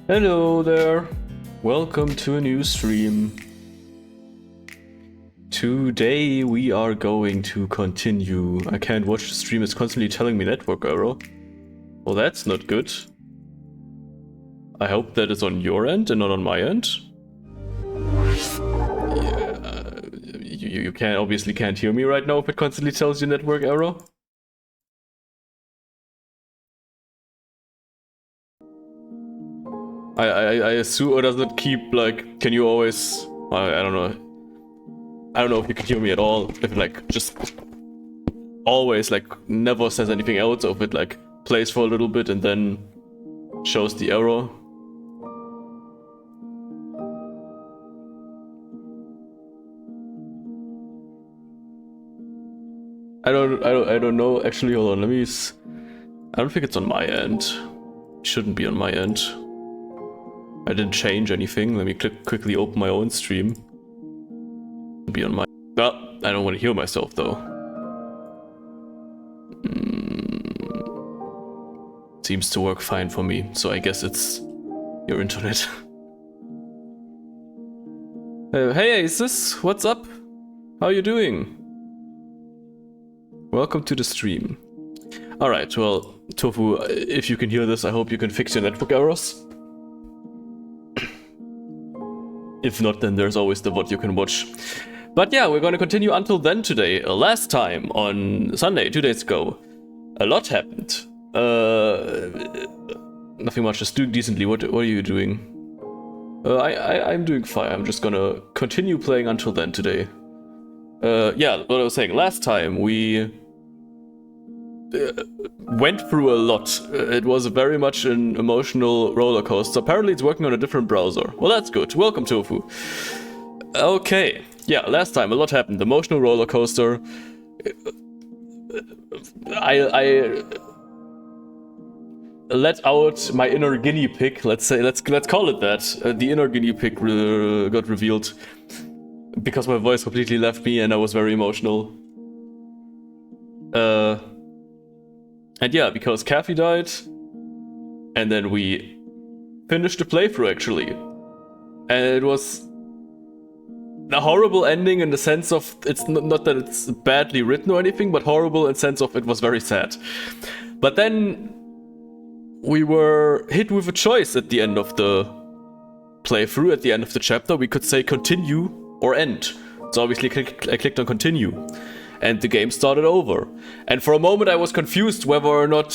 Hello there, welcome to a new stream. Today we are going to continue. I can't watch the stream, it's constantly telling me network error. Well, that's not good. I hope that is on your end and not on my end. Yeah, you obviously can't hear me right now if it constantly tells you network error. I assume, or does it keep, like, can you always, I don't know. I don't know if you can hear me at all, if it, like, just always, like, never says anything else, or if it, like, plays for a little bit and then shows the error. I don't know, actually, hold on, I don't think it's on my end. It shouldn't be on my end. I didn't change anything. Let me quickly open my own stream. Be on my... Oh, I don't want to hear myself though. Seems to work fine for me, so I guess it's your internet. Hey Asus, what's up? How you doing? Welcome to the stream. Alright, well, Tofu, if you can hear this, I hope you can fix your network errors. If not, then there's always the VOD you can watch. But yeah, we're gonna continue Until Then today. Last time, on Sunday, 2 days ago, a lot happened. Nothing much, just doing decently. What are you doing? I'm doing fine. I'm just gonna continue playing Until Then today. Yeah, what I was saying, last time we went through a lot. It was very much an emotional roller coaster. Apparently it's working on a different browser. Well, that's good. Welcome, Tofu. Okay. Yeah, last time a lot happened. Emotional roller coaster. I let out my inner guinea pig. Let's call it that. The inner guinea pig got revealed because my voice completely left me and I was very emotional. And yeah, because Kathy died, and then we finished the playthrough actually. And it was a horrible ending in the sense of, it's not that it's badly written or anything, but horrible in the sense of it was very sad. But then we were hit with a choice at the end of the playthrough, at the end of the chapter. We could say continue or end. So obviously I clicked on continue. And the game started over. And for a moment I was confused whether or not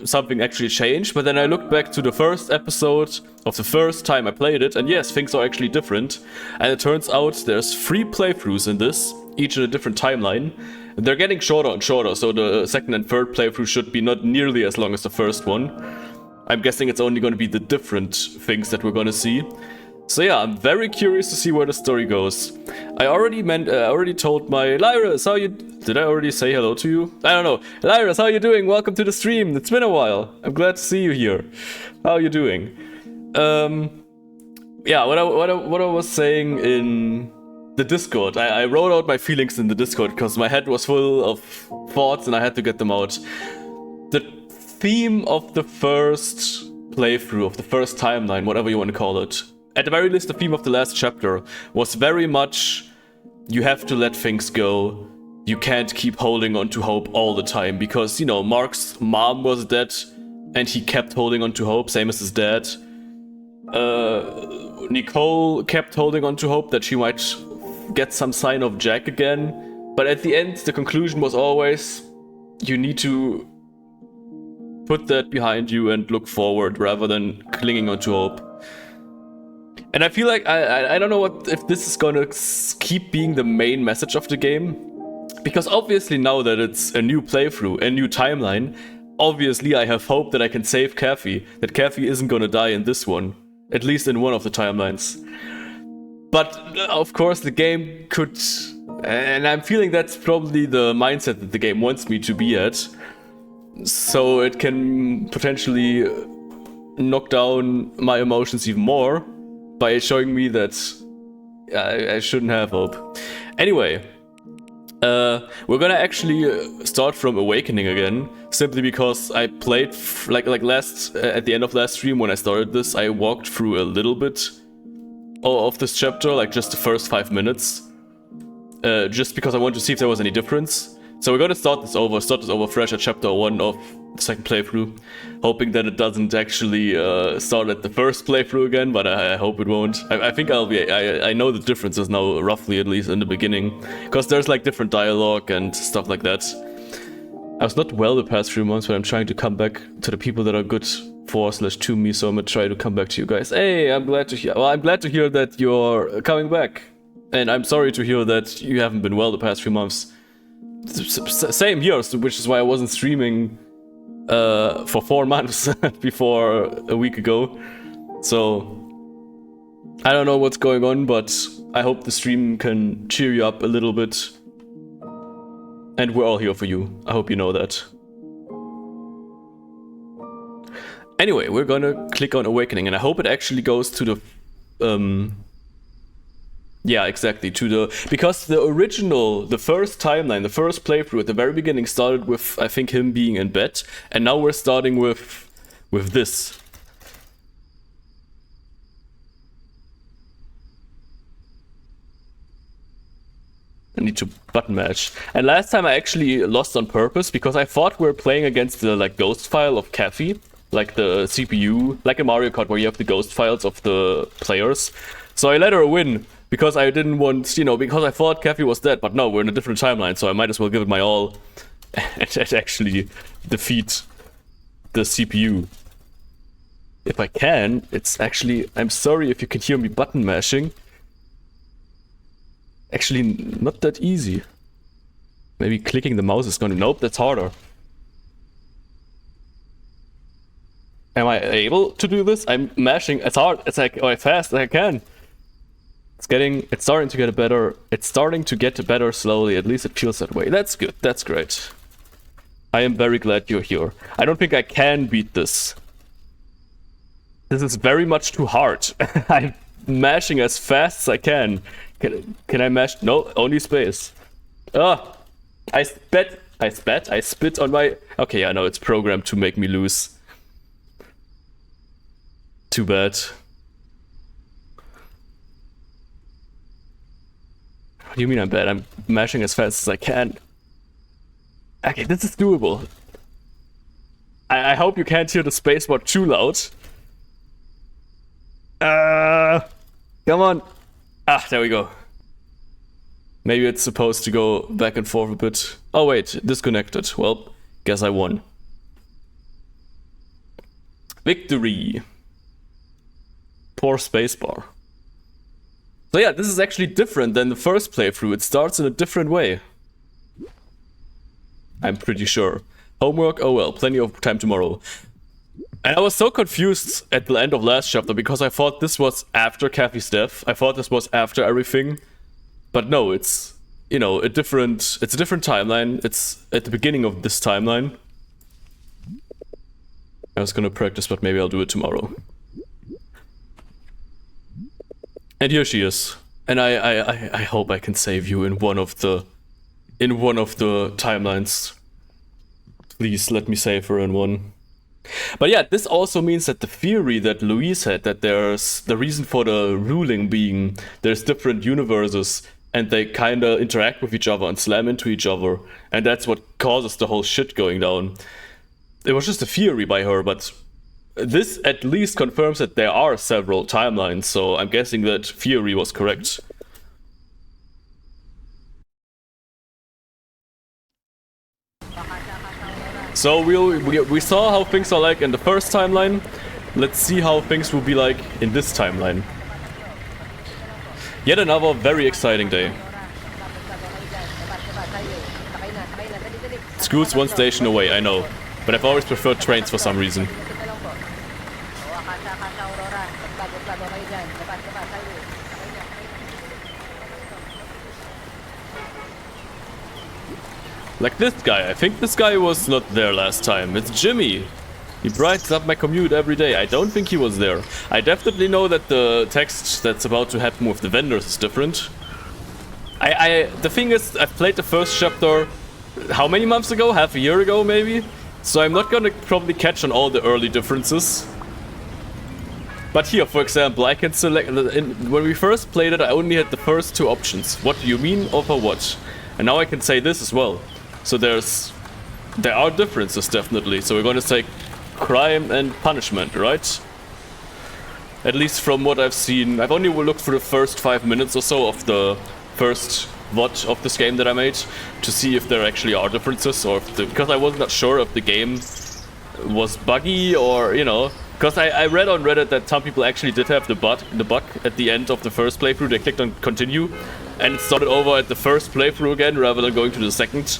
something actually changed, but then I looked back to the first episode of the first time I played it, and yes, things are actually different. And it turns out there's 3 playthroughs in this, each in a different timeline. And they're getting shorter and shorter, so the second and third playthrough should be not nearly as long as the first one. I'm guessing it's only going to be the different things that we're going to see. So yeah, I'm very curious to see where the story goes. I already told my Lyris, how you... Did I already say hello to you? I don't know. Lyris, how you doing? Welcome to the stream. It's been a while. I'm glad to see you here. How are you doing? Yeah, what I was saying in the Discord. I wrote out my feelings in the Discord because my head was full of thoughts and I had to get them out. The theme of the first playthrough, of the first timeline, whatever you want to call it, at the very least, the theme of the last chapter was very much, you have to let things go. You can't keep holding on to hope all the time because, you know, Mark's mom was dead and he kept holding on to hope, same as his dad. Nicole kept holding on to hope that she might get some sign of Jack again. But at the end, the conclusion was always, you need to put that behind you and look forward rather than clinging on to hope. And I feel like, I don't know if this is gonna keep being the main message of the game. Because obviously now that it's a new playthrough, a new timeline, obviously I have hope that I can save Kathy. That Kathy isn't gonna die in this one. At least in one of the timelines. But, of course, the game could... And I'm feeling that's probably the mindset that the game wants me to be at. So it can potentially knock down my emotions even more by showing me that I shouldn't have hope. Anyway, We're gonna actually start from Awakening again, simply because I played like last at the end of last stream when I started this, I walked through a little bit of this chapter, like just the first 5 minutes, just because I wanted to see if there was any difference. So we're gonna start this over fresh at chapter 1 of the second playthrough, hoping that it doesn't actually start at the first playthrough again, but I hope it won't. I think I know the differences now, roughly, at least in the beginning, because there's like different dialogue and stuff like that. I was not well the past few months, but I'm trying to come back to the people that are good for/to me, so I'm gonna try to come back to you guys. Hey, I'm glad to hear that you're coming back, and I'm sorry to hear that you haven't been well the past few months. Same here, which is why I wasn't streaming for 4 months before a week ago. So I don't know what's going on, but I hope the stream can cheer you up a little bit. And we're all here for you. I hope you know that. Anyway, we're gonna click on Awakening, and I hope it actually goes to the yeah, exactly, because the first timeline, the first playthrough at the very beginning started with, I think, him being in bed, and now we're starting with this. I need to button match. And last time I actually lost on purpose, because I thought we were playing against the ghost file of Kathy, like the CPU, like in Mario Kart where you have the ghost files of the players. So I let her win. Because I didn't want, because I thought Kathy was dead, but no, we're in a different timeline, so I might as well give it my all and actually defeat the CPU. If I can, it's actually, I'm sorry if you can hear me button mashing. Actually, not that easy. Maybe clicking the mouse is gonna, nope, that's harder. Am I able to do this? I'm mashing as hard as as fast as I can. It's starting to get better. It's starting to get better slowly. At least it feels that way. That's good. That's great. I am very glad you're here. I don't think I can beat this. This is very much too hard. I'm mashing as fast as I can. Can I mash? No, only space. Ah, I spit on my. Okay, I know it's programmed to make me lose. Too bad. What do you mean I'm bad? I'm mashing as fast as I can. Okay, this is doable. I hope you can't hear the spacebar too loud. Come on. Ah, there we go. Maybe it's supposed to go back and forth a bit. Oh wait, disconnected. Well, guess I won. Victory. Poor spacebar. So yeah, this is actually different than the first playthrough. It starts in a different way. I'm pretty sure. Homework? Oh well, plenty of time tomorrow. And I was so confused at the end of last chapter because I thought this was after Kathy's death. I thought this was after everything. But no, it's, it's a different timeline. It's at the beginning of this timeline. I was gonna practice, but maybe I'll do it tomorrow. And here she is. And I hope I can save you in one of the timelines. Please let me save her in one. But yeah, this also means that the theory that Louise had, that there's the reason for the ruling being there's different universes and they kinda interact with each other and slam into each other, and that's what causes the whole shit going down. It was just a theory by her, but this at least confirms that there are several timelines, so I'm guessing that theory was correct. So we saw how things are like in the first timeline. Let's see how things will be like in this timeline. Yet another very exciting day. School's one station away, I know, but I've always preferred trains for some reason. Like this guy, I think this guy was not there last time. It's Jimmy. He brightens up my commute every day. I don't think he was there. I definitely know that the text that's about to happen with the vendors is different. The thing is, I've played the first chapter how many months ago? Half a year ago, maybe? So I'm not gonna probably catch on all the early differences. But here, for example, I can select... when we first played it, I only had the first two options. What do you mean over what? And now I can say this as well. So there are differences, definitely. So we're gonna say crime and punishment, right? At least from what I've seen. I've only looked for the first 5 minutes or so of the first VOD of this game that I made to see if there actually are differences, or if because I was not sure if the game was buggy or, you know, because I read on Reddit that some people actually did have the bug at the end of the first playthrough. They clicked on continue and it started over at the first playthrough again rather than going to the second.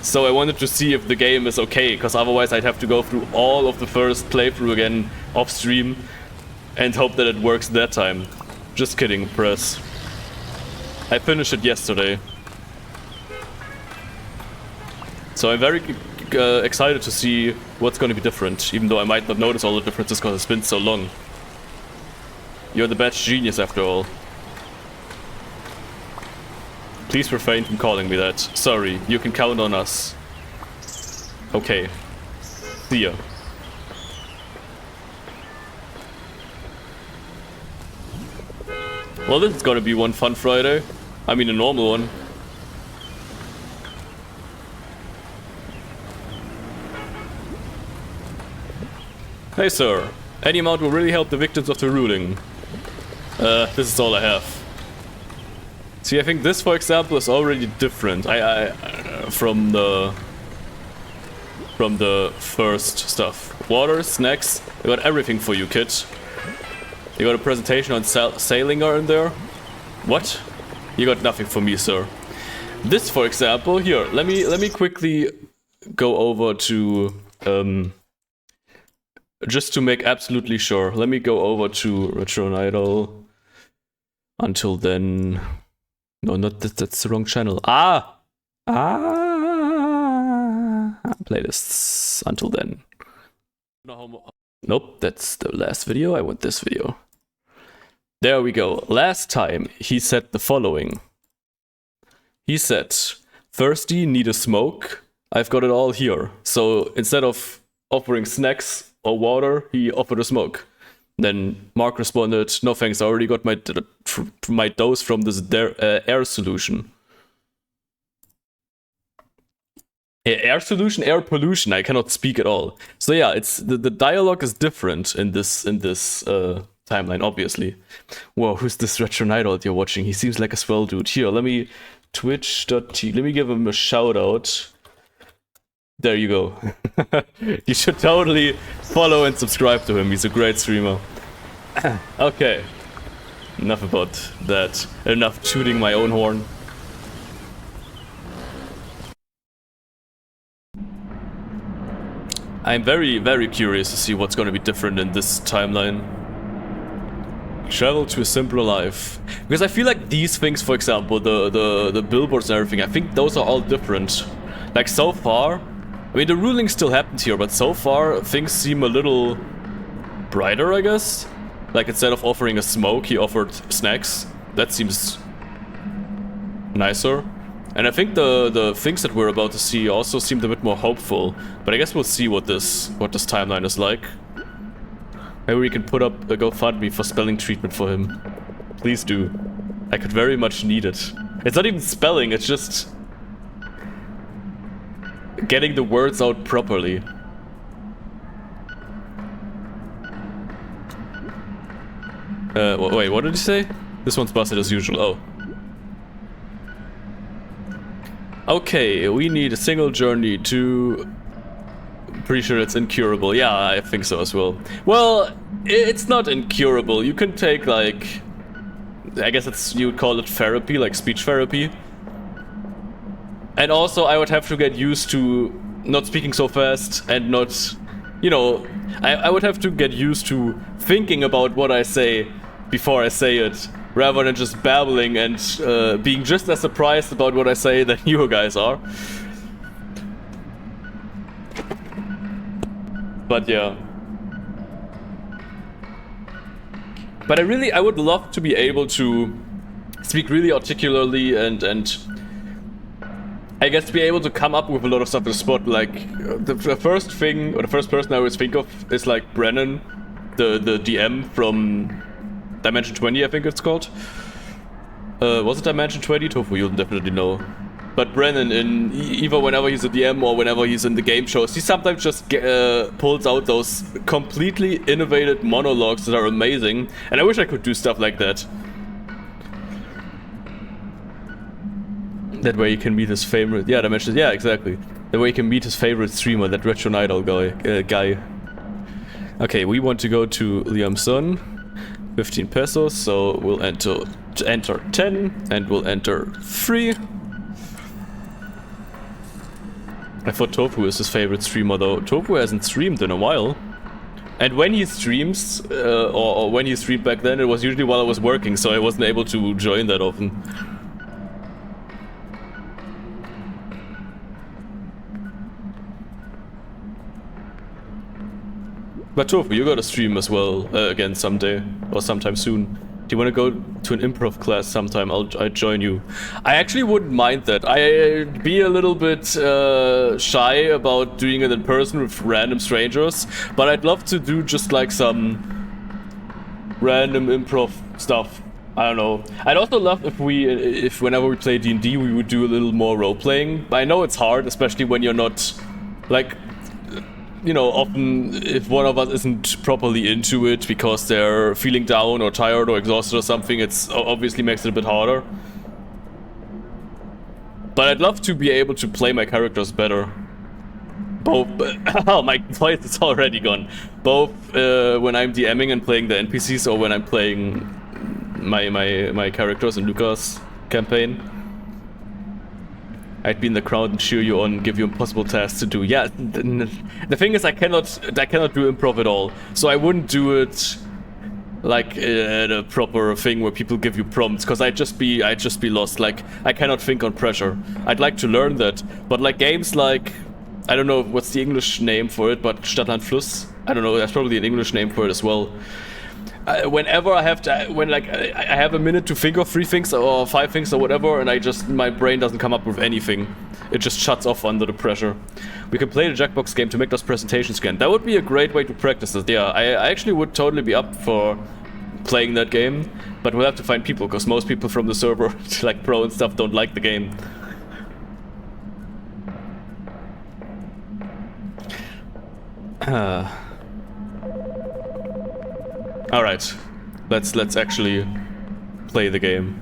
So I wanted to see if the game is okay, because otherwise I'd have to go through all of the first playthrough again off stream and hope that it works that time. Just kidding, press. I finished it yesterday. So I'm very excited to see what's going to be different, even though I might not notice all the differences because it's been so long. You're the badge genius after all. Please refrain from calling me that. Sorry, you can count on us. Okay. See ya. Well, this is gonna be one fun Friday. I mean, a normal one. Hey sir, any amount will really help the victims of the ruling. This is all I have. See, I think this, for example, is already different. From the first stuff. Water, snacks, I got everything for you, kid. You got a presentation on sailing in there? What? You got nothing for me, sir. This, for example, here. Let me quickly go over to just to make absolutely sure. Let me go over to Retro Idol. Until then, no, not that. That's the wrong channel. Playlists. Until then. Nope, that's the last video. I want this video. There we go. Last time he said the following. He said, thirsty, need a smoke. I've got it all here. So instead of offering snacks or water, he offered a smoke. Then Mark responded, no thanks, I already got my dose from this air solution. Air solution, air pollution, I cannot speak at all. So yeah, it's the dialogue is different in this timeline, obviously. Whoa, who's this Retro Idol you're watching? He seems like a swell dude. Here, let me twitch.tv, let me give him a shout out. There you go. You should totally follow and subscribe to him. He's a great streamer. Okay. Enough about that. Enough tooting my own horn. I'm very, very curious to see what's going to be different in this timeline. Travel to a simpler life. Because I feel like these things, for example, the billboards and everything, I think those are all different. Like so far, I mean, the ruling still happened here, but so far things seem a little brighter, I guess. Like instead of offering a smoke, he offered snacks. That seems nicer. And I think the things that we're about to see also seemed a bit more hopeful. But I guess we'll see what this timeline is like. Maybe we can put up a GoFundMe for spelling treatment for him. Please do. I could very much need it. It's not even spelling, it's just getting the words out properly. Wait, what did you say? This one's busted as usual. Oh. Okay, we need a single journey to... Pretty sure it's incurable. Yeah, I think so as well. Well, it's not incurable. You can take, like... I guess you would call it therapy, like speech therapy. And also, I would have to get used to not speaking so fast and not... You know, I would have to get used to thinking about what I say before I say it, rather than just babbling and being just as surprised about what I say that you guys are. But yeah. But I would love to be able to speak really articulately and I guess be able to come up with a lot of stuff to spot. Like the first thing, or the first person I always think of is like Brennan, the DM from Dimension 20, I think it's called. Was it Dimension 20? Tofu, you'll definitely know. But Brennan, in either whenever he's a DM or whenever he's in the game shows, he sometimes just pulls out those completely innovative monologues that are amazing. And I wish I could do stuff like that. That way you can meet his favorite... Yeah, Dimension... Yeah, exactly. That way you can meet his favorite streamer, that Retro Night Owl guy. Okay, we want to go to Liamson. 15 pesos, so we'll enter 10, and we'll enter 3. I thought Tofu is his favorite streamer, though. Tofu hasn't streamed in a while. And when he streams, or when he streamed back then, it was usually while I was working, so I wasn't able to join that often. But Tofu, you gotta stream as well again someday, or sometime soon. Do you want to go to an improv class sometime? I'll join you. I actually wouldn't mind that. I'd be a little bit shy about doing it in person with random strangers, but I'd love to do just like some random improv stuff. I don't know. I'd also love if whenever we play D&D, we would do a little more role-playing. I know it's hard, especially when you're not, like, you know, often if one of us isn't properly into it because they're feeling down or tired or exhausted or something, it's obviously makes it a bit harder. But I'd love to be able to play my characters better. Both... Oh, my voice is already gone. Both when I'm DMing and playing the NPCs, or when I'm playing my characters in Lucas' campaign. I'd be in the crowd and cheer you on, give you impossible tasks to do. Yeah, the thing is, I cannot do improv at all. So I wouldn't do it like at a proper thing where people give you prompts, because I'd just be lost. Like, I cannot think on pressure. I'd like to learn that, but like games like, I don't know what's the English name for it, but Stadtland Fluss. I don't know. There's probably an English name for it as well. Whenever I have to, when like I have a minute to think of 3 things or 5 things or whatever, and my brain doesn't come up with anything. It just shuts off under the pressure. We can play the Jackbox game to make those presentations again. That would be a great way to practice it. Yeah, I actually would totally be up for playing that game, but we'll have to find people, because most people from the server, like pro and stuff, don't like the game. All right, let's actually play the game.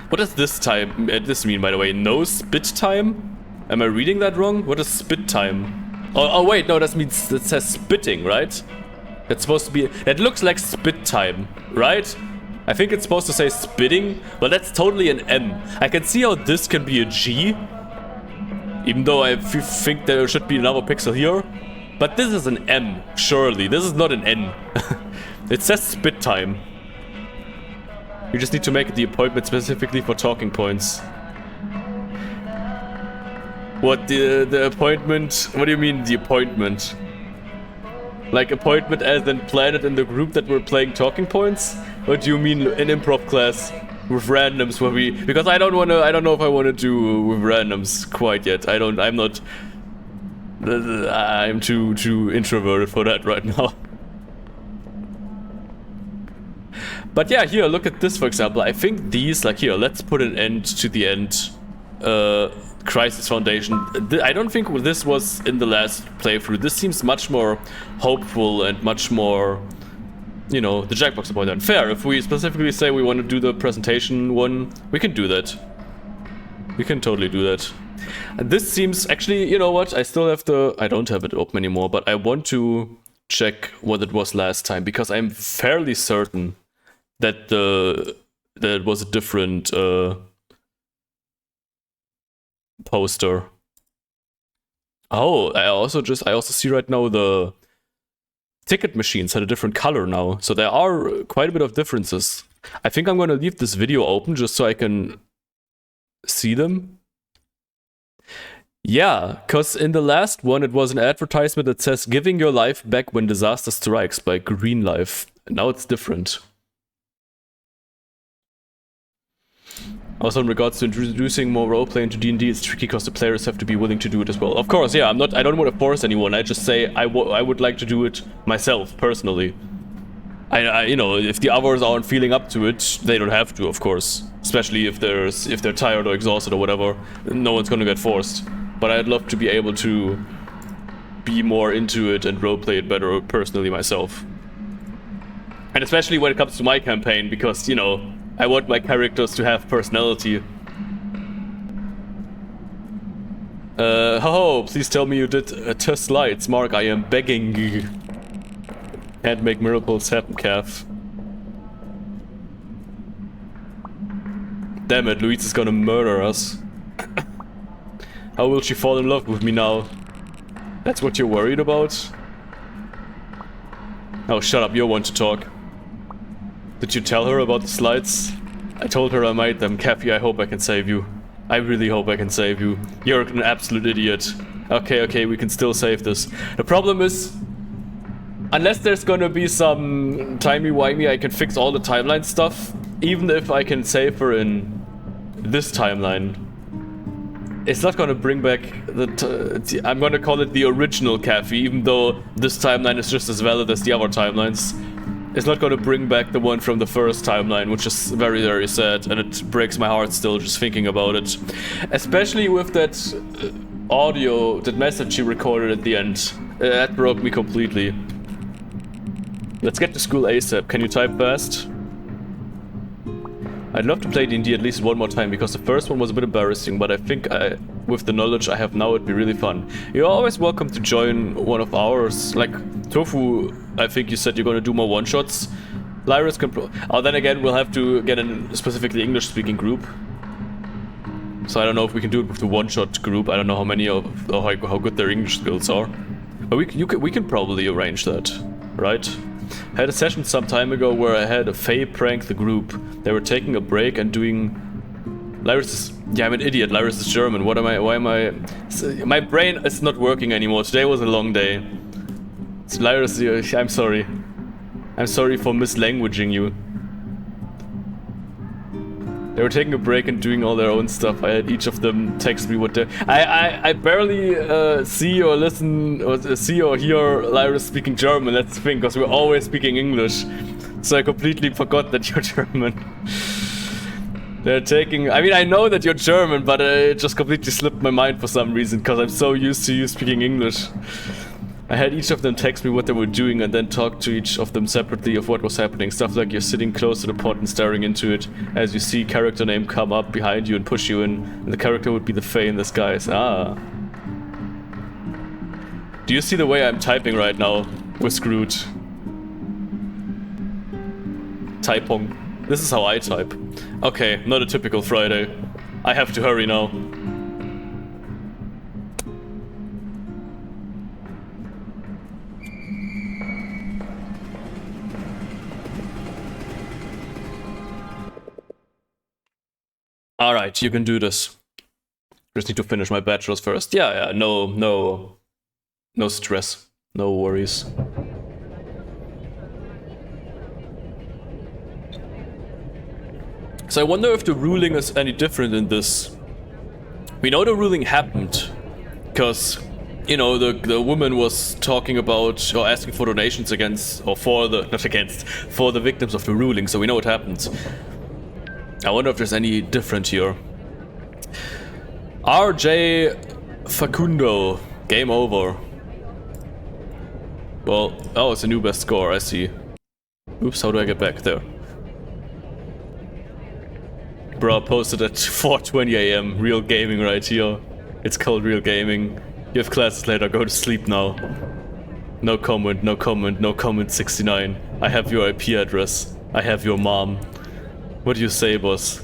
What does this mean, by the way? No spit time? Am I reading that wrong? What is spit time? Oh wait, no, that means it says spitting, right? That's supposed to be. That looks like spit time, right? I think it's supposed to say spitting, but that's totally an M. I can see how this can be a G. Even though I think there should be another pixel here. But this is an M, surely. This is not an N. It says spit time. You just need to make the appointment specifically for talking points. What, the appointment? What do you mean, the appointment? Like appointment as in planet in the group that we're playing talking points? Or do you mean an improv class? With randoms where we, because I don't know if I want to do with randoms quite yet. I'm too introverted for that right now. But yeah, here, look at this, for example. I think these, like here, let's put an end to the end. Crisis Foundation. I don't think this was in the last playthrough. This seems much more hopeful and much more, you know, the Jackbox appointment. Fair, if we specifically say we want to do the presentation one, we can do that. We can totally do that. And this seems, actually, you know what, I don't have it open anymore, but I want to check what it was last time, because I'm fairly certain that it was a different poster. Oh, I also see right now the ticket machines had a different color now, so there are quite a bit of differences. I think I'm gonna leave this video open just so I can see them. Yeah, because in the last one it was an advertisement that says giving your life back when disaster strikes by Green Life. Now it's different. Also, in regards to introducing more roleplay into D&D, it's tricky because the players have to be willing to do it as well. Of course, yeah, I don't want to force anyone. I just say I would like to do it myself, personally. You know, if the others aren't feeling up to it, they don't have to, of course. Especially if they're tired or exhausted or whatever. No one's gonna get forced. But I'd love to be able to be more into it and roleplay it better personally myself. And especially when it comes to my campaign, because, you know, I want my characters to have personality. Please tell me you did test lights, Mark, I am begging you. Can't make miracles happen, Cav. Damn it, Louise is gonna murder us. How will she fall in love with me now? That's what you're worried about? Oh, shut up, you're one to talk. Did you tell her about the slides? I told her I made them. Kathy, I hope I can save you. I really hope I can save you. You're an absolute idiot. Okay, we can still save this. The problem is, unless there's gonna be some timey-wimey, I can fix all the timeline stuff. Even if I can save her in this timeline, it's not gonna bring back the I'm gonna call it the original Kathy, even though this timeline is just as valid as the other timelines. It's not gonna bring back the one from the first timeline, which is very, very sad, and it breaks my heart still just thinking about it. Especially with that audio, that message she recorded at the end. That broke me completely. Let's get to school ASAP. Can you type fast? I'd love to play D&D at least one more time, because the first one was a bit embarrassing, but I think with the knowledge I have now, it'd be really fun. You're always welcome to join one of ours. Like, Tofu, I think you said you're gonna do more one-shots. Lyris can then again, we'll have to get a specifically English-speaking group. So I don't know if we can do it with the one-shot group. I don't know how many or how good their English skills are. But we can probably arrange that, right? I had a session some time ago where I had a Fae prank the group. They were taking a break and doing... Lyris is... Yeah, I'm an idiot. Lyris is German. Why am I... My brain is not working anymore. Today was a long day. So Lyris, I'm sorry. I'm sorry for mislanguaging you. They were taking a break and doing all their own stuff. I had each of them text me what they... I barely see or listen or see or hear Lyris speaking German, that's the thing, because we're always speaking English. So I completely forgot that you're German. They're taking... I mean, I know that you're German, but it just completely slipped my mind for some reason, because I'm so used to you speaking English. I had each of them text me what they were doing and then talk to each of them separately of what was happening. Stuff like you're sitting close to the pot and staring into it as you see character name come up behind you and push you in. And the character would be the Fae in disguise. Ah. Do you see the way I'm typing right now? We're screwed. Typong. This is how I type. Okay, not a typical Friday. I have to hurry now. Alright, you can do this. Just need to finish my bachelor's first. Yeah, no stress. No worries. So I wonder if the ruling is any different in this. We know the ruling happened, because, you know, the woman was talking about, or asking for donations against, or for the, not against, for the victims of the ruling, so we know it happened. I wonder if there's any different here. RJ Facundo. Game over. Well, oh, it's a new best score, I see. Oops, how do I get back there? Bro, posted at 4:20 AM. Real gaming right here. It's called real gaming. You have classes later, go to sleep now. No comment, no comment, no comment 69. I have your IP address. I have your mom. What do you say, boss?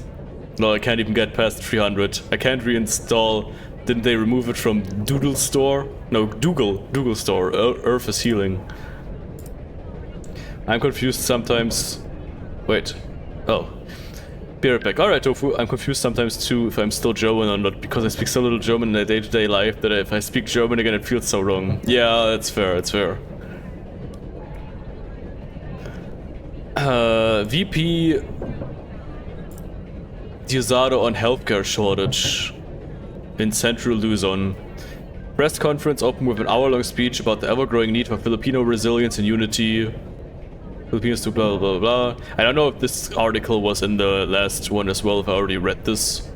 No, I can't even get past 300. I can't reinstall. Didn't they remove it from Doodle Store? No, Dougal Store. Earth is healing. I'm confused sometimes. Wait. Oh. Be right back. Alright, Tofu, I'm confused sometimes too if I'm still German or not, because I speak so little German in my day-to-day life that if I speak German again it feels so wrong. Yeah, that's fair, it's fair. VP Diosdado on healthcare shortage in central Luzon. Press conference opened with an hour-long speech about the ever-growing need for Filipino resilience and unity. Filipinos to blah blah blah. I don't know if this article was in the last one as well, if I already read this.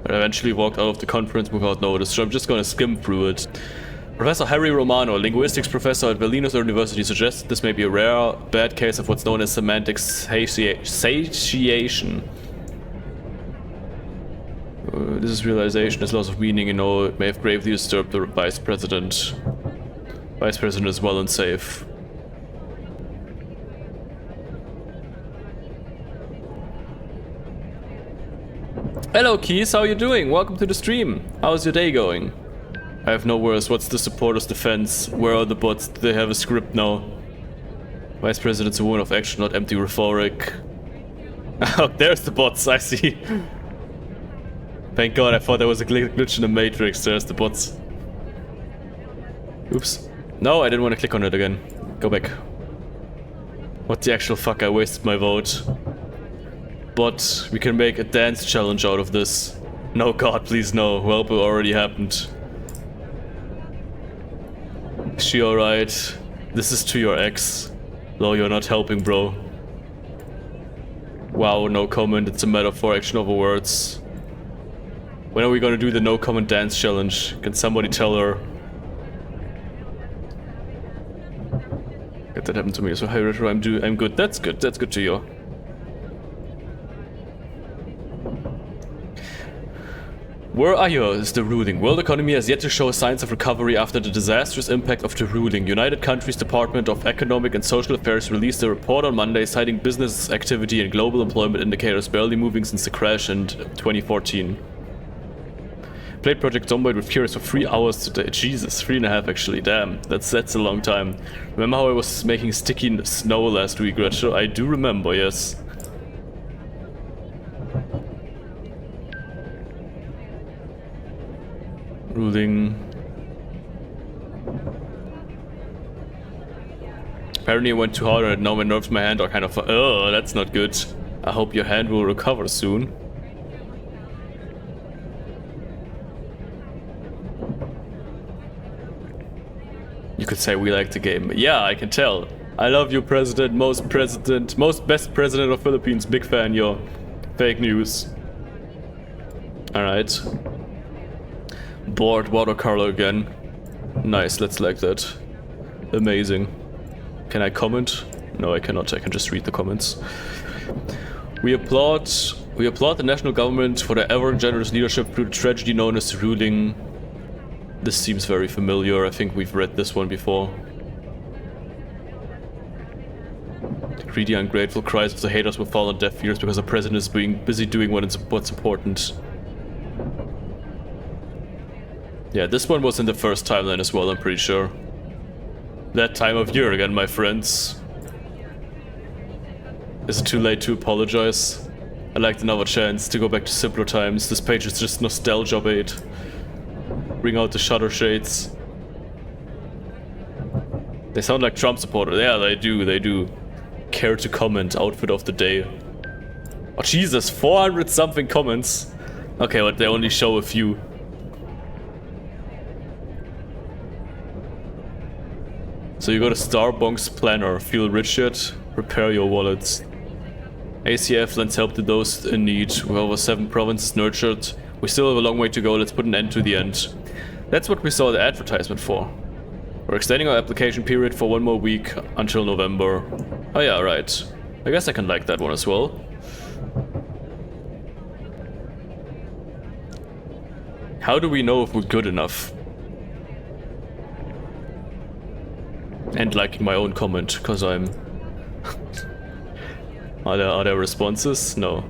But I eventually walked out of the conference without notice, so I'm just gonna skim through it. Professor Harry Romano, linguistics professor at Bolinas University, suggests this may be a rare, bad case of what's known as semantic satiation. This is realization, this loss of meaning, you know, it may have gravely disturbed the vice president. Vice president is well and safe. Hello Keys, how are you doing? Welcome to the stream. How's your day going? I have no words. What's the supporters' defense? Where are the bots? Do they have a script now? Vice President's a woman of action, not empty rhetoric. Oh, there's the bots, I see. Thank God, I thought there was a glitch in the Matrix. There's the bots. Oops. No, I didn't want to click on it again. Go back. What the actual fuck, I wasted my vote. But we can make a dance challenge out of this. No, God, please no. Well, it already happened. Is she alright? This is to your ex. Though you're not helping, bro. Wow, no comment. It's a metaphor, action over words. When are we gonna do the no comment dance challenge? Can somebody tell her? That happened to me. So hey, Retro, I'm good. That's good. That's good to you. Where are you? Is the ruling. World economy has yet to show signs of recovery after the disastrous impact of the ruling. United Countries Department of Economic and Social Affairs released a report on Monday citing business activity and global employment indicators barely moving since the crash in 2014. Played Project Zomboid with Curious for 3 hours today. Jesus, 3.5 actually. Damn, that's a long time. Remember how I was making sticky snow last week, Retro? I do remember, yes. Ruling. Apparently I went too hard and now my nerves, my hand are kind of... Oh, that's not good. I hope your hand will recover soon. You could say we like the game. Yeah, I can tell. I love you, President, most best president of Philippines. Big fan, yo. Fake news. Alright. Bored watercolor again. Nice, let's like that. Amazing. Can I comment? No, I cannot. I can just read the comments. We applaud the national government for their ever generous leadership through the tragedy known as the ruling. This seems very familiar. I think we've read this one before. The greedy, ungrateful cries of the haters will fall on deaf ears because the president is being busy doing what's important. Yeah, this one was in the first timeline as well, I'm pretty sure. That time of year again, my friends. Is it too late to apologize? I'd like another chance to go back to simpler times. This page is just nostalgia bait. Bring out the shutter shades. They sound like Trump supporters. Yeah, they do. Care to comment, outfit of the day. Oh Jesus, 400 something comments. Okay, but they only show a few. So you got a Starbucks planner, feel rich yet? Prepare your wallets. ACF lends help to those in need. With over 7 provinces nurtured, we still have a long way to go. Let's put an end to the end. That's what we saw the advertisement for. We're extending our application period for 1 more week until November. Oh yeah, right. I guess I can like that one as well. How do we know if we're good enough? And liking my own comment, because I'm... Are there responses? No.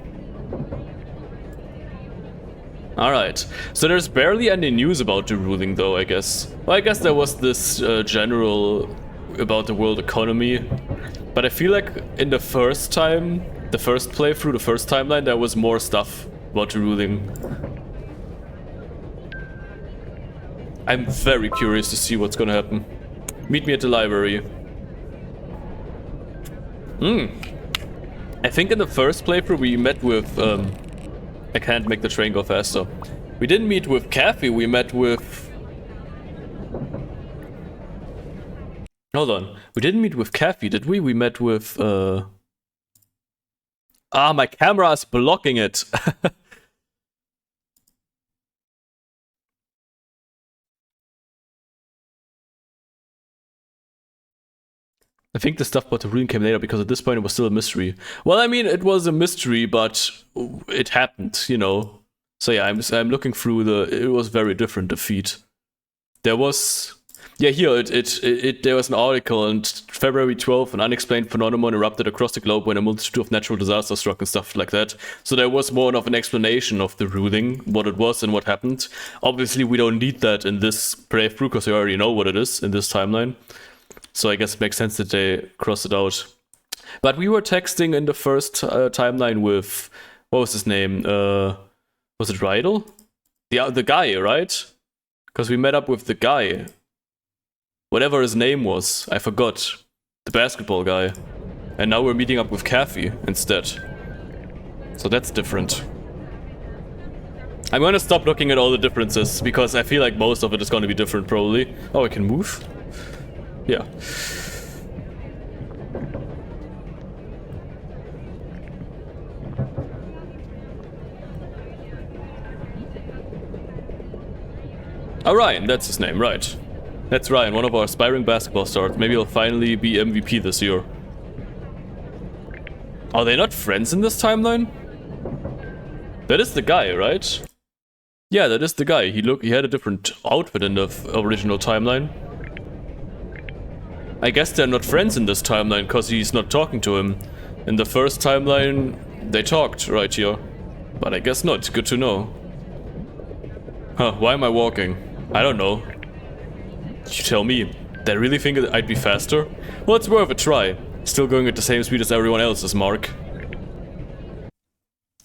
Alright, so there's barely any news about the ruling though, I guess. Well, I guess there was this general about the world economy. But I feel like in the first time The first playthrough, the first timeline, there was more stuff about the ruling. I'm very curious to see what's gonna happen. Meet me at the library. I think in the first playthrough we met with... I can't make the train go faster. We didn't meet with Kathy, we met with... Hold on. We didn't meet with Kathy, did we? We met with... Ah, my camera is blocking it. I think the stuff about the ruin came later because at this point it was still a mystery. Well, I mean, it was a mystery, but it happened, you know. So yeah, I'm looking through the... It was very different, the feed. There was... Yeah, here, there was an article, and February 12th, an unexplained phenomenon erupted across the globe when a multitude of natural disasters struck and stuff like that. So there was more of an explanation of the ruling, what it was and what happened. Obviously, we don't need that in this playthrough, because we already know what it is in this timeline. So I guess it makes sense that they cross it out. But we were texting in the first timeline with... What was his name? Was it Rydell? The guy, right? Because we met up with the guy. Whatever his name was, I forgot. The basketball guy. And now we're meeting up with Kathy instead. So that's different. I'm gonna stop looking at all the differences, because I feel like most of it is gonna be different, probably. Oh, I can move? Yeah. Oh, Ryan, that's his name, right. That's Ryan, one of our aspiring basketball stars. Maybe he'll finally be MVP this year. Are they not friends in this timeline? That is the guy, right? Yeah, that is the guy. He had a different outfit in the original timeline. I guess they're not friends in this timeline, because he's not talking to him. In the first timeline, they talked right here. But I guess not. Good to know. Huh, why am I walking? I don't know. You tell me. They really think I'd be faster? Well, it's worth a try. Still going at the same speed as everyone else is, Mark.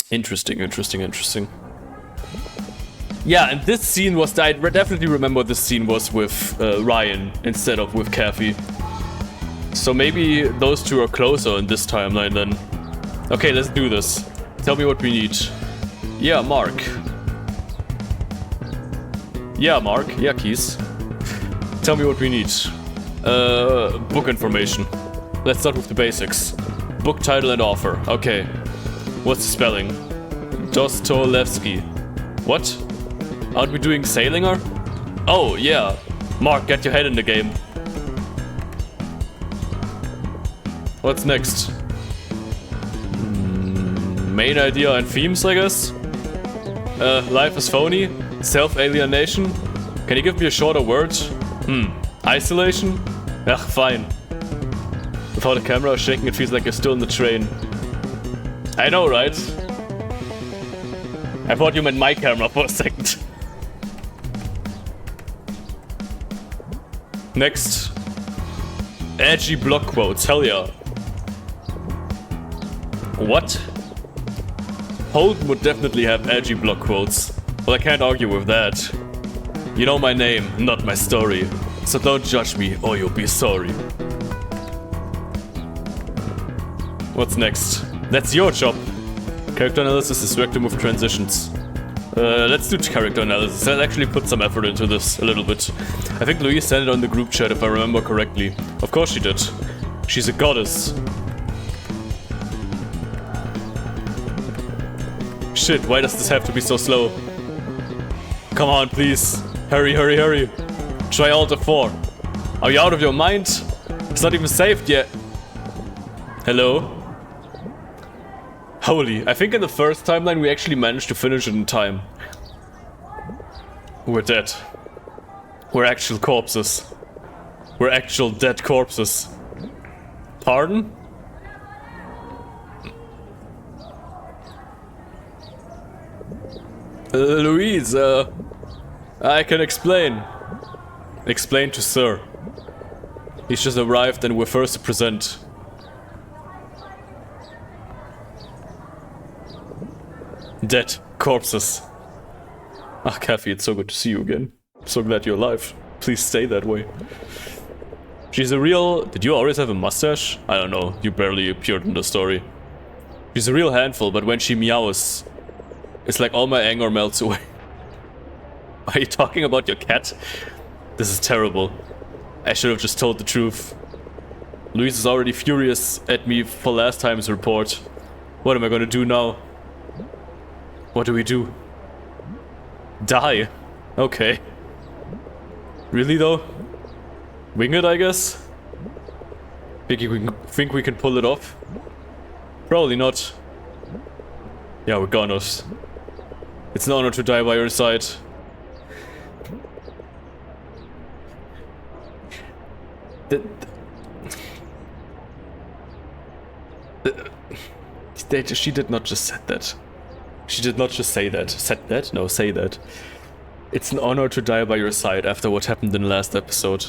Interesting. Yeah, and this scene was... I definitely remember this scene was with Ryan instead of with Kathy. So maybe those two are closer in this timeline then. Okay, let's do this. Tell me what we need. Yeah, Mark. Yeah, Mark. Yeah, Keys. Tell me what we need. Book information. Let's start with the basics. Book title and author. Okay. What's the spelling? Dostoevsky. What? Aren't we doing Salinger? Oh, yeah. Mark, get your head in the game. What's next? Main idea and themes, I guess? Life is phony? Self-alienation? Can you give me a shorter word? Isolation? Ugh, fine. Without a camera shaking, it feels like you're still in the train. I know, right? I thought you meant my camera for a second. Next. Edgy block quotes, hell yeah. What? Holden would definitely have edgy block quotes. Well, I can't argue with that. You know my name, not my story. So don't judge me or you'll be sorry. What's next? That's your job. Character analysis is vector with transitions. Let's do character analysis. I'll actually put some effort into this a little bit. I think Louise sent it on the group chat if I remember correctly. Of course she did. She's a goddess. Shit, why does this have to be so slow? Come on, please. Hurry, hurry, hurry. Try Alt F4. Are you out of your mind? It's not even saved yet. Hello? Holy, I think in the first timeline we actually managed to finish it in time. We're dead. We're actual corpses. We're actual dead corpses. Pardon? Louise, I can explain. Explain to Sir. He's just arrived and we're first to present. Dead corpses. Ah, Kathy, it's so good to see you again. I'm so glad you're alive. Please stay that way. She's a real... Did you always have a mustache? I don't know. You barely appeared in the story. She's a real handful, but when she meows, it's like all my anger melts away. Are you talking about your cat? This is terrible. I should have just told the truth. Louise is already furious at me for last time's report. What am I gonna do now? What do we do? Die? Okay. Really though? Wing it, I guess? Think we can pull it off? Probably not. Yeah, we're gonna. It's an honor to die by your side. She did not just say that. She did not just say that. Said that? No, say that. It's an honor to die by your side after what happened in the last episode.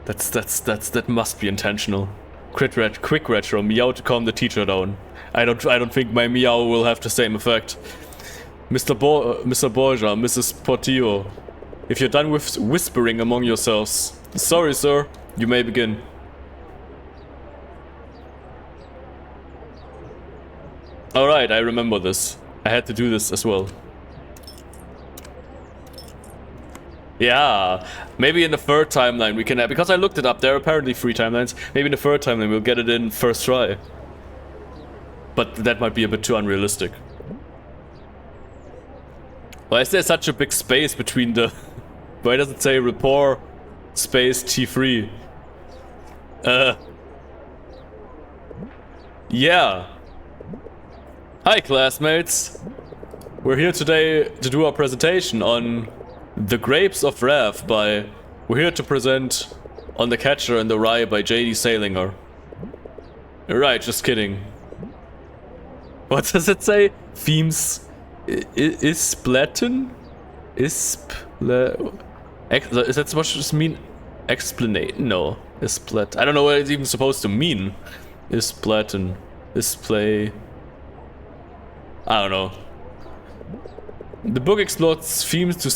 That must be intentional. Quick retro, meow to calm the teacher down. I don't think my meow will have the same effect. Mr. Borgia, Mrs. Portillo, if you're done with whispering among yourselves. Sorry, sir. You may begin. Alright, I remember this. I had to do this as well. Yeah, maybe in the third timeline we can have, because I looked it up, there are apparently 3 timelines. Maybe in the third timeline we'll get it in first try. But that might be a bit too unrealistic. Why is there such a big space between the... Why does it say rapport space T3? Yeah. Hi classmates. We're here today to do our presentation on The Grapes of Wrath by... We're here to present On the Catcher in the Rye by J.D. Salinger. Right, just kidding. What does it say? Themes... Isplatin? Is that what does it mean? Explanate? No. Isplat. I don't know what it's even supposed to mean. Isplatin. Display... I don't know. The book explores themes to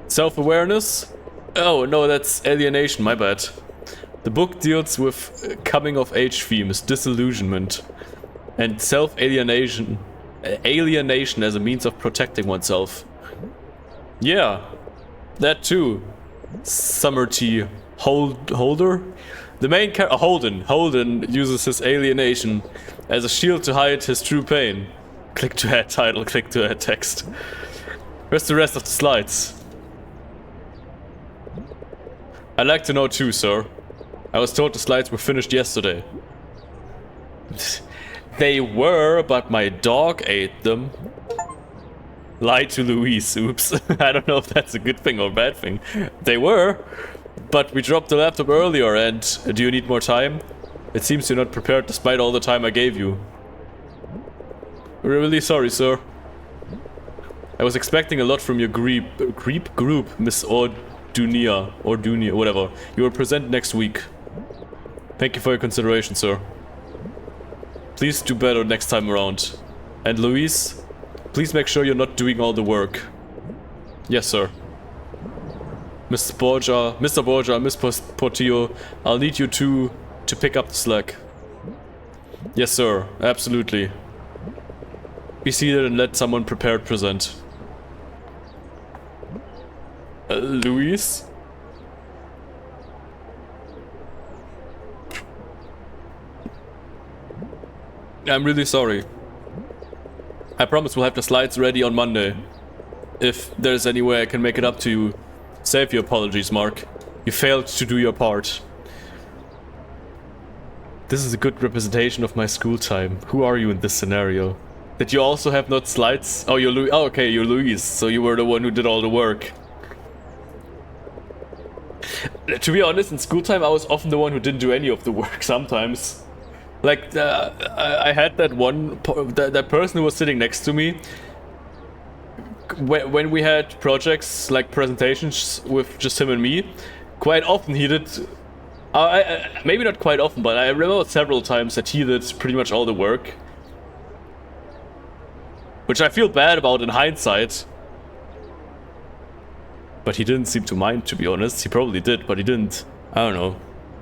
self-awareness. Oh no, that's alienation, my bad. The book deals with coming-of-age themes, disillusionment, and self-alienation as a means of protecting oneself. Yeah, that too. Summer T. Holder? The main character, Holden uses his alienation as a shield to hide his true pain. Click to add title, click to add text. Where's the rest of the slides? I'd like to know too, sir. I was told the slides were finished yesterday. They were, but my dog ate them. Lied to Louise, oops. I don't know if that's a good thing or a bad thing. They were, but we dropped the laptop earlier and do you need more time? It seems you're not prepared despite all the time I gave you. We're really sorry, sir. I was expecting a lot from your group, Miss Ordunia, whatever. You will present next week. Thank you for your consideration, sir. Please do better next time around. And Louise, please make sure you're not doing all the work. Yes, sir. Mr. Borgia, Miss Portillo, I'll need you two to pick up the slack. Yes, sir. Absolutely. Be seated and let someone prepared present. Louise? I'm really sorry. I promise we'll have the slides ready on Monday. If there's any way I can make it up to you, save your apologies, Mark. You failed to do your part. This is a good representation of my school time. Who are you in this scenario? Did you also have not slides? Oh, you're Louis. Oh, okay, you're Louise. So you were the one who did all the work. To be honest, in school time, I was often the one who didn't do any of the work sometimes. Like, I had that one, that person who was sitting next to me. When we had projects, like presentations with just him and me, quite often he did... maybe not quite often, but I remember several times that he did pretty much all the work. Which I feel bad about in hindsight. But he didn't seem to mind, to be honest. He probably did, but he didn't. I don't know.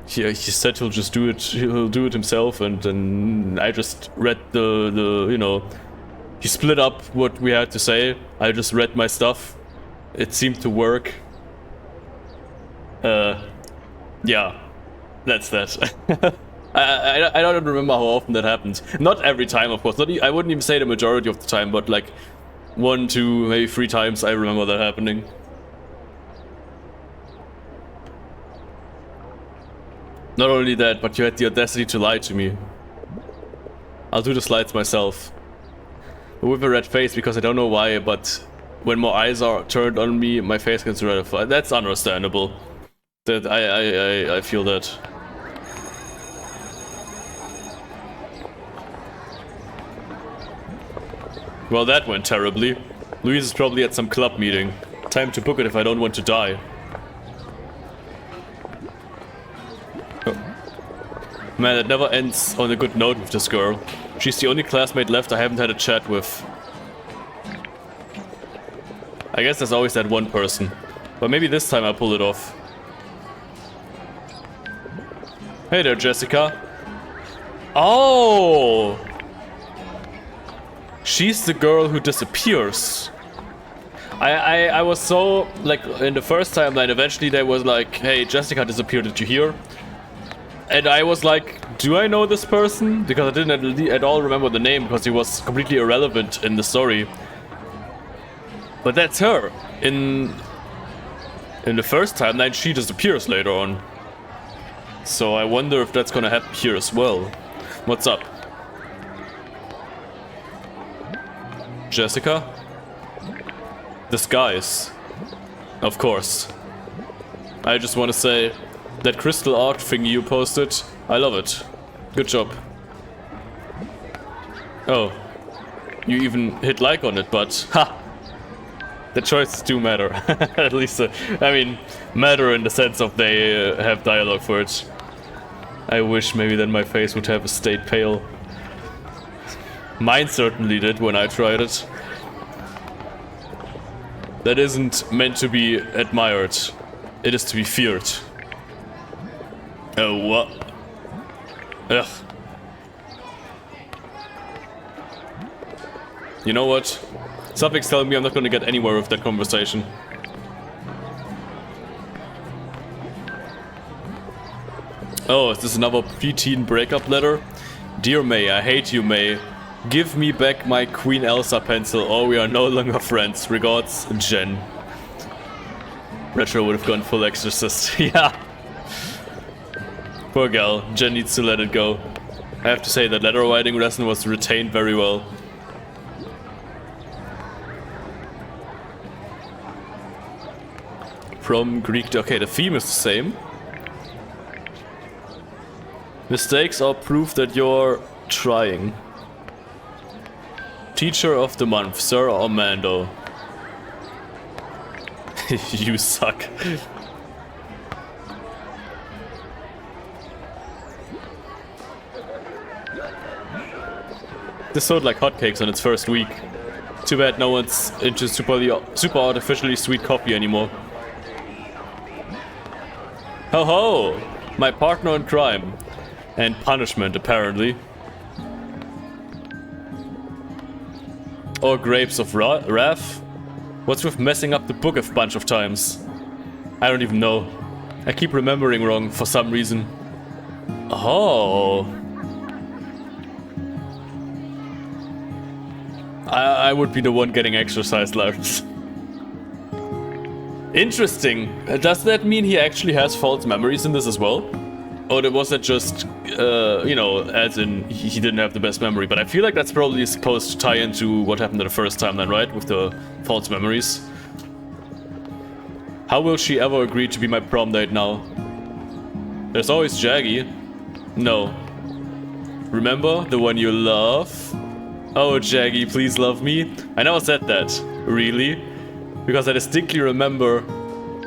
He said he'll just do it. He'll do it himself, and then I just read the you know, he split up what we had to say. I just read my stuff. It seemed to work. Yeah, that's that. I don't remember how often that happens. Not every time, of course. I wouldn't even say the majority of the time, but like 1, 2, maybe 3 times I remember that happening. Not only that, but you had the audacity to lie to me. I'll do the slides myself. With a red face, because I don't know why, but when more eyes are turned on me, my face gets red. That's understandable. That I feel that. Well, that went terribly. Louise is probably at some club meeting. Time to book it if I don't want to die. Oh. Man, it never ends on a good note with this girl. She's the only classmate left I haven't had a chat with. I guess there's always that one person. But maybe this time I'll pull it off. Hey there, Jessica. Oh! She's the girl who disappears. I was so, like, in the first timeline, eventually they was like, hey, Jessica disappeared, did you hear? And I was like, do I know this person? Because I didn't at all remember the name, because he was completely irrelevant in the story. But that's her. In the first timeline, she disappears later on. So I wonder if that's gonna happen here as well. What's up? Jessica? Disguise. Of course. I just want to say, that crystal art thing you posted, I love it. Good job. Oh. You even hit like on it, but ha! The choices do matter. At least, I mean, matter in the sense of they have dialogue for it. I wish maybe then my face would have stayed pale. Mine certainly did when I tried it. That isn't meant to be admired. It is to be feared. Oh, what? Ugh. You know what? Something's telling me I'm not gonna get anywhere with that conversation. Oh, is this another preteen breakup letter? Dear May, I hate you, May. Give me back my Queen Elsa pencil or we are no longer friends. Regards, Jen. Retro would have gone full exorcist. Yeah. Poor gal. Jen needs to let it go. I have to say that letter writing lesson was retained very well. From Greek to... Okay, the theme is the same. Mistakes are proof that you're trying. Teacher of the month, Sir Armando. You suck. This sold like hotcakes on its first week. Too bad no one's into super artificially sweet coffee anymore. Ho ho! My partner in crime. And punishment, apparently. Or Grapes of Wrath? What's with messing up the book a bunch of times? I don't even know. I keep remembering wrong for some reason. Oh. I would be the one getting exercise lessons. Interesting. Does that mean he actually has false memories in this as well? Or was that just, you know, as in he didn't have the best memory? But I feel like that's probably supposed to tie into what happened the first time then, right? With the false memories. How will she ever agree to be my prom date now? There's always Jaggy. No. Remember? The one you love? Oh, Jaggy, please love me. I never said that. Really? Because I distinctly remember...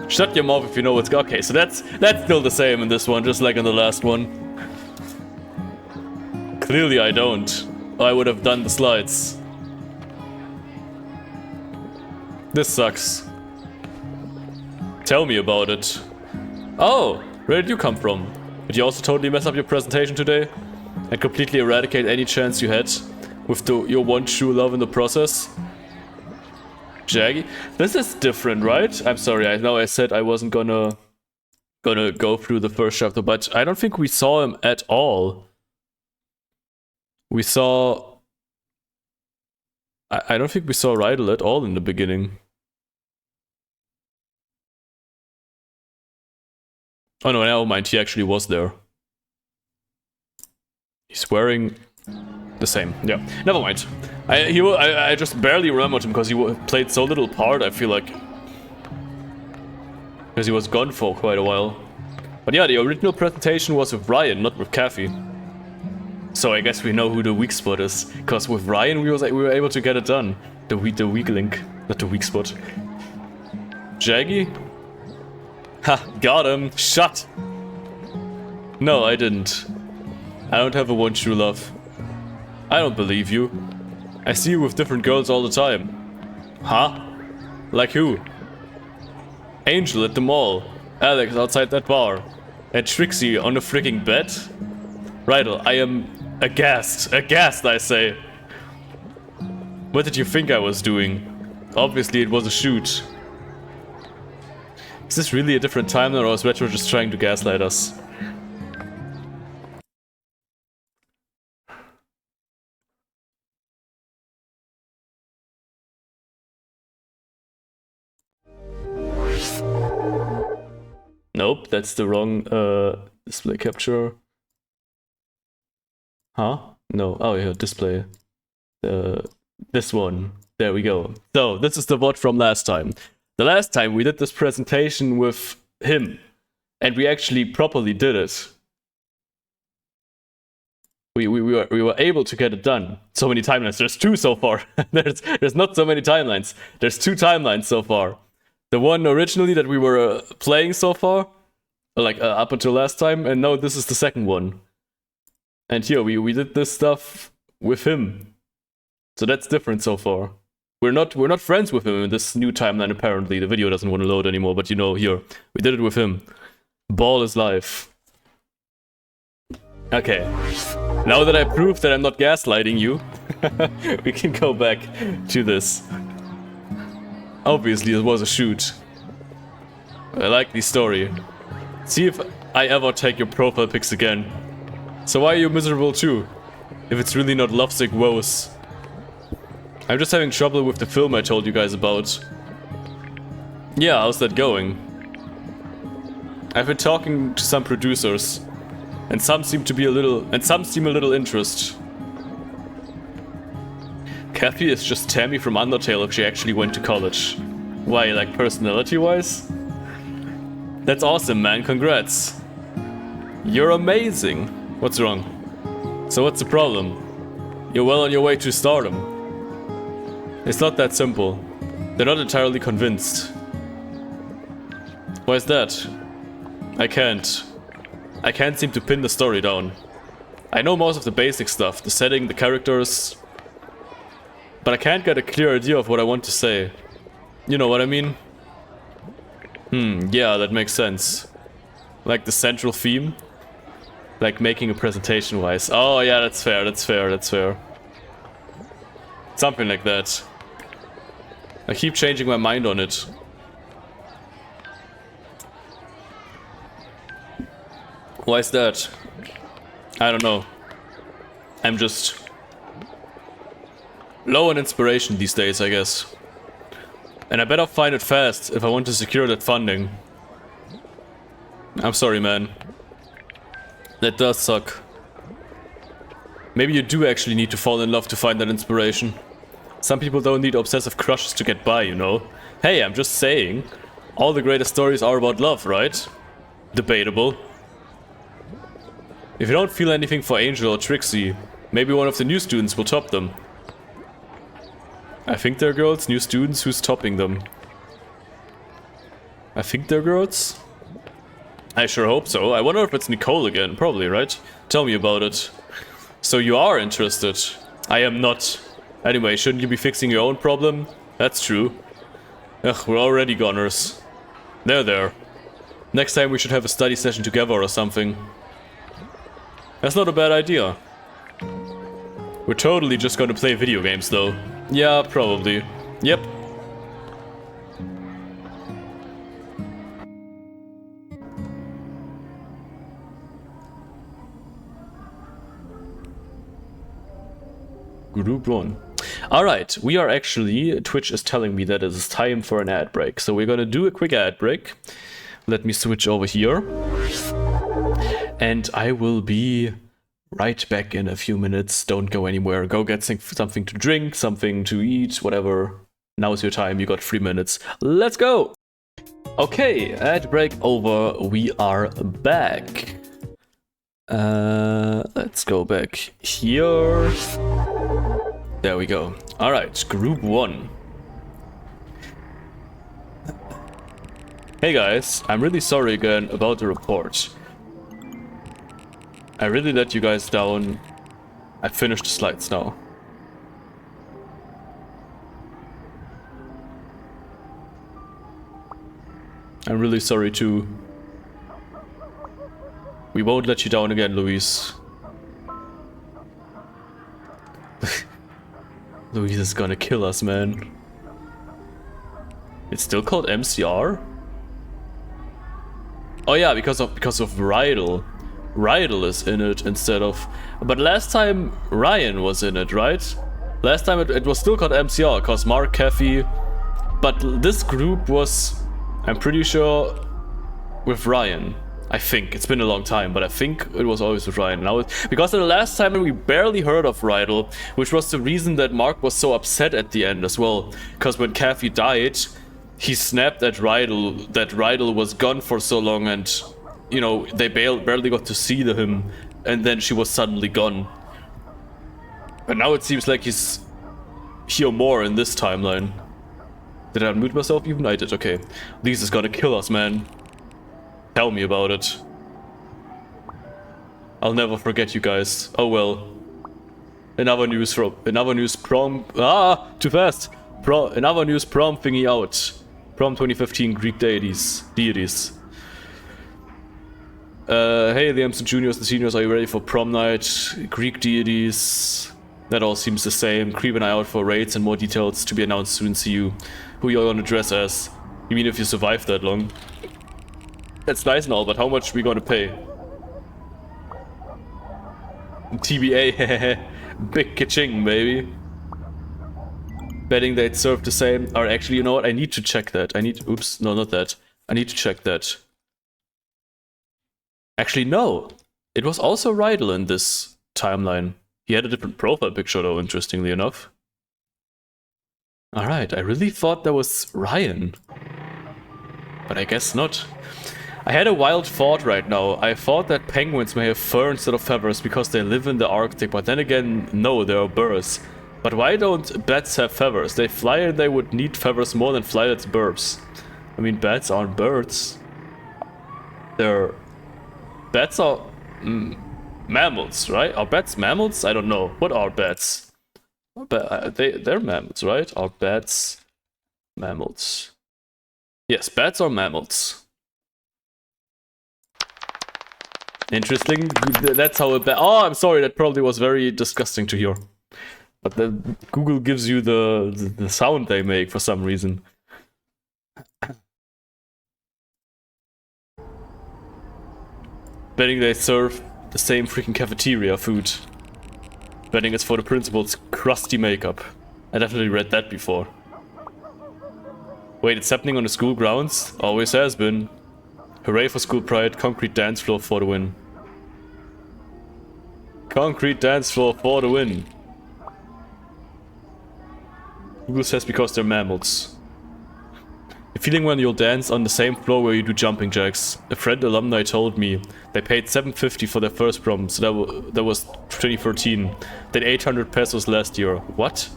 Shut your mouth if you know what's... Okay, so that's still the same in this one, just like in the last one. Clearly I don't. I would have done the slides. This sucks. Tell me about it. Oh, where did you come from? Did you also totally mess up your presentation today? And completely eradicate any chance you had with your one true love in the process? Jaggy? This is different, right? I'm sorry, I know I said I wasn't gonna go through the first chapter, but I don't think we saw him at all. We saw... I don't think we saw Rydell at all in the beginning. Oh no, never mind, he actually was there. He's wearing the same. Yeah, never mind. I just barely remembered him because he played so little part, I feel like. Because he was gone for quite a while. But yeah, the original presentation was with Ryan, not with Kathy. So I guess we know who the weak spot is. Because with Ryan we were able to get it done. The weak link, not the weak spot. Jaggy? Ha, got him. Shut! No, I didn't. I don't have a one true love. I don't believe you. I see you with different girls all the time. Huh? Like who? Angel at the mall. Alex outside that bar. And Trixie on a freaking bed? Rydell, I am aghast. Aghast, I say. What did you think I was doing? Obviously it was a shoot. Is this really a different timeline, or is Retro just trying to gaslight us? Nope, that's the wrong display capture. Huh? No. Oh yeah, display. This one. There we go. So, this is the VOD from last time. The last time we did this presentation with him, and we actually properly did it. We were able to get it done. So many timelines. There's two so far. there's not so many timelines. There's two timelines so far. The one originally that we were playing so far, like up until last time, and now this is the second one. And here we did this stuff with him. So that's different so far. We're not friends with him in this new timeline apparently. The video doesn't want to load anymore, but you know, here. We did it with him. Ball is life. Okay. Now that I proved that I'm not gaslighting you, we can go back to this. Obviously it was a shoot. I like the story. See if I ever take your profile pics again. So why are you miserable too? If it's really not lovesick woes. I'm just having trouble with the film I told you guys about. Yeah, how's that going? I've been talking to some producers, and some seem a little interested. Kathy is just Tammy from Undertale if she actually went to college. Why, like personality-wise? That's awesome, man, congrats. You're amazing. What's wrong? So what's the problem? You're well on your way to stardom. It's not that simple. They're not entirely convinced. Why is that? I can't seem to pin the story down. I know most of the basic stuff, the setting, the characters, but I can't get a clear idea of what I want to say. You know what I mean? Yeah, that makes sense. Like the central theme? Like making a presentation wise. Oh yeah, that's fair, that's fair, that's fair. Something like that. I keep changing my mind on it. Why is that? I don't know. I'm just low on inspiration these days, I guess. And I better find it fast if I want to secure that funding. I'm sorry, man. That does suck. Maybe you do actually need to fall in love to find that inspiration. Some people don't need obsessive crushes to get by, you know? Hey, I'm just saying. All the greatest stories are about love, right? Debatable. If you don't feel anything for Angel or Trixie, maybe one of the new students will top them. I think they're girls, new students, who's topping them? I think they're girls? I sure hope so. I wonder if it's Nicole again, probably, right? Tell me about it. So you are interested. I am not. Anyway, shouldn't you be fixing your own problem? That's true. Ugh, we're already goners. There. Next time we should have a study session together or something. That's not a bad idea. We're totally just gonna play video games though. Yeah, probably. Yep. Group 1. Alright, we are actually... Twitch is telling me that it is time for an ad break. So we're gonna do a quick ad break. Let me switch over here. And I will be right back in a few minutes. Don't go anywhere. Go get something to drink, something to eat, whatever. Now's your time. You got 3 minutes. Let's go! Okay, ad break over. We are back. Let's go back here. There we go. Alright, group 1. Hey guys, I'm really sorry again about the report. I really let you guys down. I finished the slides now. I'm really sorry too. We won't let you down again, Luis. Luis is gonna kill us, man. It's still called MCR? Oh yeah, because of Rydell. Rydell is in it instead of... But last time Ryan was in it, right? Last time it was still called MCR, cause Mark, Kathy... But this group was, I'm pretty sure, with Ryan. I think. It's been a long time, but I think it was always with Ryan. Now, because the last time we barely heard of Rydell, which was the reason that Mark was so upset at the end as well. Because when Kathy died, he snapped at Rydell that Rydell was gone for so long and, you know, they barely got to see him, and then she was suddenly gone. And now it seems like he's here more in this timeline. Did I unmute myself even? I did, okay. This is gonna kill us, man. Tell me about it. I'll never forget you guys. Oh well. Another news prom... Ah! Too fast! Another news prom thingy out. Prom 2015 Greek deities. Hey, the Emerson Juniors and Seniors, are you ready for prom night? Greek deities. That all seems the same. Keep an eye out for rates and more details to be announced soon. See you. Who you're gonna dress as? You mean if you survive that long? That's nice and all, but how much are we gonna pay? TBA, big ka-ching, baby. Betting they'd serve the same. Or actually, you know what? I need to check that. Oops, no, not that. I need to check that. Actually, no. It was also Rydell in this timeline. He had a different profile picture though, interestingly enough. Alright, I really thought that was Ryan. But I guess not. I had a wild thought right now. I thought that penguins may have fur instead of feathers because they live in the Arctic, but then again, no, they are birds. But why don't bats have feathers? They fly and they would need feathers more than flighted birds. I mean, bats aren't birds. Bats are mammals, right? Are bats mammals? I don't know. What are bats? They're mammals, right? Are bats mammals? Yes, bats are mammals. Interesting. That's how a bat... Oh, I'm sorry. That probably was very disgusting to hear. But then Google gives you the sound they make for some reason. Betting they serve the same freaking cafeteria food. Betting it's for the principal's crusty makeup. I definitely read that before. Wait, it's happening on the school grounds? Always has been. Hooray for school pride, concrete dance floor for the win. Concrete dance floor for the win. Google says because they're mammals. The feeling when you'll dance on the same floor where you do jumping jacks. A friend alumni told me they paid $750 for their first prom, so that was 2013. Then 800 pesos last year. What?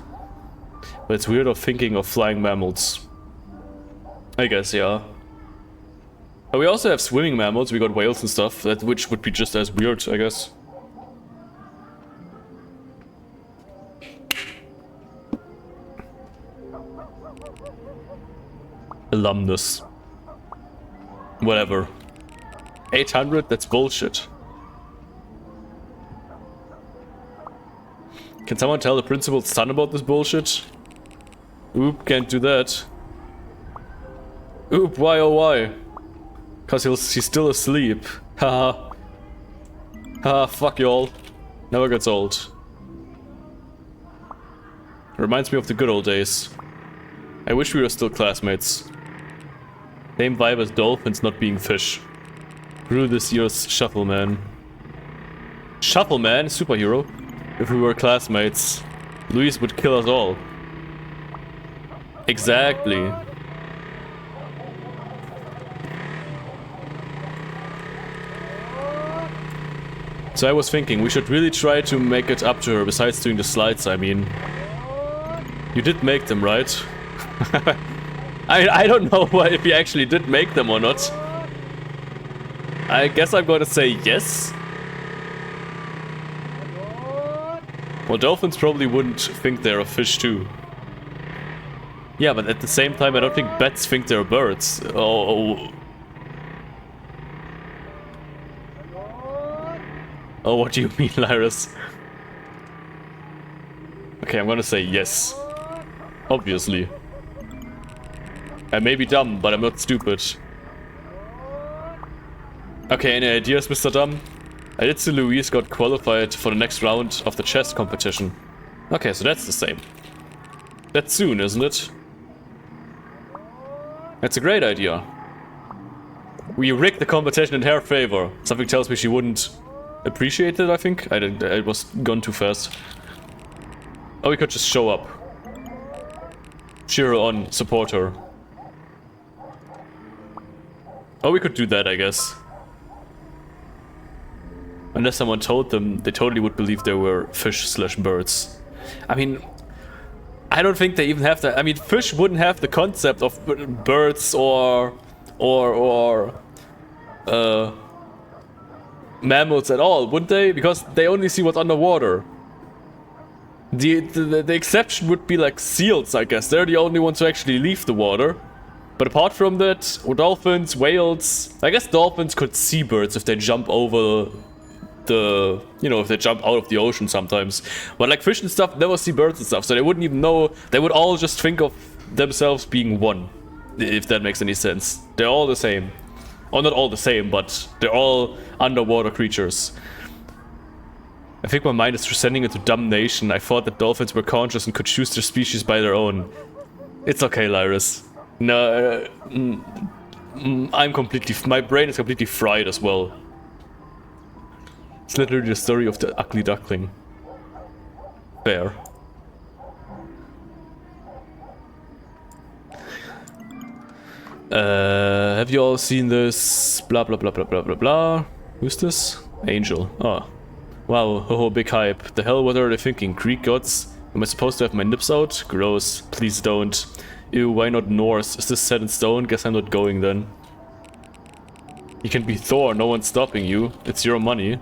But it's weird of thinking of flying mammals. I guess, yeah. But we also have swimming mammals, we got whales and stuff, which would be just as weird, I guess. Alumnus. Whatever. 800? That's bullshit. Can someone tell the principal's son about this bullshit? Oop, can't do that. Oop, why oh why? Cause he's still asleep. Haha. Haha, fuck y'all. Never gets old. Reminds me of the good old days. I wish we were still classmates. Same vibe as dolphins not being fish. Grew this year's Shuffleman. Shuffleman? Superhero? If we were classmates, Luis would kill us all. Exactly. So I was thinking, we should really try to make it up to her, besides doing the slides, I mean. You did make them, right? I don't know if you actually did make them or not. I guess I'm gonna say yes. Well, dolphins probably wouldn't think they're a fish too. Yeah, but at the same time, I don't think bats think they're birds. Oh, what do you mean, Lyris? Okay, I'm gonna say yes. Obviously. I may be dumb, but I'm not stupid. Okay, any ideas, Mr. Dumb? I did see Luis got qualified for the next round of the chess competition. Okay, so that's the same. That's soon, isn't it? That's a great idea. We rigged the competition in her favor. Something tells me she wouldn't appreciate it, I think. I was gone too fast. Or we could just show up. Cheer her on, support her. Or we could do that, I guess. Unless someone told them, they totally would believe they were fish/birds. I mean, I don't think they even have that. I mean, fish wouldn't have the concept of birds or mammals at all, would they? Because they only see what's underwater. The exception would be like seals, I guess. They're the only ones who actually leave the water. But apart from that, dolphins, whales... I guess dolphins could see birds if they jump over the... You know, if they jump out of the ocean sometimes. But like fish and stuff never see birds and stuff, so they wouldn't even know... They would all just think of themselves being one. If that makes any sense. They're all the same. Or not all the same, but they're all underwater creatures. I think my mind is descending into damnation. I thought that dolphins were conscious and could choose their species by their own. It's okay, Lyris. No, I'm completely... My brain is completely fried as well. It's literally the story of the ugly duckling. Fair. Have you all seen this? Blah blah blah blah blah blah blah. Who's this? Angel. Oh. Wow, ho, big hype. The hell, what are they thinking? Greek gods? Am I supposed to have my nips out? Gross. Please don't. Ew, why not Norse? Is this set in stone? Guess I'm not going then. You can be Thor, no one's stopping you. It's your money.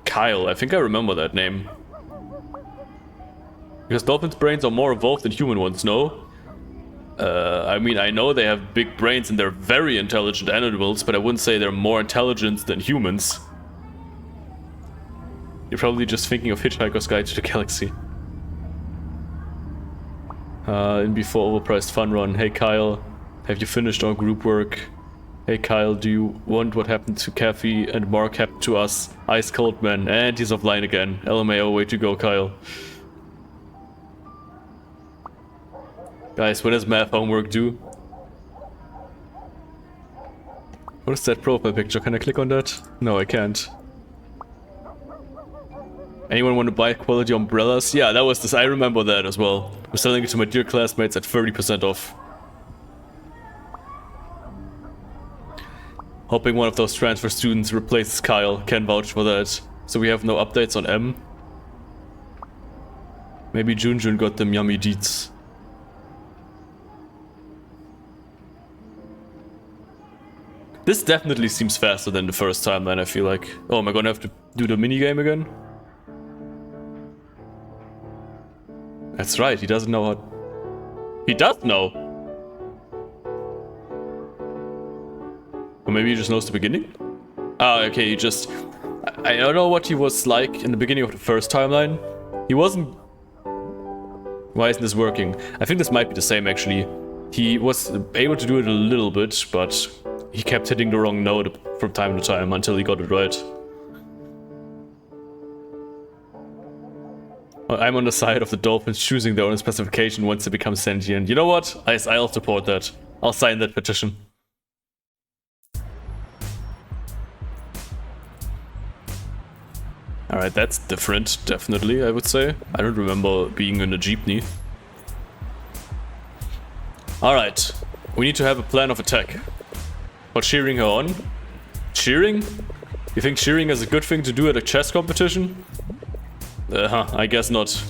Kyle, I think I remember that name. Because dolphins' brains are more evolved than human ones, no? I mean, I know they have big brains and they're very intelligent animals, but I wouldn't say they're more intelligent than humans. You're probably just thinking of Hitchhiker's Guide to the Galaxy. In before overpriced fun run. Hey Kyle, have you finished our group work? Hey Kyle, do you want what happened to Kathy and Mark happened to us? Ice cold man, and he's offline again. LMAO, way to go, Kyle. Guys, when is math homework due? What is that profile picture? Can I click on that? No, I can't. Anyone want to buy quality umbrellas? Yeah, that was this. I remember that as well. I'm selling it to my dear classmates at 30% off. Hoping one of those transfer students replaces Kyle. Can vouch for that. So we have no updates on M. Maybe Junjun got them yummy deeds. This definitely seems faster than the first time then, I feel like. Oh, am I gonna have to do the minigame again? That's right, he doesn't know how... He does know. Or maybe he just knows the beginning? Ah, okay, he just... I don't know what he was like in the beginning of the first timeline. He wasn't... Why isn't this working? I think this might be the same, actually. He was able to do it a little bit, but he kept hitting the wrong note from time to time until he got it right. I'm on the side of the dolphins choosing their own specification once they become sentient. You know what? I'll support that. I'll sign that petition. Alright, that's different, definitely, I would say. I don't remember being in a jeepney. Alright, we need to have a plan of attack. But cheering her on? Cheering? You think cheering is a good thing to do at a chess competition? I guess not.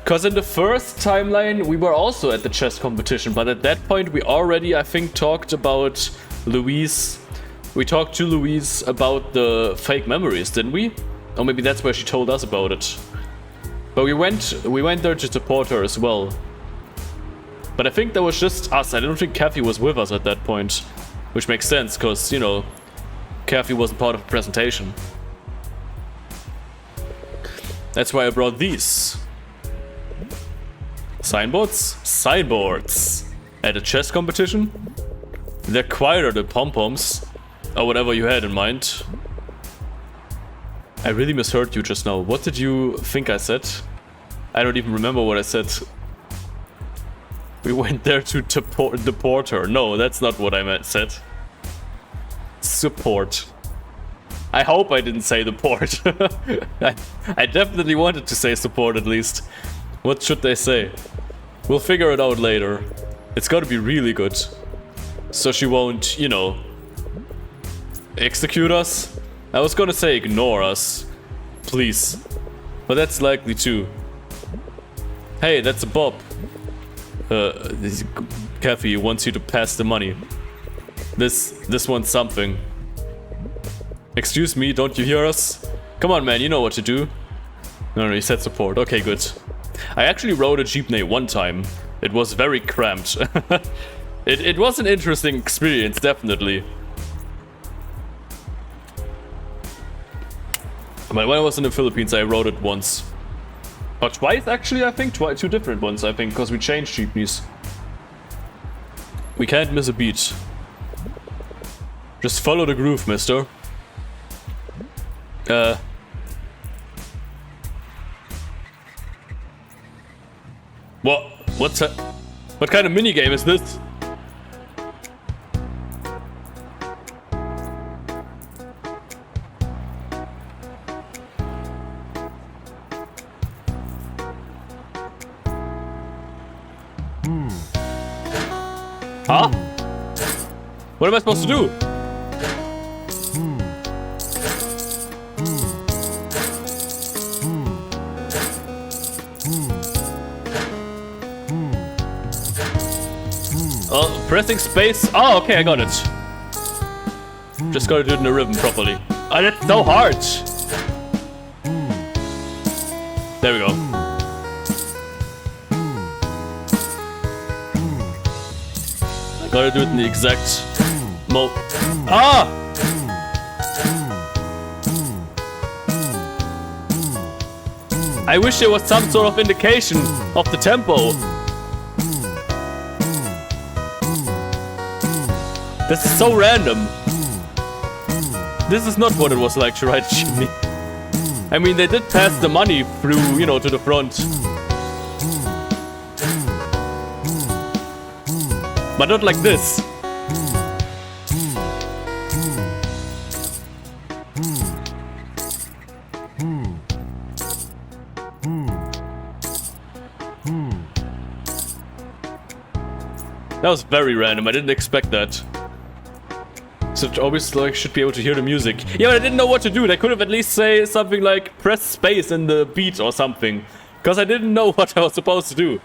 Because in the first timeline, we were also at the chess competition, but at that point we already, I think, talked about Louise. We talked to Louise about the fake memories, didn't we? Or maybe that's where she told us about it. But we went there to support her as well. But I think that was just us. I don't think Kathy was with us at that point. Which makes sense, because, you know, Kathy wasn't part of the presentation. That's why I brought these. Signboards? Signboards! At a chess competition? They're quieter than pom-poms. Or whatever you had in mind. I really misheard you just now. What did you think I said? I don't even remember what I said. We went there to deport her. No, that's not what I said. Support. I hope I didn't say deport. I definitely wanted to say support at least. What should they say? We'll figure it out later. It's gotta be really good. So she won't, you know, execute us? I was gonna say ignore us. Please. But that's likely too. Hey, that's a Bob. Kathy wants you to pass the money. This wants something. Excuse me, don't you hear us? Come on, man, you know what to do. No, he said support. Okay, good. I actually rode a jeepney one time. It was very cramped. It was an interesting experience, definitely. But when I was in the Philippines, I rode it once. Or twice, actually, I think. Two different ones, I think, because we changed jeepneys. We can't miss a beat. Just follow the groove, mister. What's that? What kind of minigame is this? Huh? What am I supposed to do? Pressing space. Oh, okay, I got it. Just gotta do it in the rhythm properly. Oh, that's so hard. There we go. Gotta do it in the exact mode. Ah! I wish there was some sort of indication of the tempo. This is so random. This is not what it was like to ride a jeepney. I mean, they did pass the money through, you know, to the front. But not like this. That was very random. I didn't expect that. So it always like should be able to hear the music. Yeah, but I didn't know what to do. They could have at least say something like press space in the beat or something. Because I didn't know what I was supposed to do.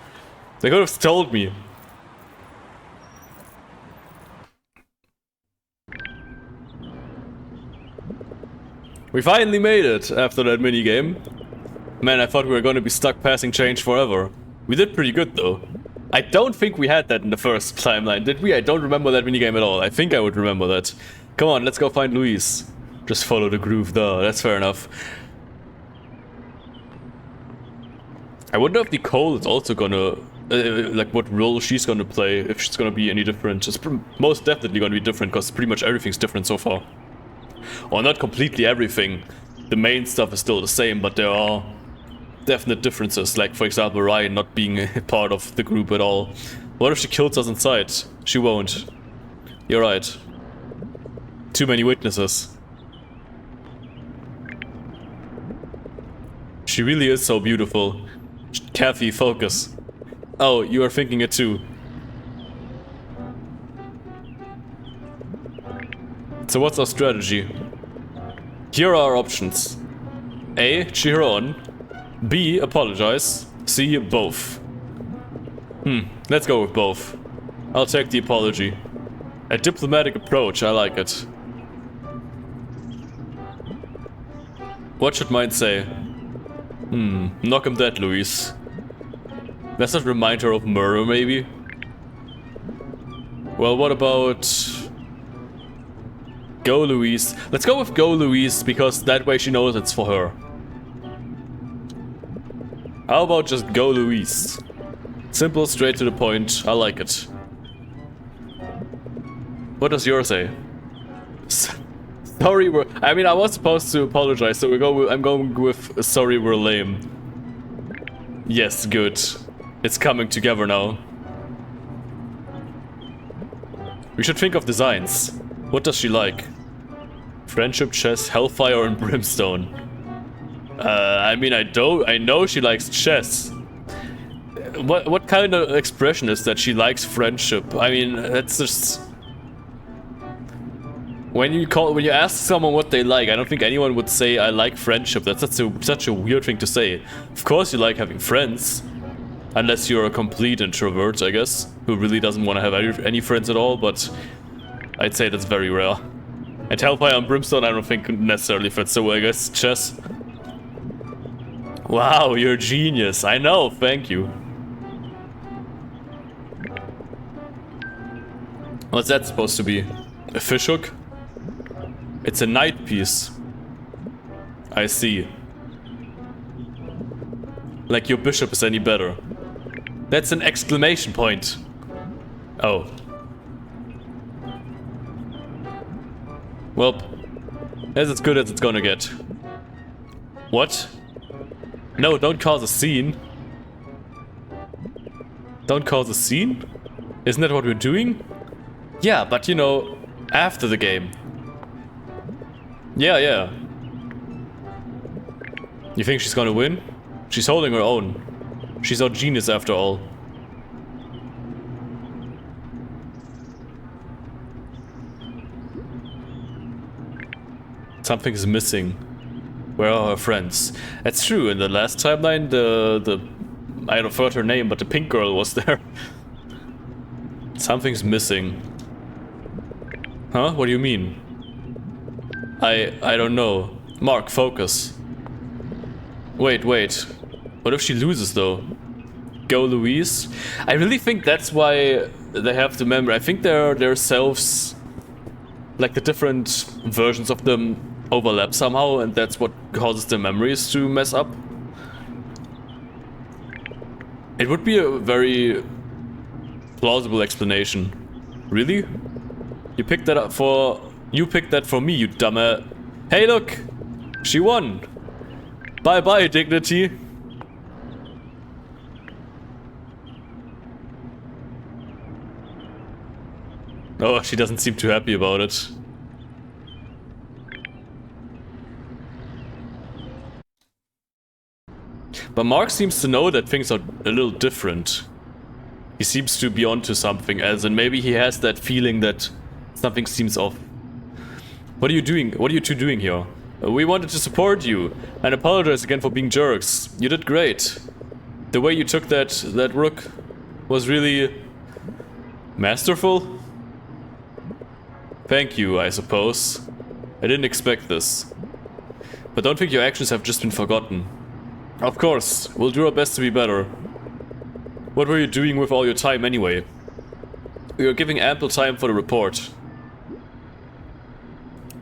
They could have told me. We finally made it after that minigame. Man, I thought we were going to be stuck passing change forever. We did pretty good though. I don't think we had that in the first timeline, did we? I don't remember that minigame at all. I think I would remember that. Come on, let's go find Louise. Just follow the groove, though. That's fair enough. I wonder if Nicole is also gonna... like, what role she's gonna play, if she's gonna be any different. It's most definitely gonna be different, because pretty much everything's different so far. Or not completely everything. The main stuff is still the same, but there are definite differences. Like, for example, Ryan not being a part of the group at all. What if she kills us inside? She won't. You're right. Too many witnesses. She really is so beautiful. Kathy, focus. Oh, you are thinking it too. So what's our strategy? Here are our options. A. Cheer her on. B. Apologize. C. Both. Let's go with both. I'll take the apology. A diplomatic approach, I like it. What should mine say? Knock him dead, Louise. Let's not remind her of murder, maybe? Well, what about... Go, Louise. Let's go with Go, Louise, because that way she knows it's for her. How about just Go, Louise? Simple, straight to the point. I like it. What does yours say? Sorry, I mean, I was supposed to apologize, so I'm going with sorry, we're lame. Yes, good. It's coming together now. We should think of designs. What does she like? Friendship, chess, hellfire, and brimstone. I mean, I know she likes chess. What kind of expression is that she likes friendship? I mean, that's just... When you ask someone what they like, I don't think anyone would say, I like friendship. That's such a weird thing to say. Of course you like having friends. Unless you're a complete introvert, I guess. Who really doesn't want to have any friends at all, but... I'd say that's very rare. And Hellfire and Brimstone I don't think necessarily fits, so I guess chess. Wow, you're a genius. I know, thank you. What's that supposed to be? A fishhook? It's a knight piece. I see. Like your bishop is any better. That's an exclamation point. Oh. Well, that's as good as it's gonna get. What? No, don't cause a scene. Don't cause a scene? Isn't that what we're doing? Yeah, but you know, after the game. Yeah. You think she's gonna win? She's holding her own. She's our genius after all. Something's missing. Where are her friends? That's true, in the last timeline I don't know her name, but the pink girl was there. Something's missing. Huh? What do you mean? I don't know. Mark, focus. Wait. What if she loses though? Go, Louise? I really think that's why they have the memory. I think their selves, like the different versions of them, overlap somehow, and that's what causes the memories to mess up. It would be a very plausible explanation. Really? You picked that up for... You picked that for me, you dumbass. Hey, look! She won! Bye-bye, dignity! Oh, she doesn't seem too happy about it. But Mark seems to know that things are a little different. He seems to be onto something, as in maybe he has that feeling that something seems off. What are you doing? What are you two doing here? We wanted to support you and apologize again for being jerks. You did great. The way you took that rook was really masterful. Thank you, I suppose. I didn't expect this. But don't think your actions have just been forgotten. Of course, we'll do our best to be better. What were you doing with all your time anyway? We were giving ample time for the report.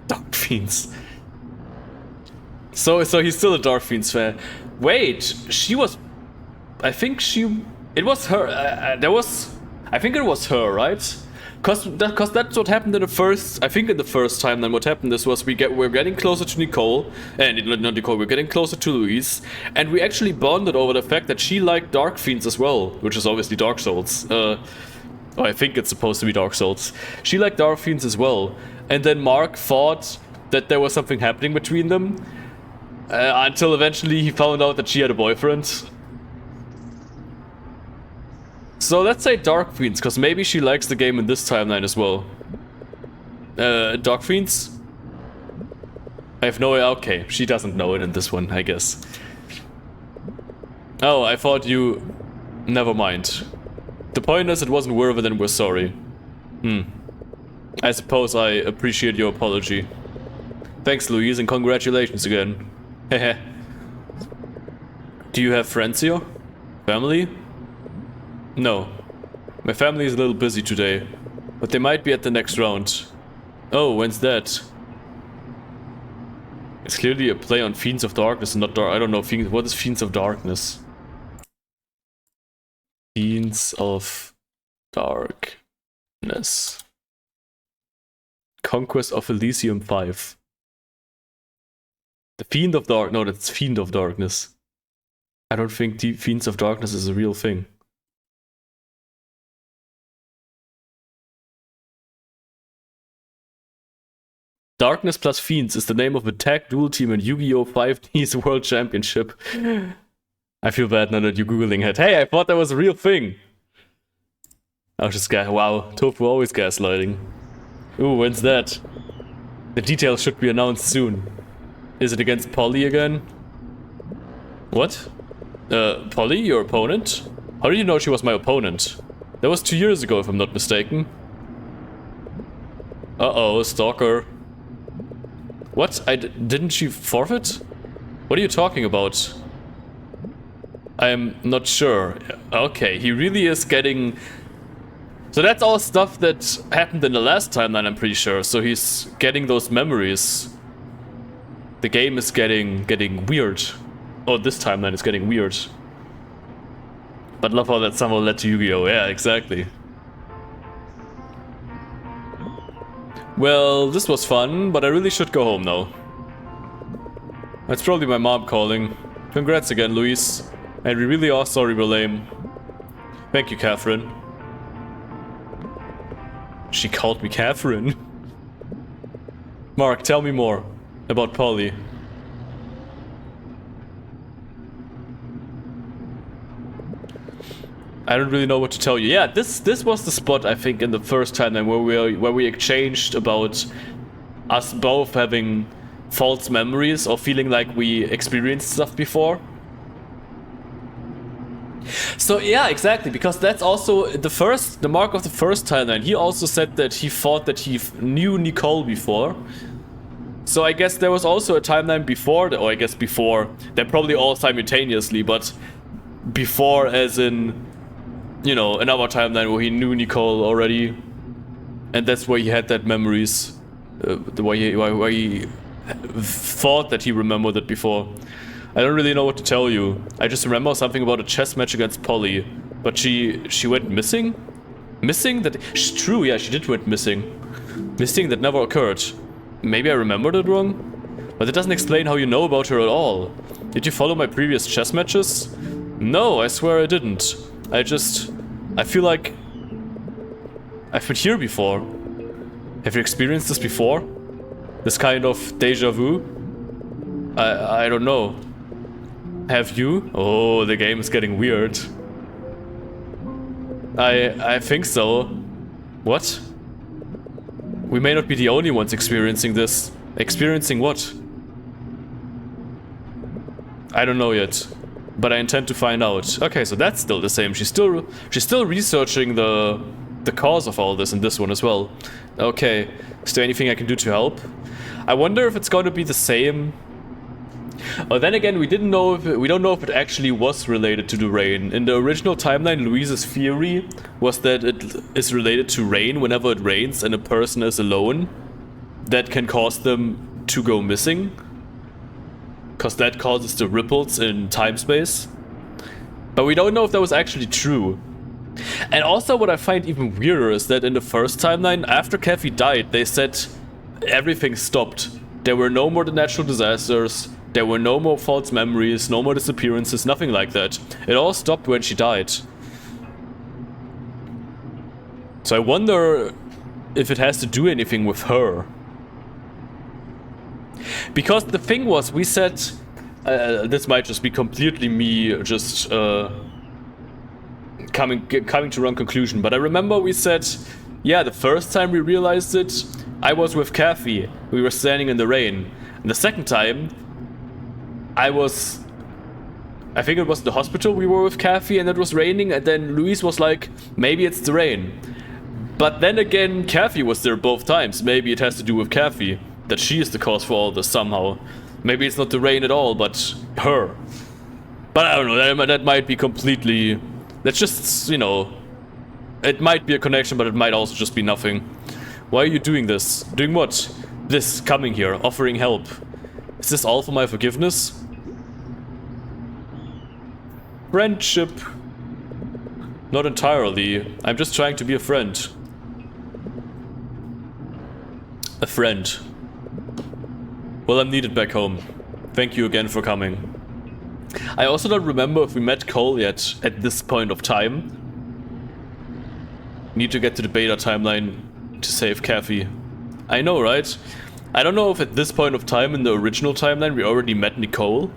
Dark Fiends. So he's still a Dark Fiends fan. Wait, she was... I think she... It was her... I think it was her, right? Cause that's what happened in the first... I think in the first time then what happened was we're getting closer to Nicole. And not Nicole, we're getting closer to Louise. And we actually bonded over the fact that she liked Dark Fiends as well. Which is obviously Dark Souls. I think it's supposed to be Dark Souls. She liked Dark Fiends as well. And then Mark thought that there was something happening between them. Until eventually he found out that she had a boyfriend. So let's say Dark Fiends, because maybe she likes the game in this timeline as well. Dark Fiends? I have no idea. Okay, she doesn't know it in this one, I guess. Oh, I thought you... Never mind. The point is it wasn't worth it and we're sorry. I suppose I appreciate your apology. Thanks, Louise, and congratulations again. Hehe. Do you have friends here? Family? No. My family is a little busy today, but they might be at the next round. Oh, when's that? It's clearly a play on Fiends of Darkness and not Dark. I don't know, what is Fiends of Darkness? Fiends of Darkness. Conquest of Elysium 5. The Fiend of Dark. No, that's Fiend of Darkness. I don't think the Fiends of Darkness is a real thing. Darkness plus Fiends is the name of a tag duel team in Yu-Gi-Oh! 5D's World Championship. I feel bad now that you're googling it. Hey, I thought that was a real thing. I was just wow, Tofu always gaslighting. Ooh, when's that? The details should be announced soon. Is it against Polly again? What? Polly, your opponent? How do you know she was my opponent? That was 2 years ago, if I'm not mistaken. Uh-oh, stalker. What? Didn't she forfeit? What are you talking about? I'm not sure. Okay, he really is getting... So that's all stuff that happened in the last timeline, I'm pretty sure. So he's getting those memories. The game is getting weird. Oh, this timeline is getting weird. But love how that somehow led to Yu-Gi-Oh! Yeah, exactly. Well, this was fun, but I really should go home now. That's probably my mom calling. Congrats again, Luis. And we really are sorry we're lame. Thank you, Catherine. She called me Catherine. Mark, tell me more about Polly. I don't really know what to tell you. Yeah, this was the spot, I think, in the first timeline where we exchanged about us both having false memories or feeling like we experienced stuff before. So yeah, exactly, because that's also the mark of the first timeline. He also said that he thought that he knew Nicole before. So I guess there was also a timeline before, or I guess before, they're probably all simultaneously, but before as in, you know, another timeline where he knew Nicole already. And that's where he had that memories, why he thought that he remembered it before. I don't really know what to tell you. I just remember something about a chess match against Polly, but she went missing? Missing? That's true, yeah, she did went missing. Missing that never occurred. Maybe I remembered it wrong? But it doesn't explain how you know about her at all. Did you follow my previous chess matches? No, I swear I didn't. I feel like I've been here before. Have you experienced this before? This kind of deja vu? I don't know. Have you? Oh, the game is getting weird. I think so. What? We may not be the only ones experiencing this. Experiencing what? I don't know yet, but I intend to find out. Okay, so that's still the same. She's still researching the cause of all this in this one as well. Okay, is there anything I can do to help? I wonder if it's going to be the same. But then again, we don't know if it actually was related to the rain. In the original timeline, Louise's theory was that it is related to rain. Whenever it rains and a person is alone, that can cause them to go missing, because that causes the ripples in time-space. But we don't know if that was actually true. And also what I find even weirder is that in the first timeline, after Kathy died, they said everything stopped. There were no more natural disasters, there were no more false memories, no more disappearances, nothing like that. It all stopped when she died. So I wonder if it has to do anything with her. Because the thing was, we said, this might just be completely me just coming to wrong conclusion, but I remember we said, yeah, the first time we realized it, I was with Kathy. We were standing in the rain. And the second time, I think it was the hospital, we were with Kathy and it was raining, and then Louise was like, maybe it's the rain. But then again, Kathy was there both times. Maybe it has to do with Kathy, that she is the cause for all this somehow. Maybe it's not the rain at all, but her. But I don't know, that might be completely... That's just, you know... It might be a connection, but it might also just be nothing. Why are you doing this? Doing what? This, coming here, offering help. Is this all for my forgiveness? Friendship. Not entirely. I'm just trying to be a friend. A friend. Well, I'm needed back home. Thank you again for coming. I also don't remember if we met Cole yet at this point of time. Need to get to the beta timeline to save Kathy. I know, right? I don't know if at this point of time in the original timeline we already met Nicole.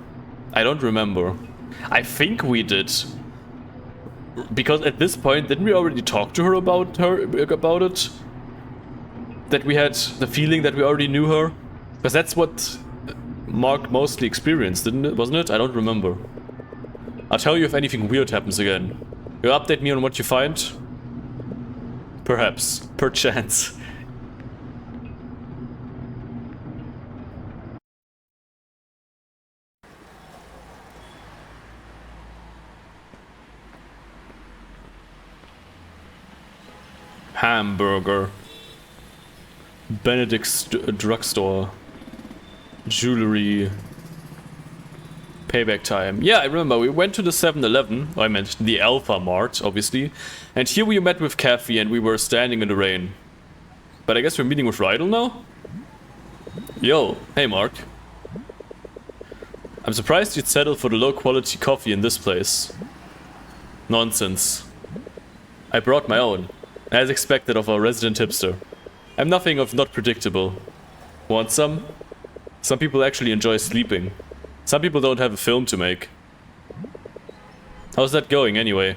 I don't remember. I think we did. Because at this point, didn't we already talk to her about it? That we had the feeling that we already knew her? Because that's what Mark mostly experienced, wasn't it? I don't remember. I'll tell you if anything weird happens again. You'll update me on what you find? Perhaps. Perchance. Hamburger. Benedict's drugstore. Jewelry. Payback time. Yeah, I remember. We went to the 7-Eleven. I meant the Alpha Mart, obviously. And here we met with Kathy and we were standing in the rain. But I guess we're meeting with Rydell now? Yo. Hey, Mark. I'm surprised you'd settle for the low-quality coffee in this place. Nonsense. I brought my own. As expected of our resident hipster. I'm nothing of not predictable. Want some? Some people actually enjoy sleeping. Some people don't have a film to make. How's that going anyway?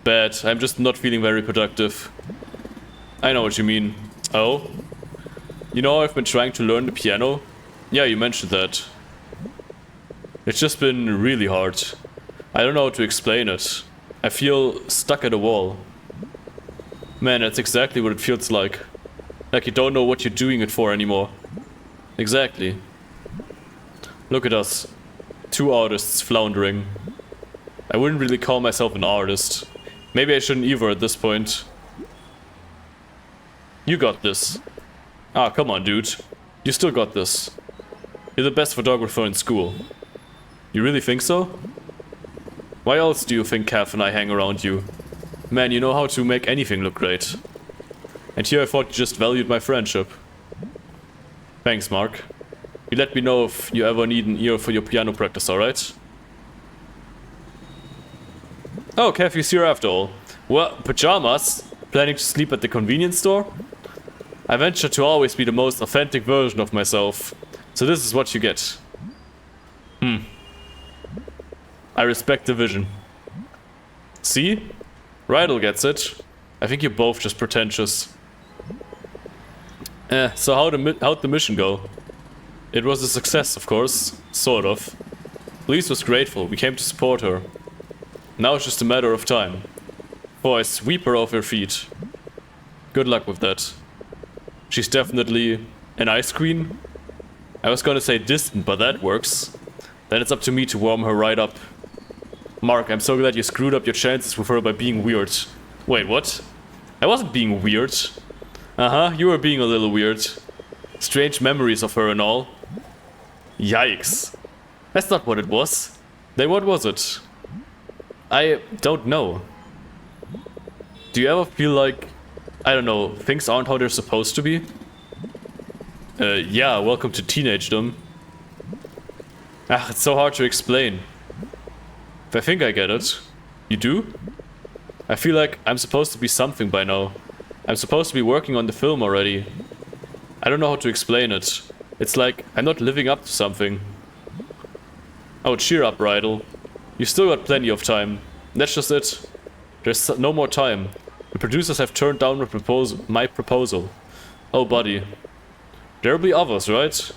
Bad. I'm just not feeling very productive. I know what you mean. Oh? You know, I've been trying to learn the piano. Yeah, you mentioned that. It's just been really hard. I don't know how to explain it. I feel stuck at a wall. Man, that's exactly what it feels like. Like you don't know what you're doing it for anymore. Exactly. Look at us. Two artists floundering. I wouldn't really call myself an artist. Maybe I shouldn't either at this point. You got this. Ah, come on, dude. You still got this. You're the best photographer in school. You really think so? Why else do you think Kath and I hang around you? Man, you know how to make anything look great. And here I thought you just valued my friendship. Thanks, Mark. You let me know if you ever need an ear for your piano practice, alright? Oh, Kathy's here after all. Well, pajamas? Planning to sleep at the convenience store? I venture to always be the most authentic version of myself. So this is what you get. I respect the vision. See? Rydell gets it. I think you're both just pretentious. So how'd the mission go? It was a success, of course. Sort of. Louise was grateful. We came to support her. Now it's just a matter of time. Boy, sweep her off her feet. Good luck with that. She's definitely an ice queen. I was gonna say distant, but that works. Then it's up to me to warm her right up. Mark, I'm so glad you screwed up your chances with her by being weird. Wait, what? I wasn't being weird. Uh-huh, you were being a little weird. Strange memories of her and all. Yikes. That's not what it was. Then what was it? I don't know. Do you ever feel like, I don't know, things aren't how they're supposed to be? Yeah, welcome to teenagedom. Ah, it's so hard to explain. I think I get it. You do? I feel like I'm supposed to be something by now. I'm supposed to be working on the film already. I don't know how to explain it. It's like I'm not living up to something. Oh, cheer up, Rydell. You still got plenty of time. That's just it. There's no more time. The producers have turned down my proposal. Oh, buddy. There'll be others, right?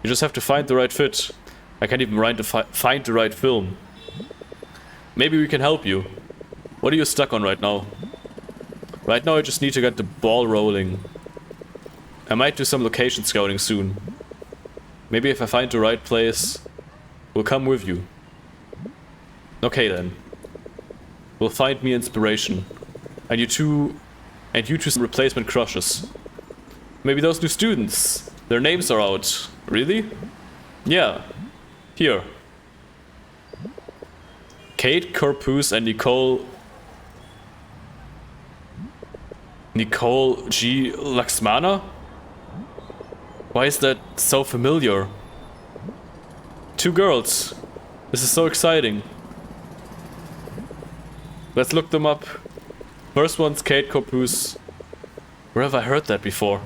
You just have to find the right fit. I can't even find the right film. Maybe we can help you. What are you stuck on right now? Right now I just need to get the ball rolling. I might do some location scouting soon. Maybe if I find the right place, we'll come with you. Okay then. We'll find me inspiration. And you two some replacement crushes. Maybe those new students. Their names are out. Really? Yeah. Here. Kate Corpus and Nicole G. Laxmana? Why is that so familiar? 2 girls. This is so exciting. Let's look them up. First one's Kate Corpus. Where have I heard that before?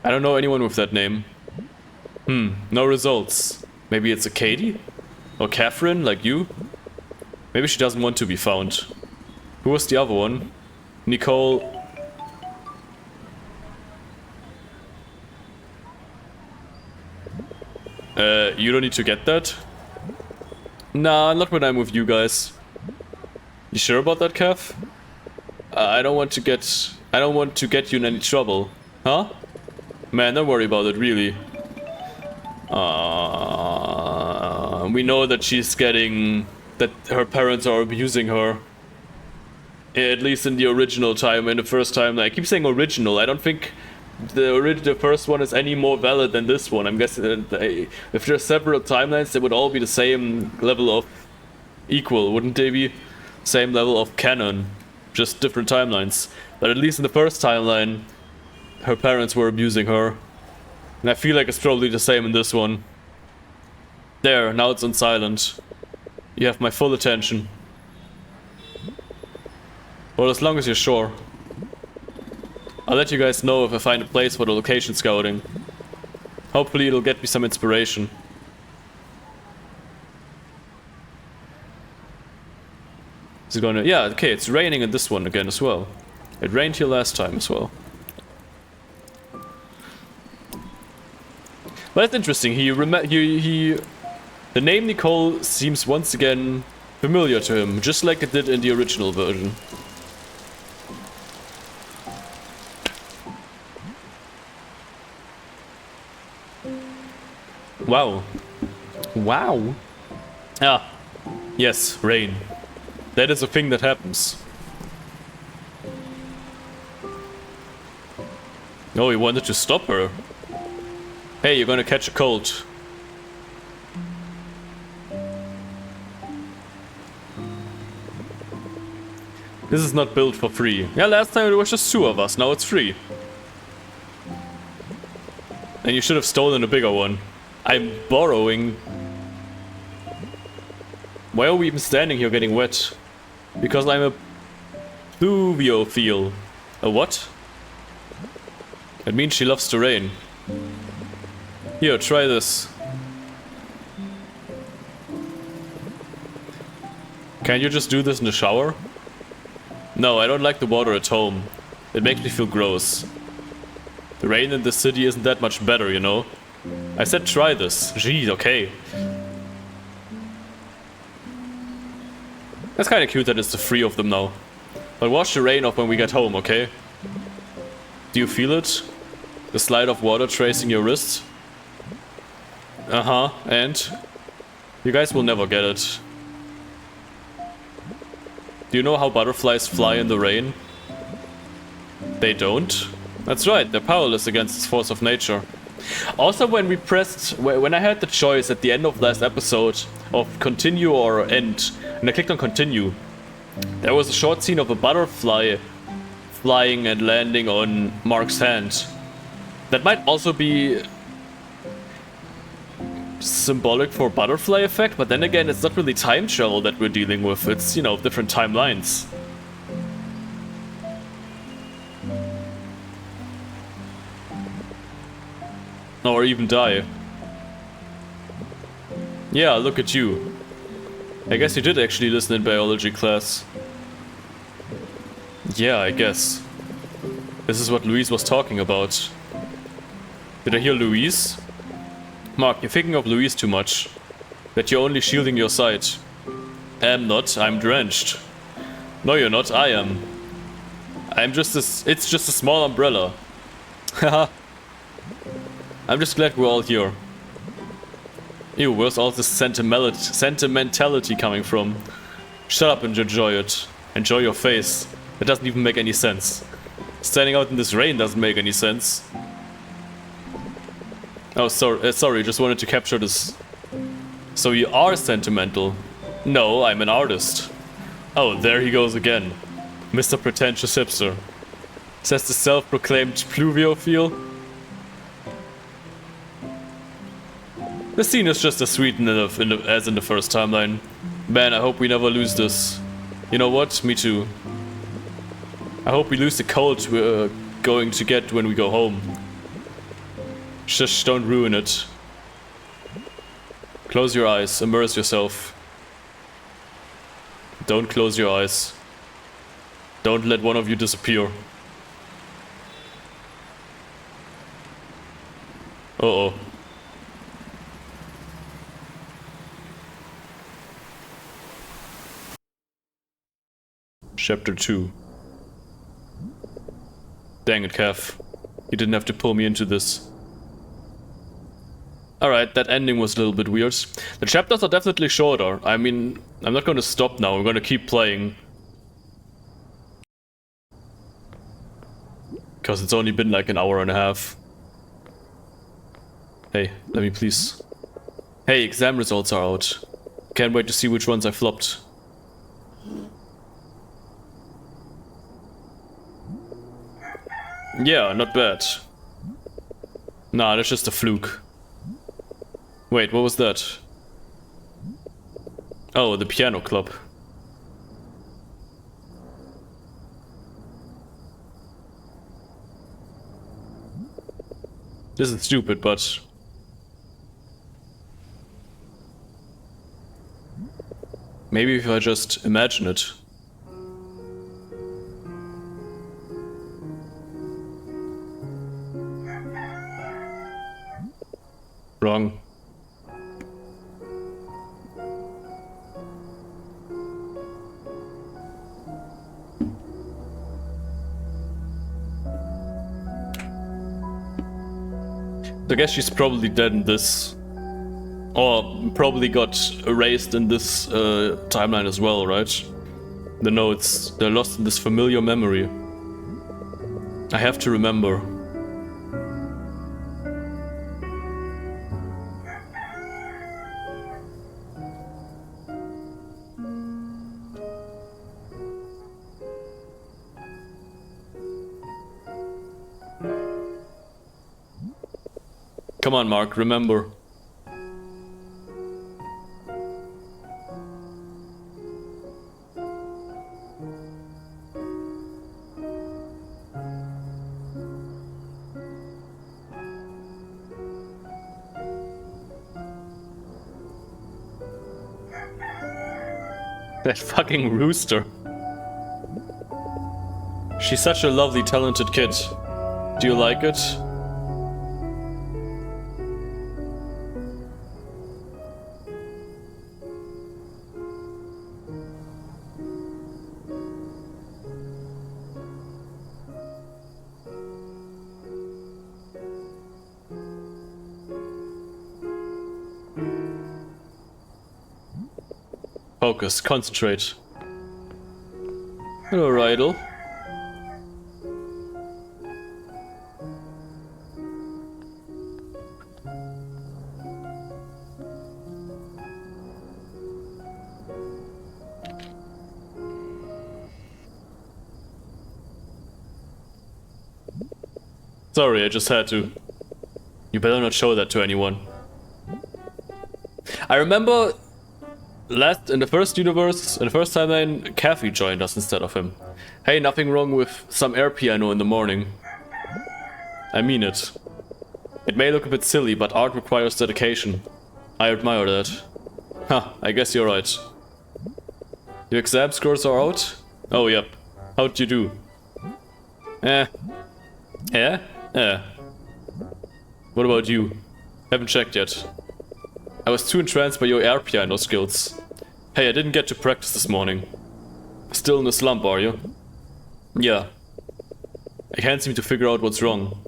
I don't know anyone with that name. No results. Maybe it's a Katie? Or Catherine, like you? Maybe she doesn't want to be found. Who was the other one? Nicole... you don't need to get that? Nah, not when I'm with you guys. You sure about that, Kev? I don't want to get you in any trouble. Huh? Man, don't worry about it, really. We know that she's getting... that her parents are abusing her. At least in the original time, in the first time. I keep saying original, I don't think the first one is any more valid than this one. I'm guessing that if there's several timelines, they would all be the same level of equal, wouldn't they be? Same level of canon, just different timelines. But at least in the first timeline, her parents were abusing her. And I feel like it's probably the same in this one. There, now it's on silent. You have my full attention. Well, as long as you're sure. I'll let you guys know if I find a place for the location scouting. Hopefully it'll get me some inspiration. Is it gonna... yeah, okay, it's raining in this one again as well. It rained here last time as well. But that's interesting, the name Nicole seems once again familiar to him, just like it did in the original version. Wow. Wow. Ah. Yes, rain. That is a thing that happens. Oh, he wanted to stop her. Hey, you're gonna catch a cold. This is not built for free. Yeah, last time it was just 2 of us, now it's free. And you should have stolen a bigger one. I'm borrowing. Why are we even standing here getting wet? Because I'm a pluviophile. A what? It means she loves the rain. Here, try this. Can you just do this in the shower? No, I don't like the water at home. It makes me feel gross. The rain in the city isn't that much better, you know? I said try this. Jeez, okay. That's kinda cute that it's the 3 of them now. But wash the rain off when we get home, okay? Do you feel it? The slide of water tracing your wrist? And you guys will never get it. Do you know how butterflies fly in the rain? They don't. That's right, they're powerless against this force of nature. Also, when I had the choice at the end of last episode of continue or end, and I clicked on continue, there was a short scene of a butterfly flying and landing on Mark's hand. That might also be symbolic for butterfly effect, but then again, it's not really time travel that we're dealing with. It's, you know, different timelines. Or even die. Yeah, look at you. I guess you did actually listen in biology class. Yeah, I guess. This is what Louise was talking about. Did I hear Louise? Mark, you're thinking of Louise too much. That you're only shielding your sight. I'm not, I'm drenched. No, you're not, I am. It's just a small umbrella. Haha. I'm just glad we're all here. Ew, where's all this sentimentality coming from? Shut up and enjoy it. Enjoy your face. It doesn't even make any sense. Standing out in this rain doesn't make any sense. Oh, sorry, just wanted to capture this. So you are sentimental? No, I'm an artist. Oh, there he goes again. Mr. Pretentious Hipster. Says the self-proclaimed pluviophile. The scene is just as sweet as in the first timeline. Man, I hope we never lose this. You know what? Me too. I hope we lose the cold we're going to get when we go home. Just don't ruin it. Close your eyes, immerse yourself. Don't close your eyes. Don't let one of you disappear. Uh-oh. Chapter 2. Dang it, Kev. You didn't have to pull me into this. Alright, that ending was a little bit weird. The chapters are definitely shorter. I mean, I'm not going to stop now, I'm going to keep playing. Because it's only been like an hour and a half. Hey, let me please. Hey, exam results are out. Can't wait to see which ones I flopped. Yeah, not bad. Nah, that's just a fluke. Wait, what was that? Oh, the piano club. This is stupid, but... maybe if I just imagine it. Wrong. I guess she's probably dead in this. Or probably got erased in this timeline as well, right? The notes, they're lost in this familiar memory. I have to remember. Come on, Mark, remember. That fucking rooster. She's such a lovely, talented kid. Do you like it? Focus, concentrate. Hello, Rydell. Sorry, I just had to. You better not show that to anyone. I remember in the first universe, in the first timeline, Kathy joined us instead of him. Hey, nothing wrong with some air piano in the morning. I mean it. It may look a bit silly, but art requires dedication. I admire that. Huh, I guess you're right. Your exam scores are out? Oh, yep. How'd you do? Eh. Eh? Eh. What about you? Haven't checked yet. I was too entranced by your air piano skills. Hey, I didn't get to practice this morning. Still in a slump, are you? Yeah. I can't seem to figure out what's wrong.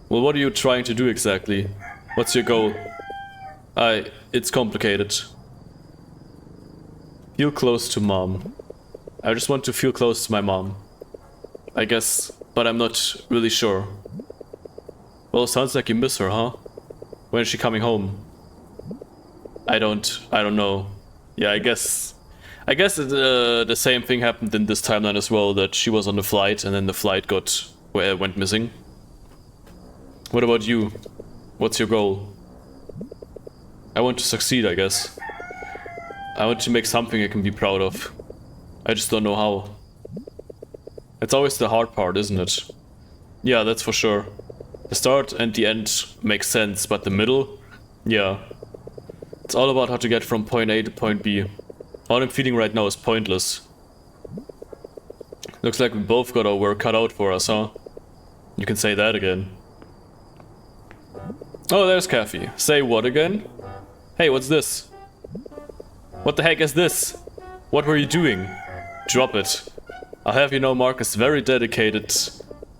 Well, what are you trying to do exactly? What's your goal? It's complicated. Feel close to Mom. I just want to feel close to my mom. I guess, but I'm not really sure. Well, sounds like you miss her, huh? When is she coming home? I don't know. Yeah, I guess the same thing happened in this timeline as well, that she was on the flight and then the flight went missing. What about you? What's your goal? I want to succeed, I guess. I want to make something I can be proud of. I just don't know how. It's always the hard part, isn't it? Yeah, that's for sure. The start and the end make sense, but the middle? Yeah. It's all about how to get from point A to point B. All I'm feeling right now is pointless. Looks like we both got our work cut out for us, huh? You can say that again. Oh, there's Kathy. Say what again? Hey, what's this? What the heck is this? What were you doing? Drop it. I'll have you know Mark is very dedicated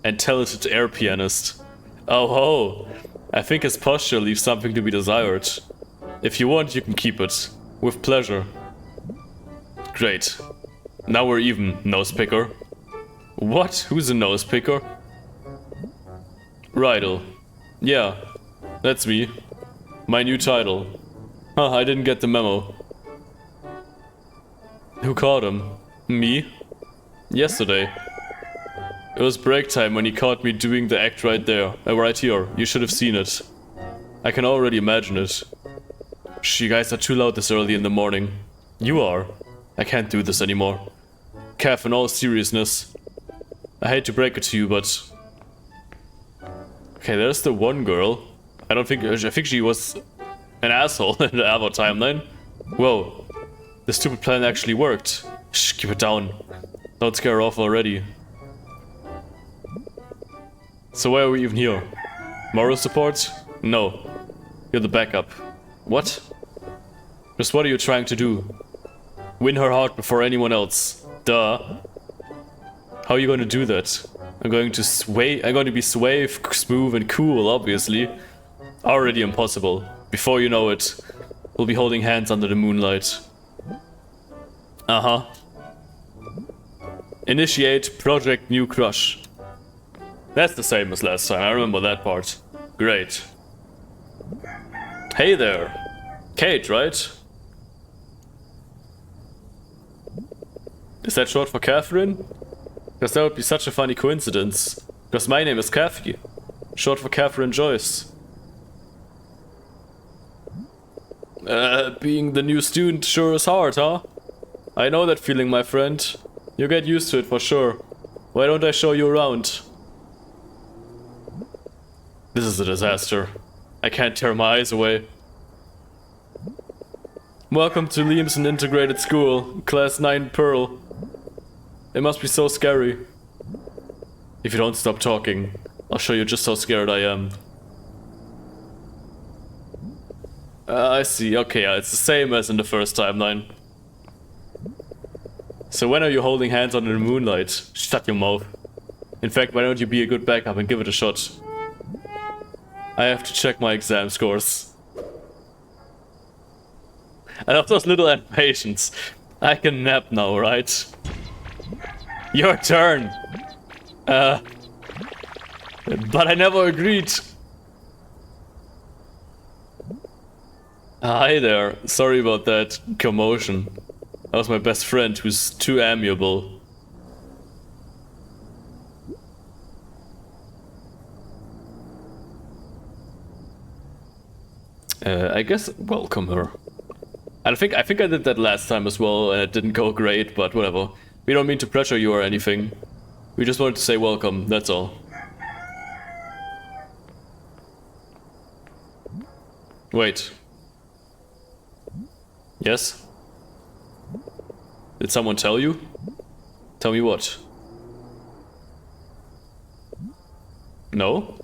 and talented air pianist. Oh ho! I think his posture leaves something to be desired. If you want, you can keep it. With pleasure. Great. Now we're even, nose picker. What? Who's a nose picker? Rydell. Yeah, that's me. My new title. Huh, I didn't get the memo. Who caught him? Me? Yesterday. It was break time when he caught me doing the act right there. Right here. You should have seen it. I can already imagine it. Shh, you guys are too loud this early in the morning. You are. I can't do this anymore. Kev, in all seriousness. I hate to break it to you, but... Okay, there's the one girl. I think she was an asshole in the other timeline. Whoa. The stupid plan actually worked. Shh, keep it down. Don't scare her off already. So why are we even here? Moral support? No. You're the backup. What? Just what are you trying to do? Win her heart before anyone else. Duh. How are you going to do that? I'm going to be suave, smooth and cool, obviously. Already impossible. Before you know it, we'll be holding hands under the moonlight. Uh-huh. Initiate Project New Crush. That's the same as last time, I remember that part. Great. Hey there. Kate, right? Is that short for Catherine? Because that would be such a funny coincidence. Because my name is Kathy. Short for Catherine Joyce. Being the new student sure is hard, huh? I know that feeling, my friend. You get used to it for sure. Why don't I show you around? This is a disaster. I can't tear my eyes away. Welcome to Liamson Integrated School, Class 9 Pearl. It must be so scary. If you don't stop talking, I'll show you just how scared I am. I see, okay, it's the same as in the first timeline. So when are you holding hands under the moonlight? Shut your mouth. In fact, why don't you be a good backup and give it a shot? I have to check my exam scores. I love those little animations. I can nap now, right? Your turn! But I never agreed. Hi there. Sorry about that commotion. That was my best friend who's too amiable. I guess welcome her. And I think I did that last time as well and it didn't go great, but whatever. We don't mean to pressure you or anything. We just wanted to say welcome, that's all. Wait. Yes? Did someone tell you? Tell me what? No?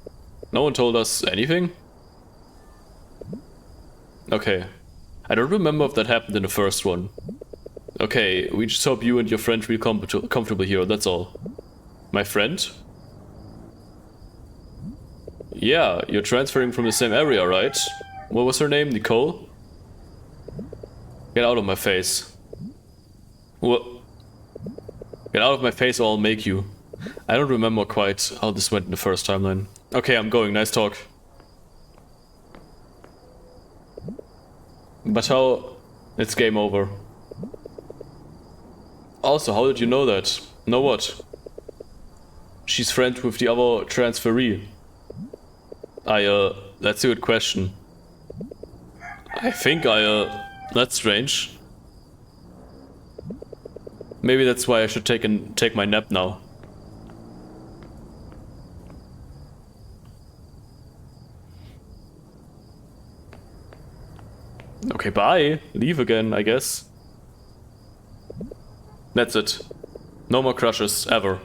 No one told us anything? Okay. I don't remember if that happened in the first one. Okay, we just hope you and your friend feel comfortable here, that's all. My friend? Yeah, you're transferring from the same area, right? What was her name? Nicole? Get out of my face. What? Get out of my face or I'll make you. I don't remember quite how this went in the first timeline. Okay, I'm going, nice talk. But how... It's game over. Also, how did you know that? Know what? She's friends with the other transferee. That's a good question. I think that's strange. Maybe that's why I should take my nap now. Okay, bye. Leave again, I guess. That's it. No more crushes, ever.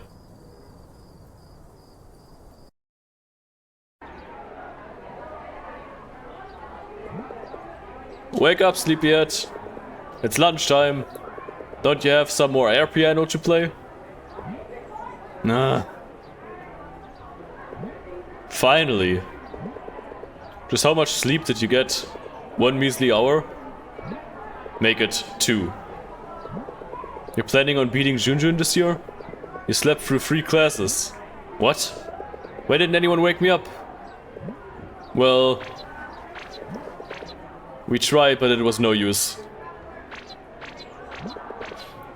Wake up, sleepyhead. It's lunchtime. Don't you have some more air piano to play? Nah. Finally. Just how much sleep did you get? 1 measly hour? Make it 2. You're planning on beating Junjun this year? You slept through 3 classes. What? Why didn't anyone wake me up? Well... We tried, but it was no use.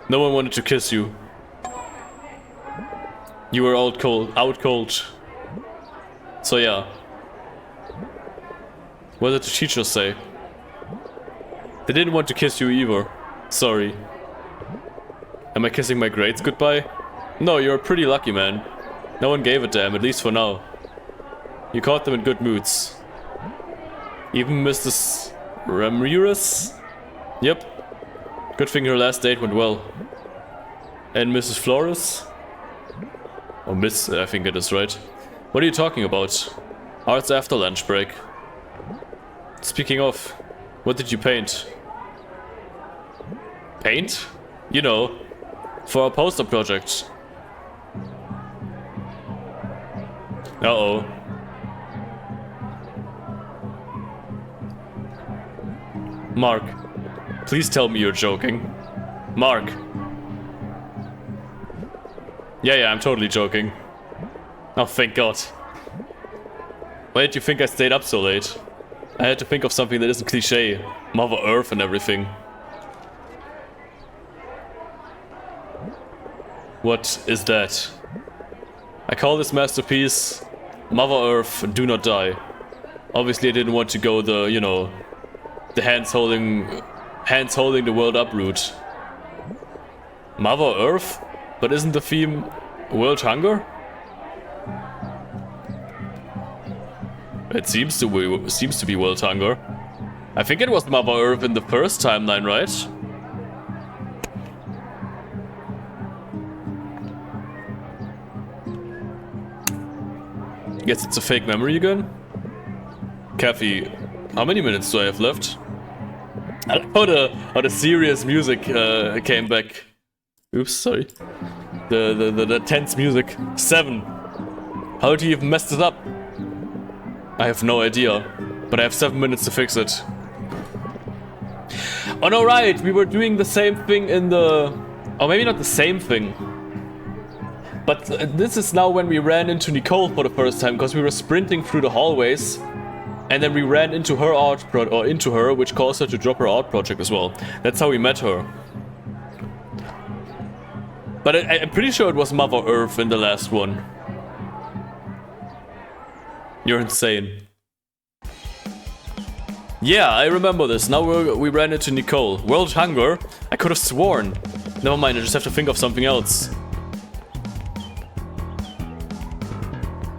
No one wanted to kiss you. You were out cold. So yeah. What did the teachers say? They didn't want to kiss you either. Sorry. Am I kissing my grades goodbye? No, you're a pretty lucky man. No one gave a damn, at least for now. You caught them in good moods. Even Mrs. Ramirez? Yep. Good thing her last date went well. And Mrs. Flores? Or Miss, I think it is, right? What are you talking about? Arts after lunch break. Speaking of, what did you paint? Paint? You know, for a poster project. Uh-oh. Mark, please tell me you're joking. Mark. Yeah, I'm totally joking. Oh, thank God. Why did you think I stayed up so late? I had to think of something that isn't cliché. Mother Earth and everything. What is that? I call this masterpiece Mother Earth Do Not Die. Obviously I didn't want to go the, you know, the hands holding the world up route. Mother Earth? But isn't the theme world hunger? It seems to be world hunger. I think it was Mother Earth in the first timeline, right? Guess it's a fake memory again? Kathy, how many minutes do I have left? I like how the serious music came back. Oops, sorry. The tense music. 7. How did you even mess this up? I have no idea, but I have 7 minutes to fix it. Oh no, right, we were doing the same thing in the... Or maybe not the same thing. But this is now when we ran into Nicole for the first time, because we were sprinting through the hallways. And then we ran into her into her, which caused her to drop her art project as well. That's how we met her. But I'm pretty sure it was Mother Earth in the last one. You're insane. Yeah, I remember this. Now we ran into Nicole. World Hunger? I could have sworn. Never mind, I just have to think of something else.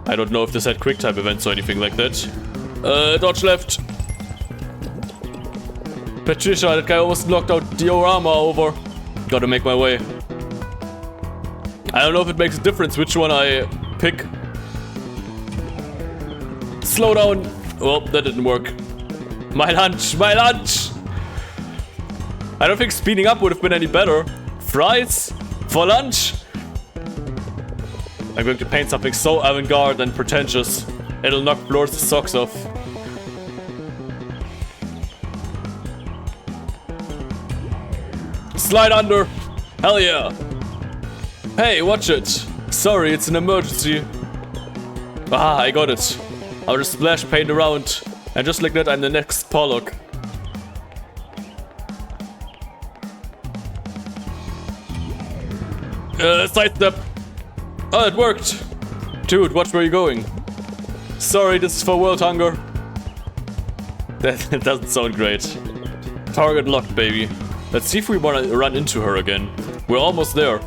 I don't know if this had quick time events or anything like that. Dodge left. Patricia, that guy almost knocked out diorama over. Gotta make my way. I don't know if it makes a difference which one I pick. Slow down. Well, that didn't work. My lunch, my lunch! I don't think speeding up would have been any better. Fries? For lunch? I'm going to paint something so avant-garde and pretentious. It'll knock Floor's socks off. Slide under! Hell yeah! Hey, watch it! Sorry, it's an emergency. Ah, I got it. I'll just splash paint around. And just like that, I'm the next Pollock. Sidestep! Oh, it worked! Dude, watch where you're going. Sorry, this is for World Hunger. That doesn't sound great. Target locked, baby. Let's see if we want to run into her again. We're almost there.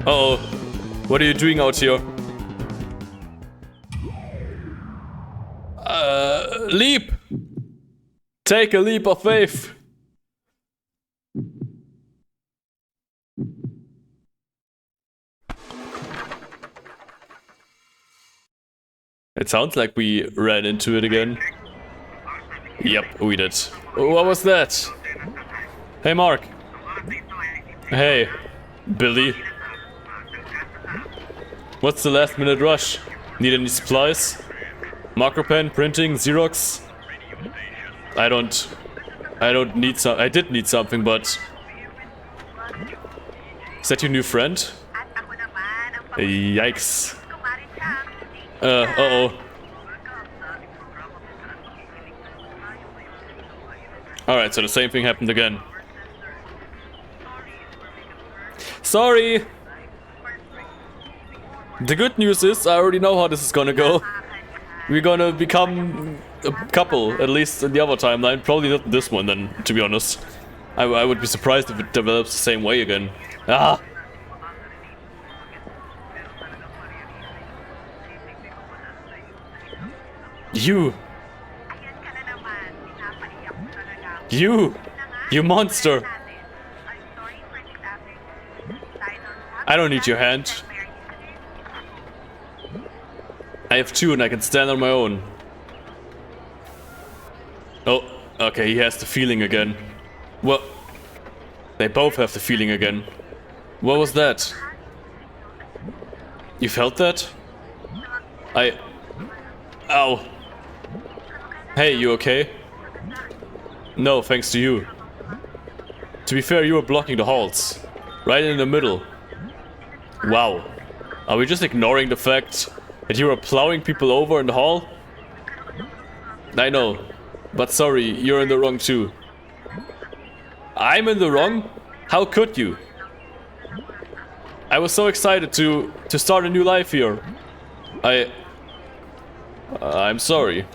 Uh-oh. What are you doing out here? Leap! Take a leap of faith. It sounds like we ran into it again. Yep, we did. What was that? Hey, Mark. Hey, Billy. What's the last minute rush? Need any supplies? Marker pen, printing, Xerox? I don't need some. I did need something, but... Is that your new friend? Yikes. Uh-oh. Alright, so the same thing happened again. Sorry! The good news is, I already know how this is gonna go. We're gonna become a couple, at least in the other timeline. Probably not this one then, to be honest. I would be surprised if it develops the same way again. Ah! You! You monster! I don't need your hand. I have two and I can stand on my own. Oh, okay, he has the feeling again. Well, they both have the feeling again. What was that? You felt that? Ow. Hey, you okay? No, thanks to you. To be fair, you were blocking the halls. Right in the middle. Wow. Are we just ignoring the fact that you were plowing people over in the hall? I know. But sorry, you're in the wrong too. I'm in the wrong? How could you? I was so excited to start a new life here. I'm sorry.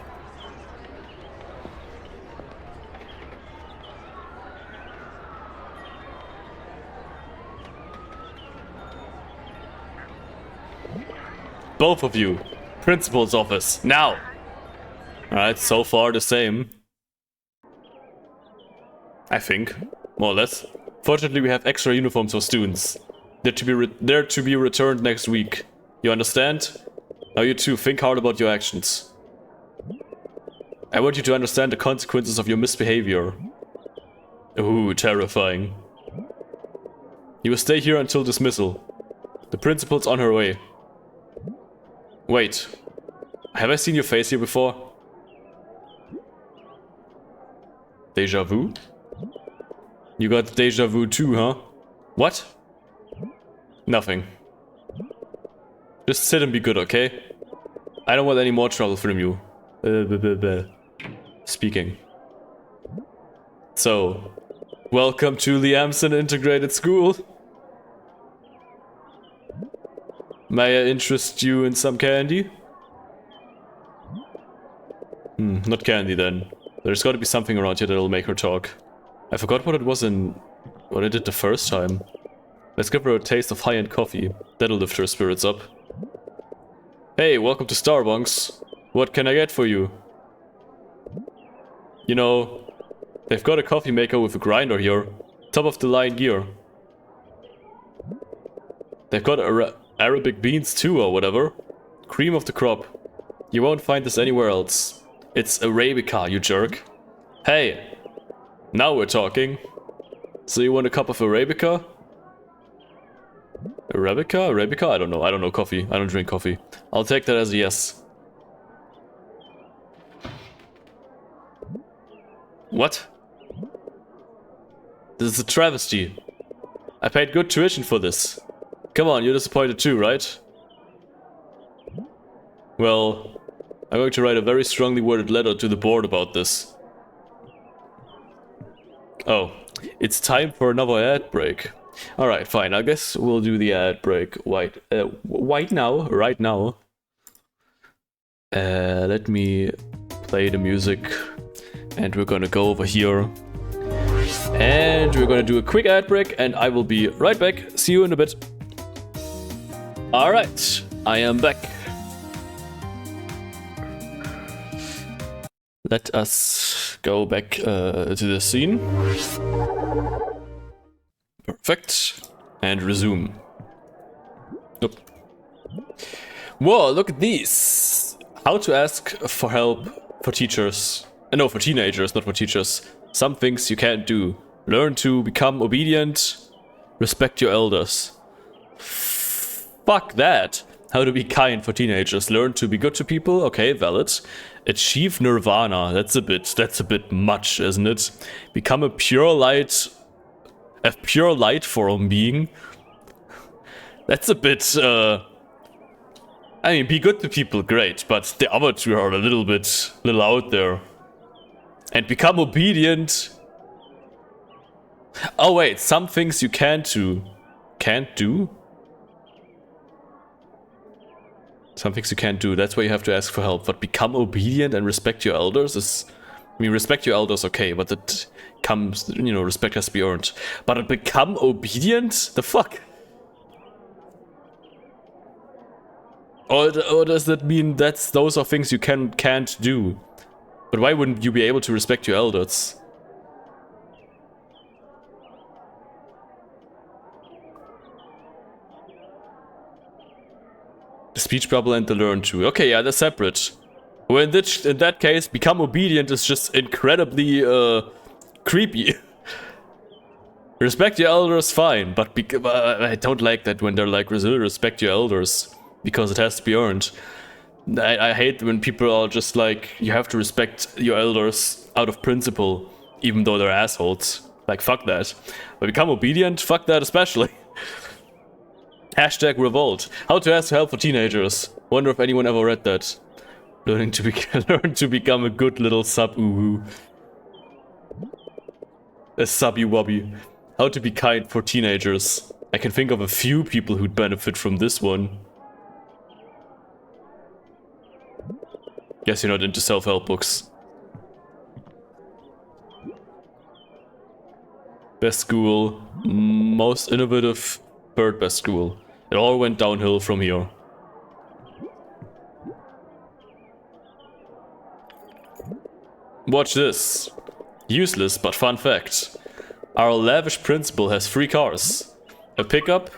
Both of you. Principal's office. Now! Alright, so far the same. I think. More or less. Fortunately, we have extra uniforms for students. They're to be returned next week. You understand? Now you too, think hard about your actions. I want you to understand the consequences of your misbehavior. Ooh, terrifying. You will stay here until dismissal. The principal's on her way. Wait. Have I seen your face here before? Deja vu? You got deja vu too, huh? What? Nothing. Just sit and be good, okay? I don't want any more trouble from you. Speaking. So, welcome to Liamson Integrated School. May I interest you in some candy? Not candy then. There's gotta be something around here that'll make her talk. I forgot what it was in... what I did the first time. Let's give her a taste of high-end coffee. That'll lift her spirits up. Hey, welcome to Starbucks. What can I get for you? You know, they've got a coffee maker with a grinder here. Top of the line gear. They've got Arabic beans too or whatever. Cream of the crop. You won't find this anywhere else. It's Arabica, you jerk. Hey, now we're talking. So you want a cup of Arabica? Arabica? Arabica? I don't know. I don't know coffee. I don't drink coffee. I'll take that as a yes. What? This is a travesty. I paid good tuition for this. Come on, you're disappointed too, right? Well, I'm going to write a very strongly worded letter to the board about this. Oh, it's time for another ad break. Alright, fine. I guess we'll do the ad break right now. Let me play the music. And we're gonna go over here. And we're gonna do a quick ad break, and I will be right back. See you in a bit. Alright, I am back. Let us go back to the scene. Perfect. And resume. Nope. Whoa, look at these. How to ask for help for teachers. No, for teenagers, not for teachers. Some things you can't do. Learn to become obedient. Respect your elders. Fuck that. How to be kind for teenagers. Learn to be good to people. Okay, valid. Achieve nirvana. That's a bit much, isn't it? Become a pure light form being. That's a bit, I mean, be good to people, great, but the other two are a little out there. And become obedient. Oh wait, some things you can't do. Can't do? Some things you can't do, that's why you have to ask for help. But become obedient and respect your elders is... I mean, respect your elders, okay, but it comes, you know, respect has to be earned. But become obedient? The fuck? Or does that mean those are things you can't do? But why wouldn't you be able to respect your elders? The speech bubble and the learn to. Okay, yeah, they're separate. Well, in that case, become obedient is just incredibly creepy. Respect your elders, fine, but I don't like that when they're like, respect your elders, because it has to be earned. I hate when people are just like, you have to respect your elders out of principle, even though they're assholes. Like, fuck that. But become obedient? Fuck that especially. Hashtag revolt. How to ask for help for teenagers. Wonder if anyone ever read that. Learn to become a good little sub-uwu. A subby-wobby. How to be kind for teenagers. I can think of a few people who'd benefit from this one. Guess you're not into self-help books. Best school. Most innovative. Third best school. It all went downhill from here. Watch this. Useless but fun fact. Our lavish principal has 3 cars. A pickup,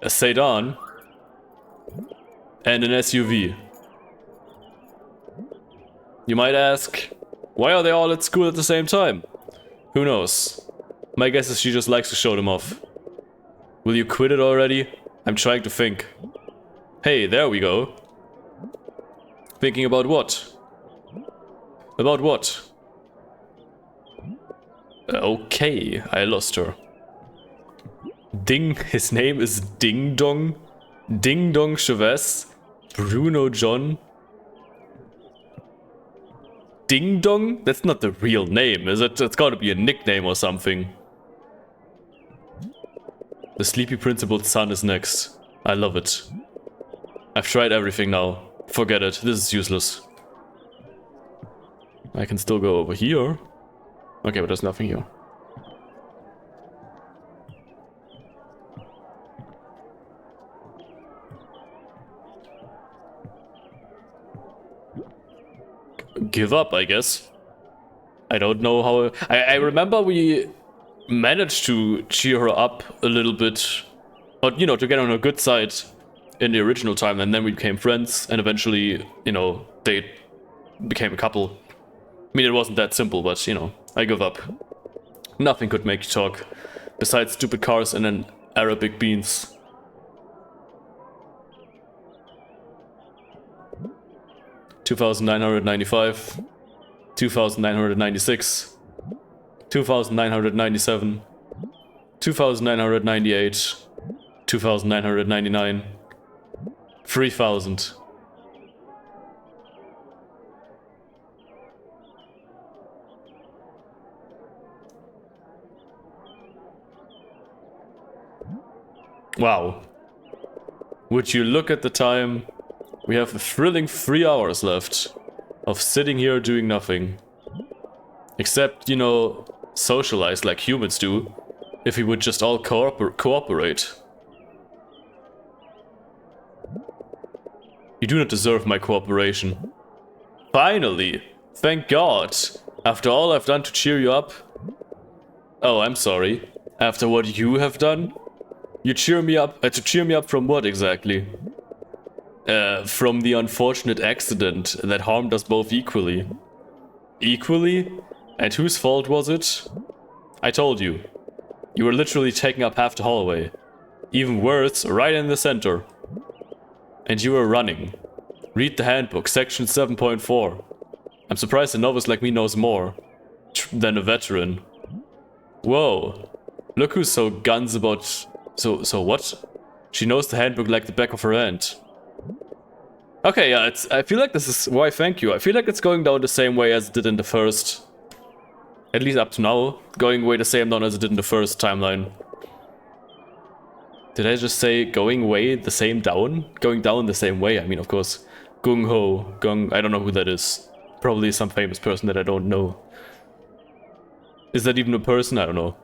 a sedan, and an SUV. You might ask, why are they all at school at the same time? Who knows? My guess is she just likes to show them off. Will you quit it already? I'm trying to think. Hey, there we go. Thinking about what? About what? Okay, I lost her. His name is Ding Dong. Ding Dong Chavez. Bruno John. Ding Dong? That's not the real name, is it? It's gotta be a nickname or something. The Sleepy Principal's son is next. I love it. I've tried everything now. Forget it, this is useless. I can still go over here. Okay, but there's nothing here. Give up, I guess. I don't know how... I remember we managed to cheer her up a little bit. But, you know, to get on her good side in the original time. And then we became friends. And eventually, you know, they became a couple. I mean, it wasn't that simple, but, you know, I give up. Nothing could make you talk. Besides stupid cars and then Arabic beans. $2,995, $2,996, $2,997, $2,998, $2,999, $3,000. Wow. Would you look at the time? We have a thrilling 3 hours left of sitting here doing nothing. Except, you know, socialize like humans do, if we would just all cooperate. You do not deserve my cooperation. Finally! Thank God! After all I've done to cheer you up. Oh, I'm sorry. After what you have done? You cheer me up, to cheer me up from what exactly? From the unfortunate accident that harmed us both equally. Equally? And whose fault was it? I told you. You were literally taking up half the hallway. Even worse, right in the center. And you were running. Read the handbook, section 7.4. I'm surprised a novice like me knows more than a veteran. Whoa. Look who's so guns about... So what? She knows the handbook like the back of her hand. Okay, yeah, I feel like this is... Why, thank you. I feel like it's going down the same way as it did in the first... At least up to now. Going way the same down as it did in the first timeline. Did I just say going way the same down? Going down the same way, I mean, of course. Gung Ho. I don't know who that is. Probably some famous person that I don't know. Is that even a person? I don't know.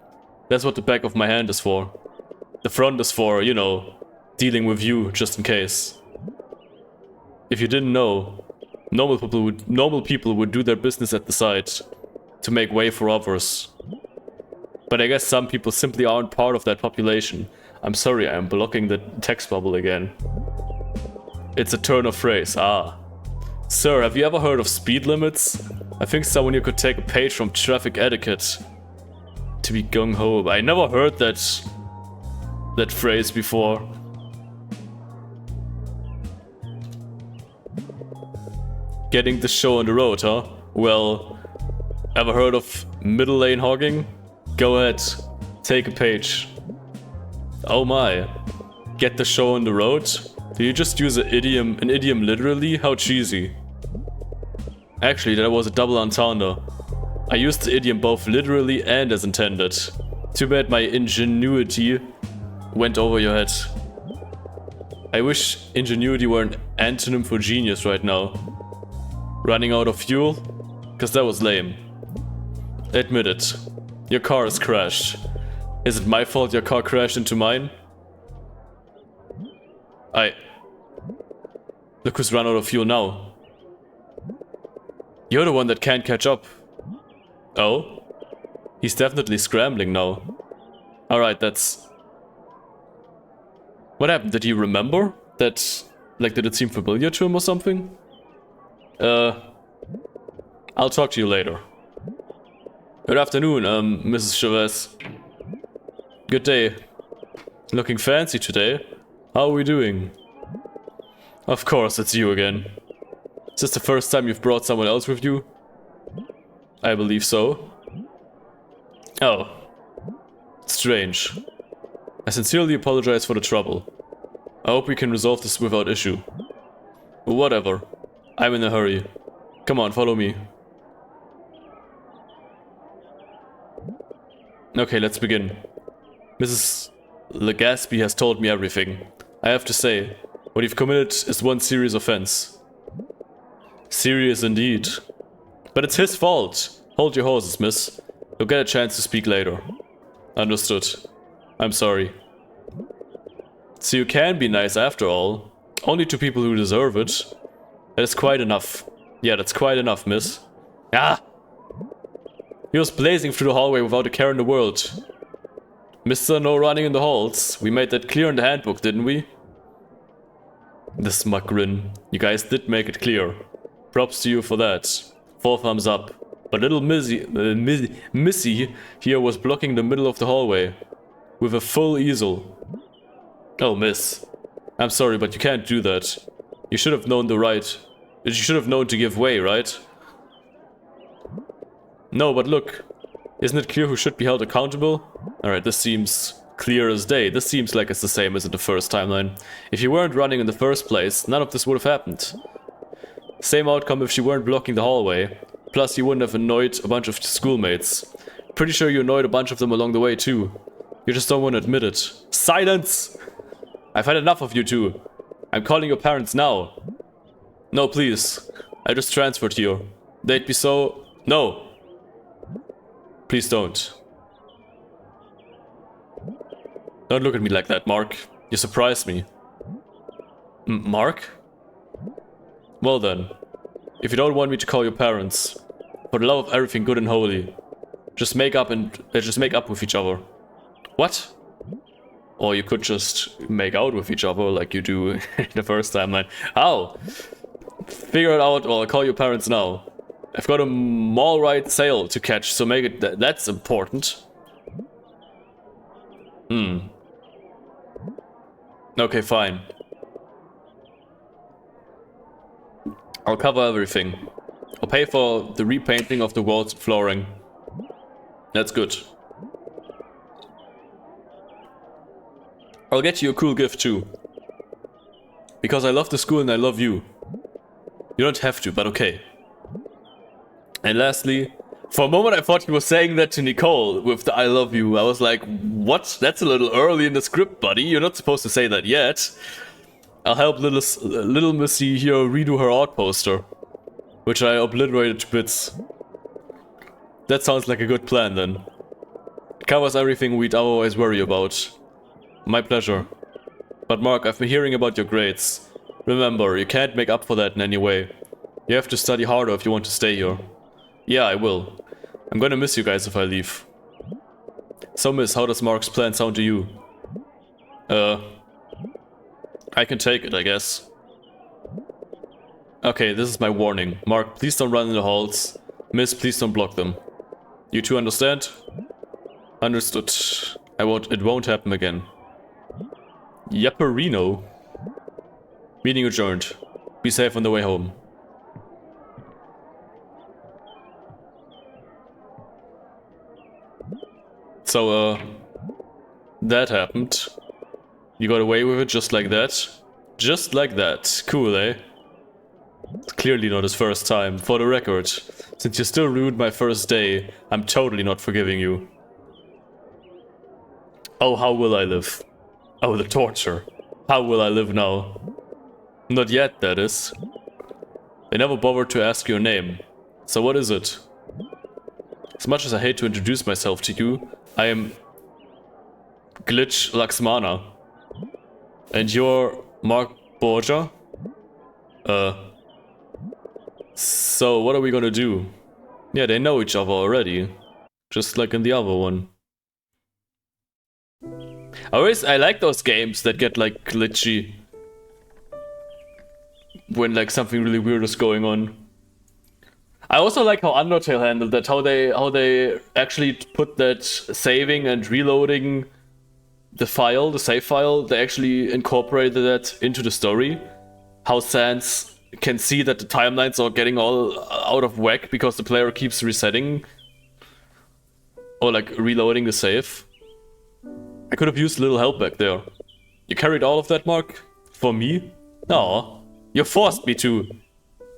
That's what the back of my hand is for. The front is for, you know, dealing with you, just in case. If you didn't know, normal people would do their business at the side to make way for others. But I guess some people simply aren't part of that population. I'm sorry, I am blocking the text bubble again. It's a turn of phrase, ah. Sir, have you ever heard of speed limits? I think someone here could take a page from traffic etiquette. To be gung-ho. I never heard that phrase before. Getting the show on the road, huh? Well, ever heard of middle lane hogging? Go ahead, take a page. Oh my, get the show on the road? Do you just use an idiom literally? How cheesy. Actually, that was a double entendre. I used the idiom both literally and as intended. Too bad my ingenuity went over your head. I wish ingenuity were an antonym for genius right now. Running out of fuel? Cause that was lame. Admit it. Your car has crashed. Is it my fault your car crashed into mine? Look who's run out of fuel now. You're the one that can't catch up. Oh? He's definitely scrambling now. Alright, that's... What happened? Did he remember? That... Like, did it seem familiar to him or something? I'll talk to you later. Good afternoon, Mrs. Chavez. Good day. Looking fancy today. How are we doing? Of course, it's you again. Is this the first time you've brought someone else with you? I believe so. Oh. Strange. I sincerely apologize for the trouble. I hope we can resolve this without issue. Whatever. I'm in a hurry. Come on, follow me. Okay, let's begin. Mrs. Legaspi has told me everything. I have to say, what you've committed is one serious offense. Serious indeed. But it's his fault. Hold your horses, miss. You'll get a chance to speak later. Understood. I'm sorry. So you can be nice after all. Only to people who deserve it. That is quite enough. Yeah, that's quite enough, miss. Ah! He was blazing through the hallway without a care in the world. Mr. No running in the halls. We made that clear in the handbook, didn't we? The smug grin. You guys did make it clear. Props to you for that. 4 thumbs up. But little Missy here was blocking the middle of the hallway. With a full easel. Oh, miss. I'm sorry, but you can't do that. You should have known You should have known to give way, right? No, but look. Isn't it clear who should be held accountable? Alright, this seems clear as day. This seems like it's the same as in the first timeline. If you weren't running in the first place, none of this would have happened. Same outcome if she weren't blocking the hallway. Plus, you wouldn't have annoyed a bunch of schoolmates. Pretty sure you annoyed a bunch of them along the way too. You just don't want to admit it. Silence! I've had enough of you two. I'm calling your parents now. No, please. I just transferred here. They'd be so... No! Please don't. Don't look at me like that, Mark. You surprised me. Mark? Well then. If you don't want me to call your parents, for the love of everything good and holy, just make up with each other. What? Or you could just make out with each other like you do in the first timeline. How? Figure it out or I'll call your parents now. I've got a mall ride sale to catch, so make it that's important. Okay, fine. I'll cover everything. I'll pay for the repainting of the walls and flooring. That's good. I'll get you a cool gift too. Because I love the school and I love you. You don't have to, but okay. And lastly, for a moment I thought he was saying that to Nicole with the I love you. I was like, what? That's a little early in the script, buddy. You're not supposed to say that yet. I'll help little Missy here redo her art poster, which I obliterated to bits. That sounds like a good plan then. It covers everything we'd otherwise worry about. My pleasure. But Mark, I've been hearing about your grades. Remember, you can't make up for that in any way. You have to study harder if you want to stay here. Yeah, I will. I'm gonna miss you guys if I leave. So miss, how does Mark's plan sound to you? I can take it, I guess. Okay, this is my warning. Mark, please don't run in the halls. Miss, please don't block them. You two understand? Understood. It won't happen again. Yapperino. Meeting adjourned. Be safe on the way home. So, that happened. You got away with it just like that? Just like that. Cool, eh? It's clearly not his first time. For the record, since you still ruined my first day, I'm totally not forgiving you. Oh, how will I live? Oh, the torture. How will I live now? Not yet, that is. They never bothered to ask your name. So what is it? As much as I hate to introduce myself to you, I am Glitch Laxmana. And you're Mark Borgia? So what are we gonna do? Yeah, they know each other already. Just like in the other one. I like those games that get like glitchy. When like something really weird is going on. I also like how Undertale handled that, how they actually put that saving and reloading the save file, they actually incorporated that into the story. How Sans can see that the timelines are getting all out of whack because the player keeps resetting Or like reloading the save. I could have used a little help back there. You carried all of that, Mark? For me? Aw, you forced me to.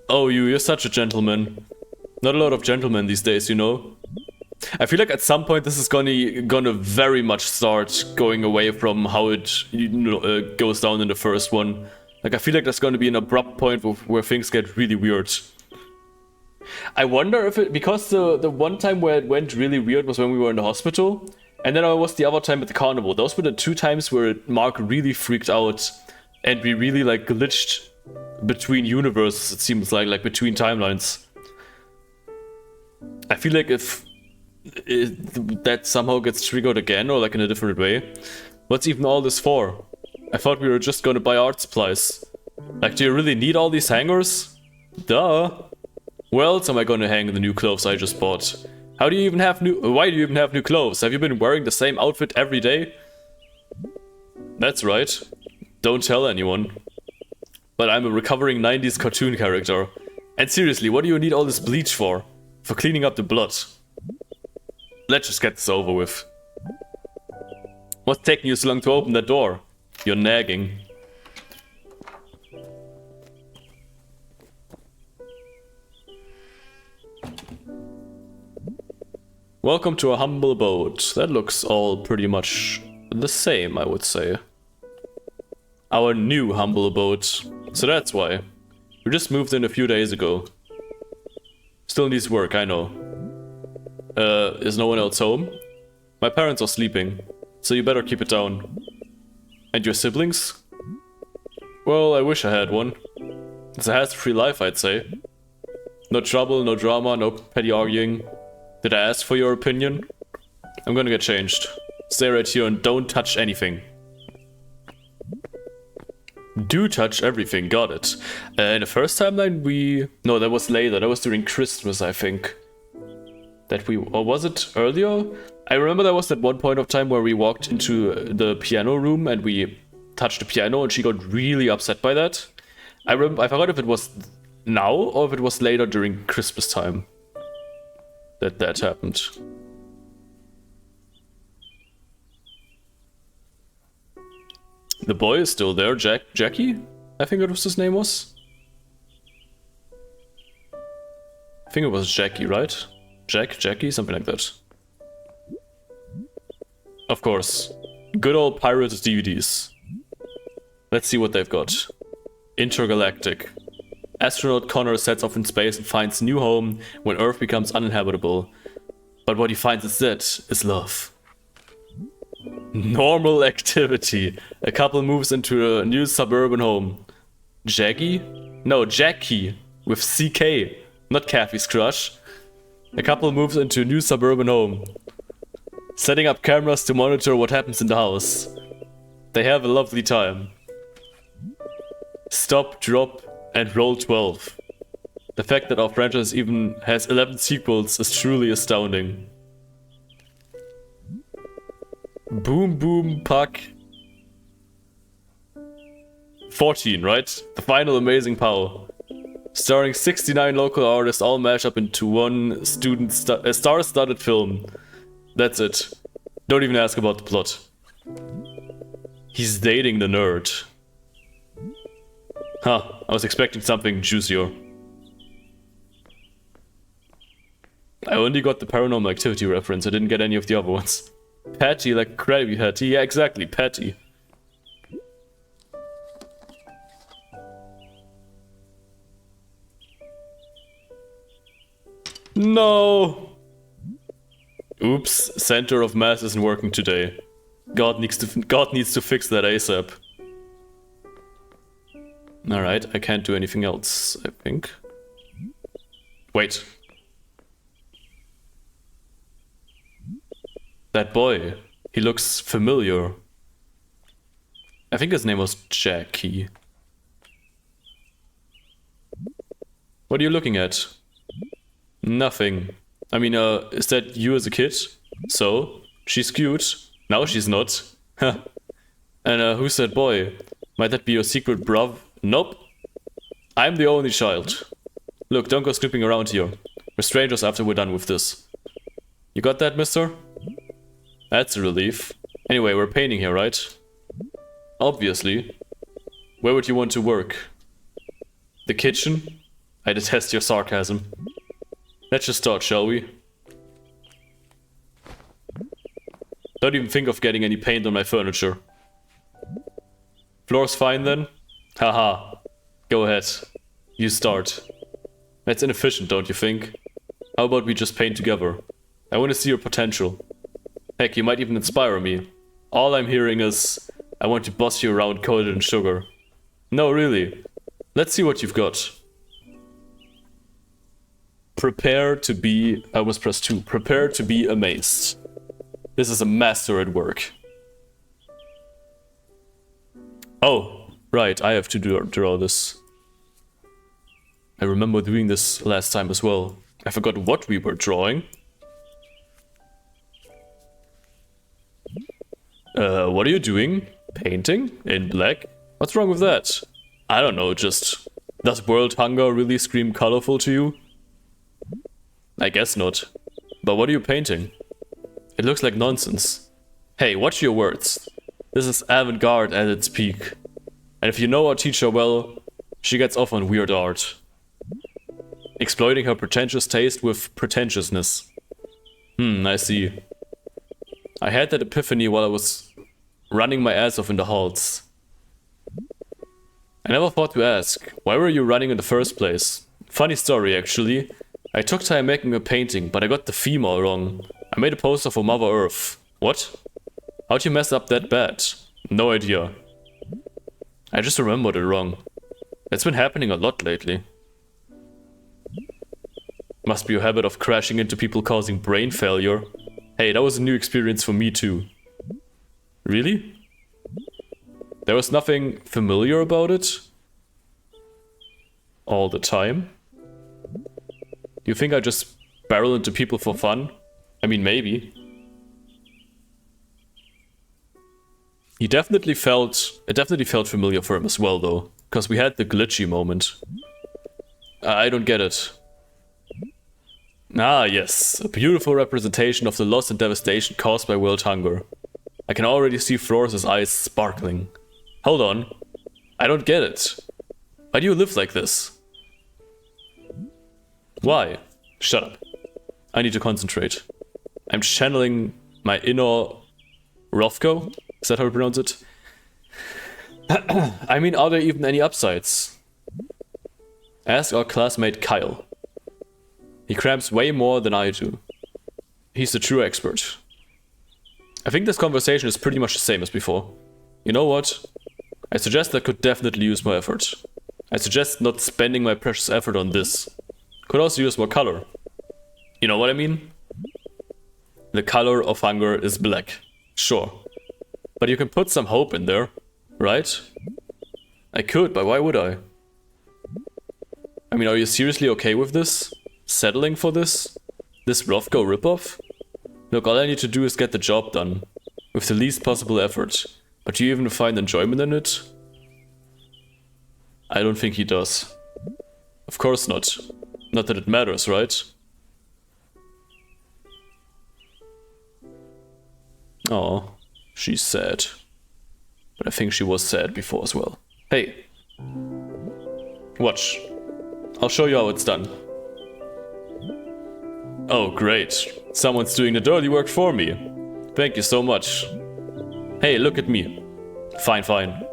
Oh, you're such a gentleman. Not a lot of gentlemen these days, you know? I feel like at some point this is gonna very much start going away from how it goes down in the first one. Like, I feel like there's gonna be an abrupt point where things get really weird. I wonder if it, because the one time where it went really weird was when we were in the hospital, and then it was the other time at the carnival. Those were the two times where Mark really freaked out, and we really like glitched between universes, it seems like between timelines. I feel like if that somehow gets triggered again, or like in a different way, what's even all this for? I thought we were just gonna buy art supplies. Like, do you really need all these hangers? Duh. Where else am I gonna hang the new clothes I just bought? Why do you even have new clothes? Have you been wearing the same outfit every day? That's right. Don't tell anyone. But I'm a recovering 90s cartoon character. And seriously, what do you need all this bleach for? For cleaning up the blood. Let's just get this over with. What's taking you so long to open that door? You're nagging. Welcome to a humble abode. That looks all pretty much the same, I would say. Our new humble abode. So that's why. We just moved in a few days ago. Still needs work, I know. Is no one else home? My parents are sleeping, so you better keep it down. And your siblings? Well, I wish I had one. It's a hassle-free life, I'd say. No trouble, no drama, no petty arguing. Did I ask for your opinion? I'm gonna get changed. Stay right here and don't touch anything. Do touch everything, got it. In the first timeline no, that was later, that was during Christmas, I think. Or was it earlier? I remember there was that one point of time where we walked into the piano room and we touched the piano and she got really upset by that. I forgot if it was now or if it was later during Christmas time that happened. The boy is still there, Jackie? I think it was his name was. I think it was Jackie, right? Jackie, something like that. Of course. Good old pirate DVDs. Let's see what they've got. Intergalactic. Astronaut Connor sets off in space and finds new home when Earth becomes uninhabitable. But what he finds instead is love. Normal activity. A couple moves into a new suburban home. Jackie? No, Jackie. With CK. Not Kathy's crush. A couple moves into a new suburban home. Setting up cameras to monitor what happens in the house. They have a lovely time. Stop, drop, and roll 12. The fact that our franchise even has 11 sequels is truly astounding. Boom Boom Puck. 14, right? The final amazing power. Starring 69 local artists all mashed up into one star-studded film. That's it. Don't even ask about the plot. He's dating the nerd. Huh, I was expecting something juicier. I only got the Paranormal Activity reference, I didn't get any of the other ones. Patty, like Krabby Patty, yeah exactly, Patty. No! Oops, center of mass isn't working today. God needs to fix that ASAP. Alright, I can't do anything else, I think. Wait. That boy, he looks familiar. I think his name was Jackie. What are you looking at? Nothing. I mean, is that you as a kid? So, she's cute. Now she's not. And who's that boy? Might that be your secret bruv? Nope. I'm the only child. Look, don't go snooping around here. We're strangers after we're done with this. You got that, mister? That's a relief. Anyway, we're painting here, right? Obviously. Where would you want to work? The kitchen? I detest your sarcasm. Let's just start, shall we? Don't even think of getting any paint on my furniture. Floor's fine then? Haha. Go ahead. You start. That's inefficient, don't you think? How about we just paint together? I want to see your potential. Heck, you might even inspire me. All I'm hearing is, I want to boss you around coated in sugar. No, really. Let's see what you've got. Prepare to be... I almost pressed 2. Prepare to be amazed. This is a master at work. Oh, right, I have to draw this. I remember doing this last time as well. I forgot what we were drawing. What are you doing? Painting? In black? What's wrong with that? I don't know, just... Does world hunger really scream colorful to you? I guess not. But what are you painting? It looks like nonsense. Hey, watch your words. This is avant-garde at its peak. And if you know our teacher well, she gets off on weird art. Exploiting her pretentious taste with pretentiousness. I see. I had that epiphany while I was running my ass off in the halls. I never thought to ask, why were you running in the first place? Funny story, actually. I took time making a painting, but I got the theme all wrong. I made a poster for Mother Earth. What? How'd you mess up that bad? No idea. I just remembered it wrong. It's been happening a lot lately. Must be a habit of crashing into people causing brain failure. Hey, that was a new experience for me too. Really? There was nothing familiar about it? All the time? You think I just barrel into people for fun? I mean, maybe. It definitely felt familiar for him as well, though. Because we had the glitchy moment. I don't get it. Ah, yes. A beautiful representation of the loss and devastation caused by world hunger. I can already see Flores' eyes sparkling. Hold on. I don't get it. Why do you live like this? Why? Shut up. I need to concentrate. I'm channeling my inner Rothko? Is that how you pronounce it? I mean, are there even any upsides? Ask our classmate Kyle. He cramps way more than I do. He's the true expert. I think this conversation is pretty much the same as before. You know what? I suggest I could definitely use more effort. I suggest not spending my precious effort on this. Could also use more color. You know what I mean? The color of hunger is black. Sure. But you can put some hope in there, right? I could, but why would I? I mean, are you seriously okay with this? Settling for this? This Rothko ripoff? Look, all I need to do is get the job done. With the least possible effort. But do you even find enjoyment in it? I don't think he does. Of course not. Not that it matters, right? Oh, she's sad. But I think she was sad before as well. Hey. Watch. I'll show you how it's done. Oh, great. Someone's doing the dirty work for me. Thank you so much. Hey, look at me. Fine, fine.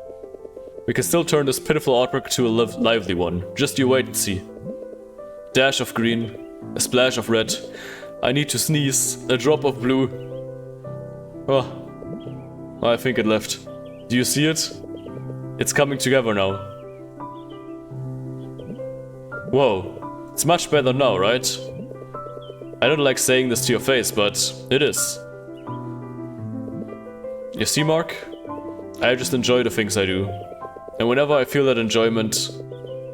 We can still turn this pitiful artwork to a lively one. Just you wait and see. Dash of green, a splash of red. I need to sneeze, a drop of blue. Oh, I think it left. Do you see it? It's coming together now. Whoa, it's much better now, right? I don't like saying this to your face, but it is. You see, Mark? I just enjoy the things I do. And whenever I feel that enjoyment,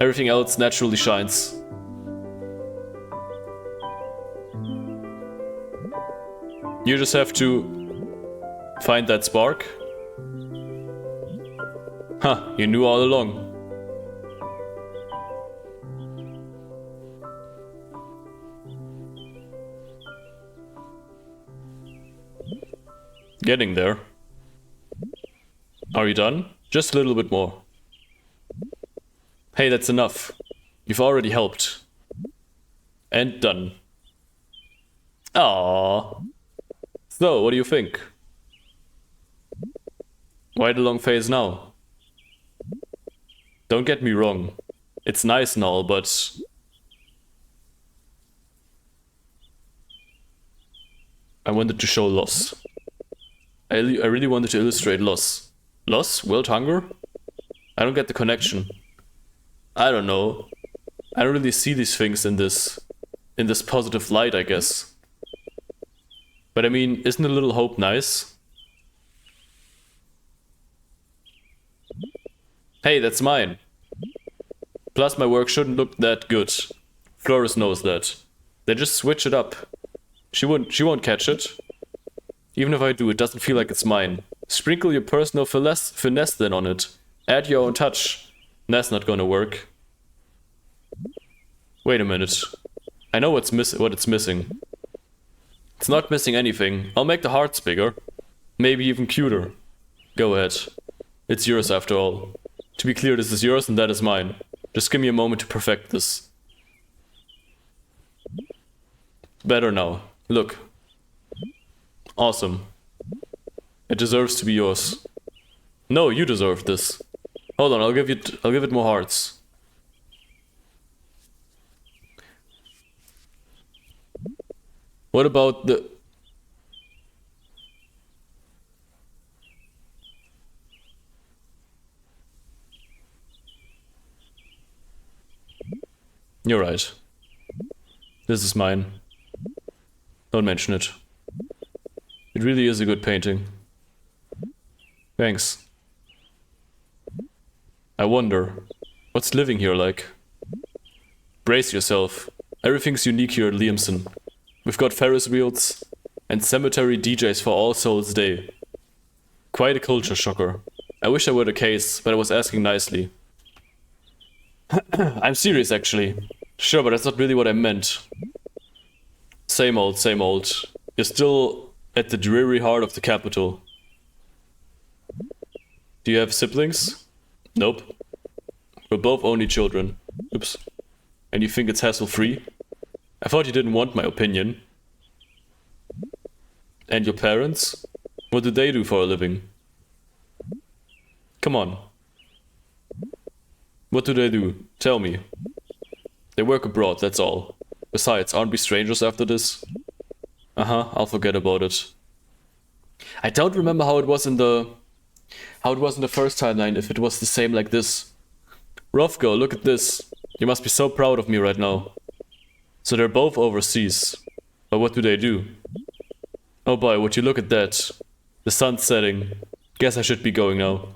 everything else naturally shines. You just have to find that spark. Huh, you knew all along. Getting there. Are you done? Just a little bit more. Hey, that's enough. You've already helped. And done. Aww. So, what do you think? Why the long face now? Don't get me wrong. It's nice and all, but... I wanted to show loss. I really wanted to illustrate loss. Loss? World hunger? I don't get the connection. I don't know. I don't really see these things in this positive light, I guess. But I mean, isn't a little hope nice? Hey, that's mine. Plus my work shouldn't look that good. Flores knows that. They just switch it up. She won't catch it. Even if I do, it doesn't feel like it's mine. Sprinkle your personal finesse then on it. Add your own touch. That's not gonna work. Wait a minute. I know what it's missing. It's not missing anything. I'll make the hearts bigger. Maybe even cuter. Go ahead. It's yours after all. To be clear, this is yours and that is mine. Just give me a moment to perfect this. Better now. Look. Awesome. It deserves to be yours. No, you deserve this. Hold on, I'll give it more hearts. What about the... You're right. This is mine. Don't mention it. It really is a good painting. Thanks. I wonder, what's living here like? Brace yourself. Everything's unique here at Liamson. We've got Ferris wheels and cemetery DJs for All Souls Day. Quite a culture shocker. I wish I were the case, but I was asking nicely. I'm serious, actually. Sure, but that's not really what I meant. Same old, same old. You're still at the dreary heart of the capital. Do you have siblings? Nope. We're both only children. Oops. And you think it's hassle-free? I thought you didn't want my opinion. And your parents? What do they do for a living? Come on. What do they do? Tell me. They work abroad, that's all. Besides, aren't we strangers after this? I'll forget about it. I don't remember how it was in the first timeline, if it was the same like this. Rovko, look at this. You must be so proud of me right now. So they're both overseas. But what do they do? Oh boy, would you look at that. The sun's setting. Guess I should be going now.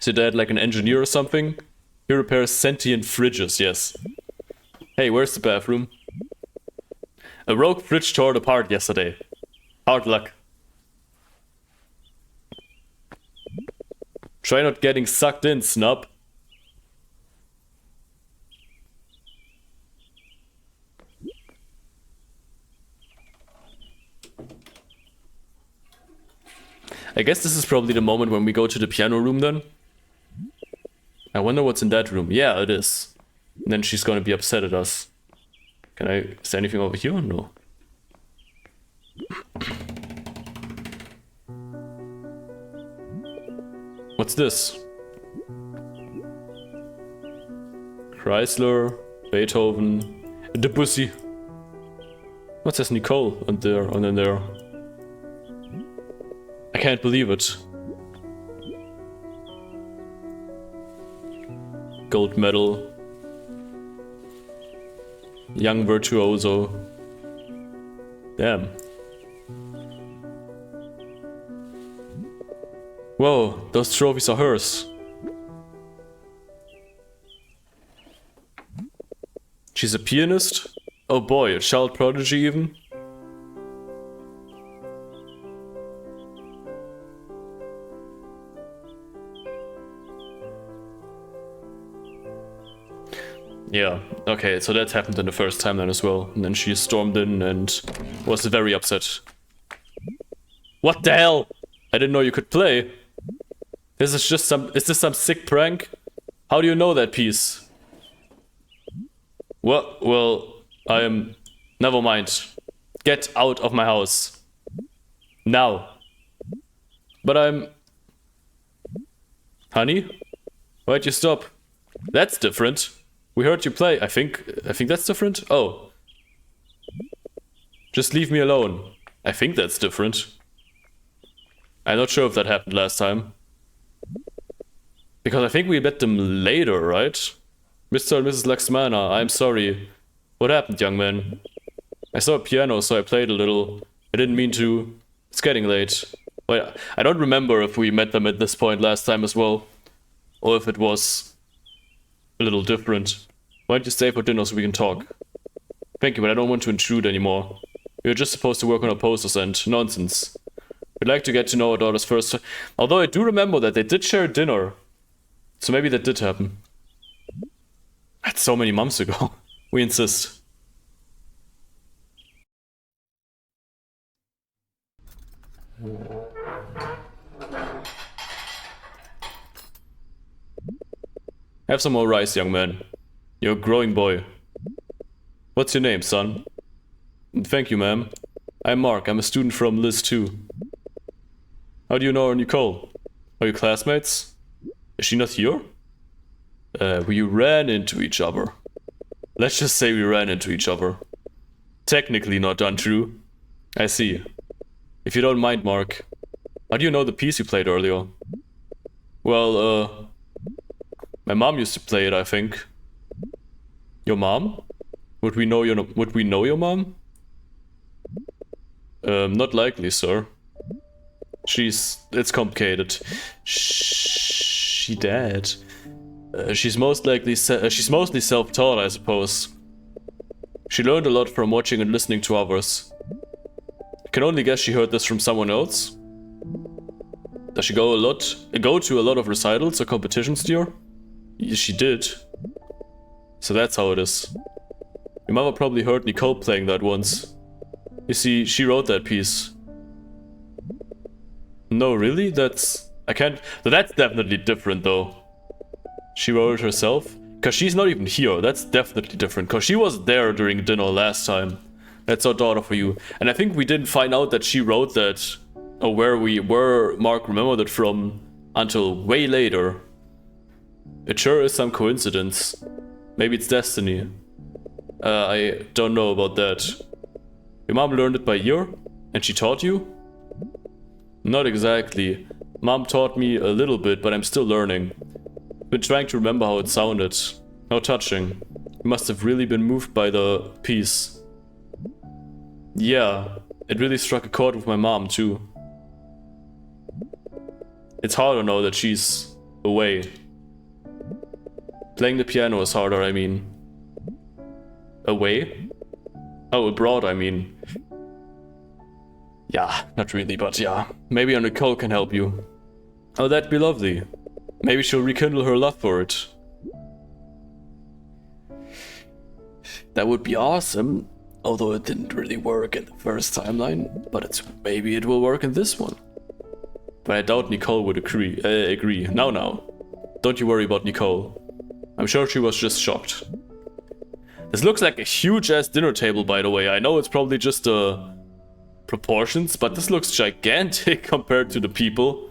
Is your dad like an engineer or something? He repairs sentient fridges, yes. Hey, where's the bathroom? A rogue fridge tore it apart yesterday. Hard luck. Try not getting sucked in, snub. I guess this is probably the moment when we go to the piano room then. I wonder what's in that room. Yeah, it is. And then she's gonna be upset at us. Is there anything over here? No. What's this? Chrysler, Beethoven, Debussy. What says Nicole on there, on there? I can't believe it. Gold medal. Young virtuoso. Damn. Whoa, those trophies are hers. She's a pianist? Oh boy, a child prodigy even? Yeah, okay, so that happened in the first time then as well. And then she stormed in and was very upset. What the hell? I didn't know you could play. Is this some sick prank? How do you know that piece? Well, never mind. Get out of my house. Now. But Honey? Why'd you stop? That's different. We heard you play. I think that's different. Oh. Just leave me alone. I think that's different. I'm not sure if that happened last time. Because I think we met them later, right? Mr. and Mrs. Laxmana, I'm sorry. What happened, young man? I saw a piano, so I played a little. I didn't mean to. It's getting late. Wait, I don't remember if we met them at this point last time as well. Or if it was a little different. Why don't you stay for dinner so we can talk? Thank you, but I don't want to intrude anymore. We were just supposed to work on our posters and nonsense. We'd like to get to know our daughters first. Although I do remember that they did share dinner. So maybe that did happen. That's so many months ago. We insist. Have some more rice, young man. You're a growing boy. What's your name, son? Thank you, ma'am. I'm Mark. I'm a student from Liz 2. How do you know her, Nicole? Are you classmates? Is she not here? We ran into each other. Let's just say we ran into each other. Technically not untrue. I see. If you don't mind, Mark. How do you know the piece you played earlier? Well, my mom used to play it, I think. Your mom? Would we know your mom? Not likely, sir. It's complicated. She dead. She's mostly self-taught, I suppose. She learned a lot from watching and listening to others. I can only guess she heard this from someone else. Does she go to a lot of recitals or competitions, dear? She did. So that's how it is. Your mother probably heard Nicole playing that once. You see, she wrote that piece. No, really? That's definitely different, though. She wrote it herself? Cause she's not even here. That's definitely different. Cause she was there during dinner last time. That's our daughter for you. And I think we didn't find out that she wrote that, or where Mark remembered it from, until way later. It sure is some coincidence. Maybe it's destiny. I don't know about that. Your mom learned it by ear? And she taught you? Not exactly. Mom taught me a little bit, but I'm still learning. Been trying to remember how it sounded. How touching. You must have really been moved by the piece. Yeah, it really struck a chord with my mom too. It's hard to know that she's away. Playing the piano is harder, I mean. Away? Oh, abroad, I mean. Yeah, not really, but yeah. Maybe Nicole can help you. Oh, that'd be lovely. Maybe she'll rekindle her love for it. That would be awesome. Although it didn't really work in the first timeline, but maybe it will work in this one. But I doubt Nicole would agree. Now. Don't you worry about Nicole. I'm sure she was just shocked. This looks like a huge-ass dinner table, by the way. I know it's probably just proportions, but this looks gigantic compared to the people.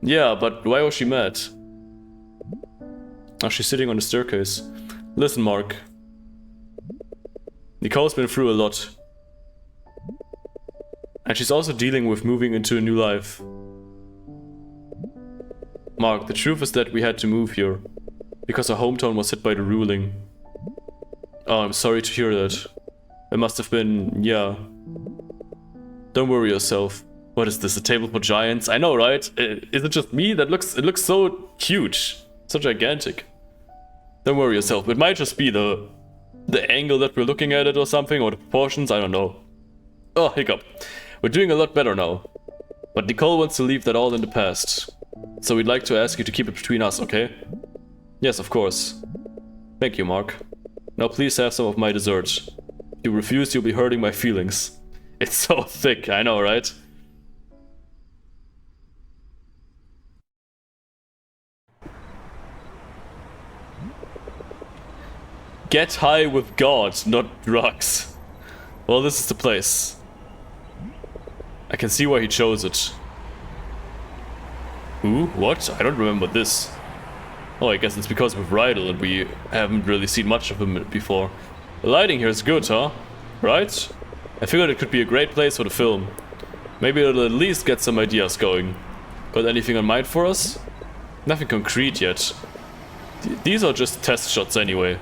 Yeah, but why was she mad? Oh, she's sitting on the staircase. Listen, Mark. Nicole's been through a lot. And she's also dealing with moving into a new life. Mark, the truth is that we had to move here. Because our hometown was hit by the ruling. Oh, I'm sorry to hear that. It must have been, yeah. Don't worry yourself. What is this, a table for giants? I know, right? Is it just me? It looks so huge. So gigantic. Don't worry yourself. It might just be the angle that we're looking at it or something, or the proportions, I don't know. Oh, hiccup. We're doing a lot better now. But Nicole wants to leave that all in the past. So we'd like to ask you to keep it between us, okay? Yes, of course. Thank you, Mark. Now please have some of my dessert. If you refuse, you'll be hurting my feelings. It's so thick, I know, right? Get high with God, not drugs. Well, this is the place. I can see why he chose it. Who? What? I don't remember this. Oh, I guess it's because with Rydell and we haven't really seen much of him before. The lighting here is good, huh? Right? I figured it could be a great place for the film. Maybe it'll at least get some ideas going. Got anything in mind for us? Nothing concrete yet. These are just test shots anyway.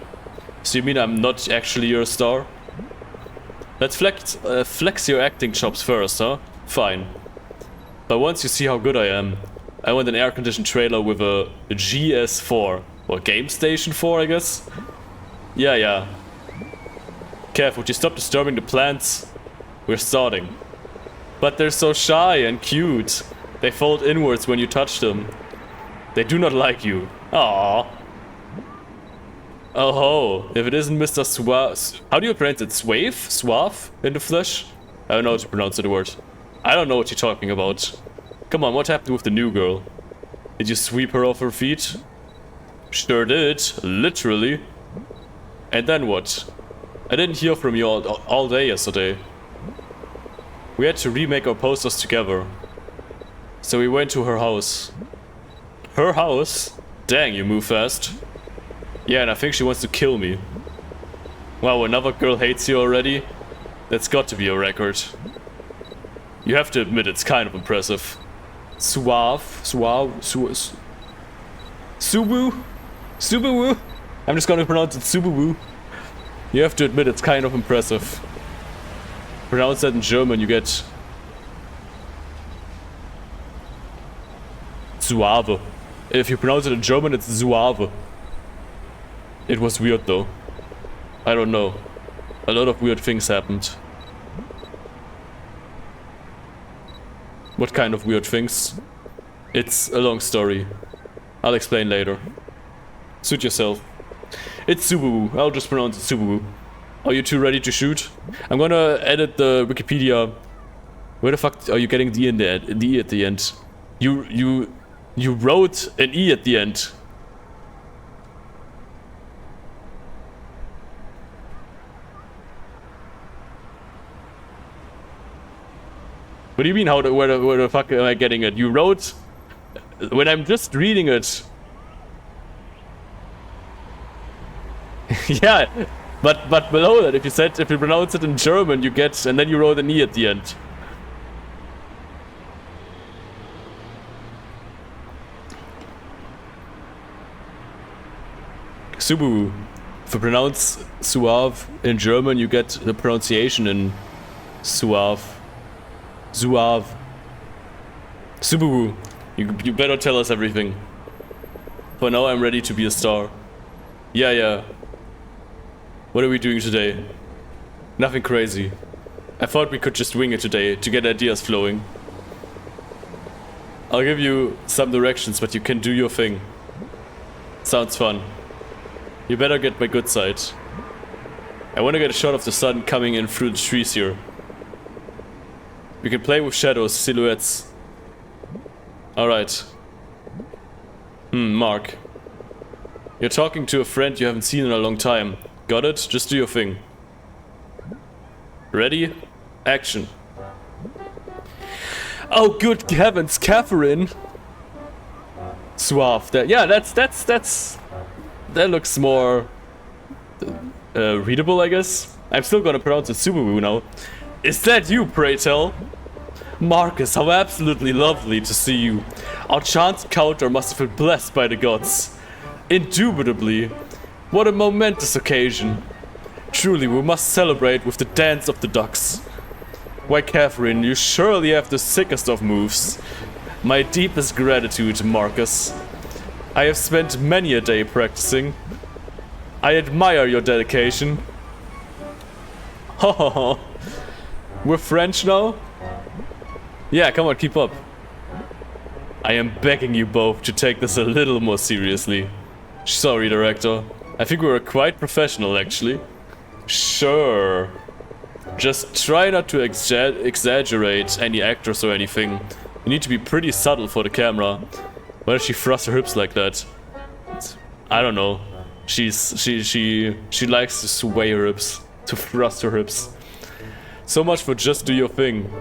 So you mean I'm not actually your star? Let's flex your acting chops first, huh? Fine. But once you see how good I am, I want an air-conditioned trailer with a GS4. Or Game Station 4, I guess? Yeah. Kev, would you stop disturbing the plants? We're starting. But they're so shy and cute. They fold inwards when you touch them. They do not like you. Aww. Oh ho, if it isn't Mr. Suave... How do you pronounce it? Suave? Suave? In the flesh? I don't know how to pronounce the word. I don't know what you're talking about. Come on, what happened with the new girl? Did you sweep her off her feet? Sure did, literally. And then what? I didn't hear from you all day yesterday. We had to remake our posters together. So we went to her house. Her house? Dang, you move fast. Yeah, and I think she wants to kill me. Wow, another girl hates you already? That's got to be a record. You have to admit it's kind of impressive. Subaru? Subaru? I'm just gonna pronounce it Subaru. You have to admit it's kind of impressive. Pronounce that in German, you get... Suave. If you pronounce it in German, it's Suave. It was weird though. I don't know. A lot of weird things happened. What kind of weird things? It's a long story. I'll explain later. Suit yourself. It's Subaru. I'll just pronounce it Subaru. Are you two ready to shoot? I'm gonna edit the Wikipedia. Where the fuck are you getting the E at the end? You wrote an E at the end. What do you mean? Where the fuck am I getting it? You wrote when I'm just reading it. Yeah, but below that, if you pronounce it in German, you get, and then you wrote an E at the end. Subaru. If you pronounce Suave in German, you get the pronunciation in Suave. Suave. Subaru. You better tell us everything. For now, I'm ready to be a star. Yeah. What are we doing today? Nothing crazy. I thought we could just wing it today to get ideas flowing. I'll give you some directions, but you can do your thing. Sounds fun. You better get my good side. I want to get a shot of the sun coming in through the trees here. We can play with shadows, silhouettes. Alright. Mark. You're talking to a friend you haven't seen in a long time. Got it? Just do your thing. Ready? Action. Oh, good heavens, Catherine! Suave. That looks more... readable, I guess? I'm still gonna pronounce it Subaru now. Is that you, pray tell? Marcus, how absolutely lovely to see you. Our chance encounter must have been blessed by the gods. Indubitably. What a momentous occasion. Truly, we must celebrate with the dance of the ducks. Why, Catherine, you surely have the sickest of moves. My deepest gratitude, Marcus. I have spent many a day practicing. I admire your dedication. Ho ho ho. We're French now? Yeah, come on, keep up. I am begging you both to take this a little more seriously. Sorry, director. I think we were quite professional, actually. Sure. Just try not to exaggerate any actors or anything. You need to be pretty subtle for the camera. Why does she thrust her hips like that? I don't know. She likes to sway her hips, to thrust her hips. So much for just do your thing.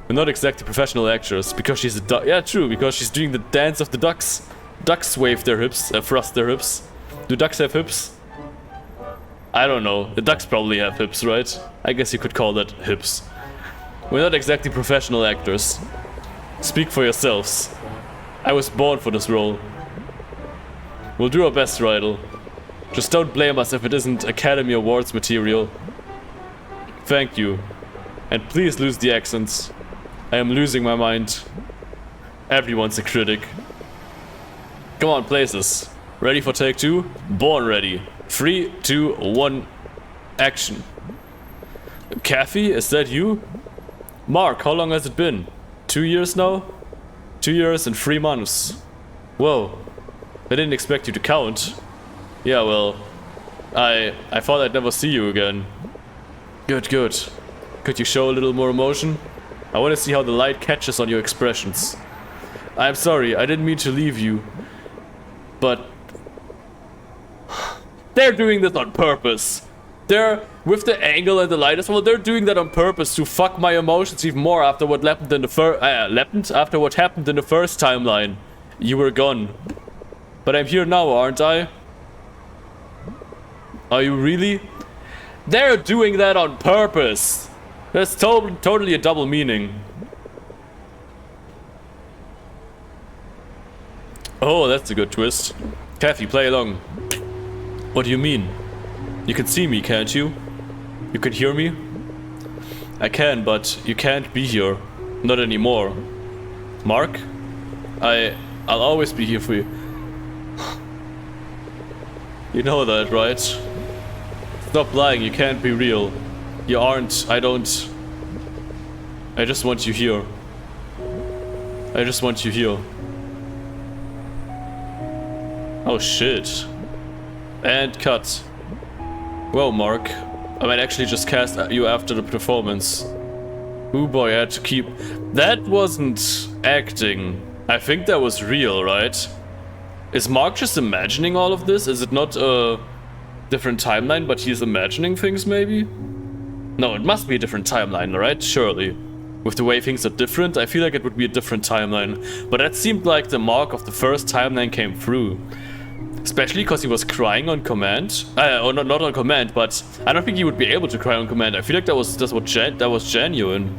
We're not exactly professional actors because she's a duck. Yeah, true, because she's doing the dance of the ducks. Ducks wave their hips, thrust their hips. Do ducks have hips? I don't know. The ducks probably have hips, right? I guess you could call that hips. We're not exactly professional actors. Speak for yourselves. I was born for this role. We'll do our best, Rydell. Just don't blame us if it isn't Academy Awards material. Thank you. And please lose the accents. I am losing my mind. Everyone's a critic. Come on, places. Ready for take 2? Born ready. 3, 2, 1, action. Kathy, is that you? Mark, how long has it been? 2 years now? 2 years and 3 months. Whoa. I didn't expect you to count. Yeah, well, I thought I'd never see you again. Good, good. Could you show a little more emotion? I want to see how the light catches on your expressions. I'm sorry, I didn't mean to leave you. But they're doing this on purpose. They're, with the angle and the light as well, they're doing that on purpose to fuck my emotions even more after what happened in the after what happened in the first timeline. You were gone. But I'm here now, aren't I? Are you really? They're doing that on purpose. That's totally a double meaning. Oh, that's a good twist. Kathy, play along. What do you mean? You can see me, can't you? You can hear me? I can, but you can't be here. Not anymore. Mark? I'll always be here for you. You know that, right? Stop lying, you can't be real. You aren't, I just want you here. I just want you here. Oh shit. And cut. Well, Mark, I might actually just cast you after the performance. Ooh boy, I had to keep... That wasn't acting. I think that was real, right? Is Mark just imagining all of this? Is it not a different timeline, but he's imagining things maybe? No, it must be a different timeline, right? Surely. With the way things are different, I feel like it would be a different timeline. But that seemed like the Mark of the first timeline came through. Especially because he was crying on command. Or not on command, but I don't think he would be able to cry on command. I feel like that was genuine.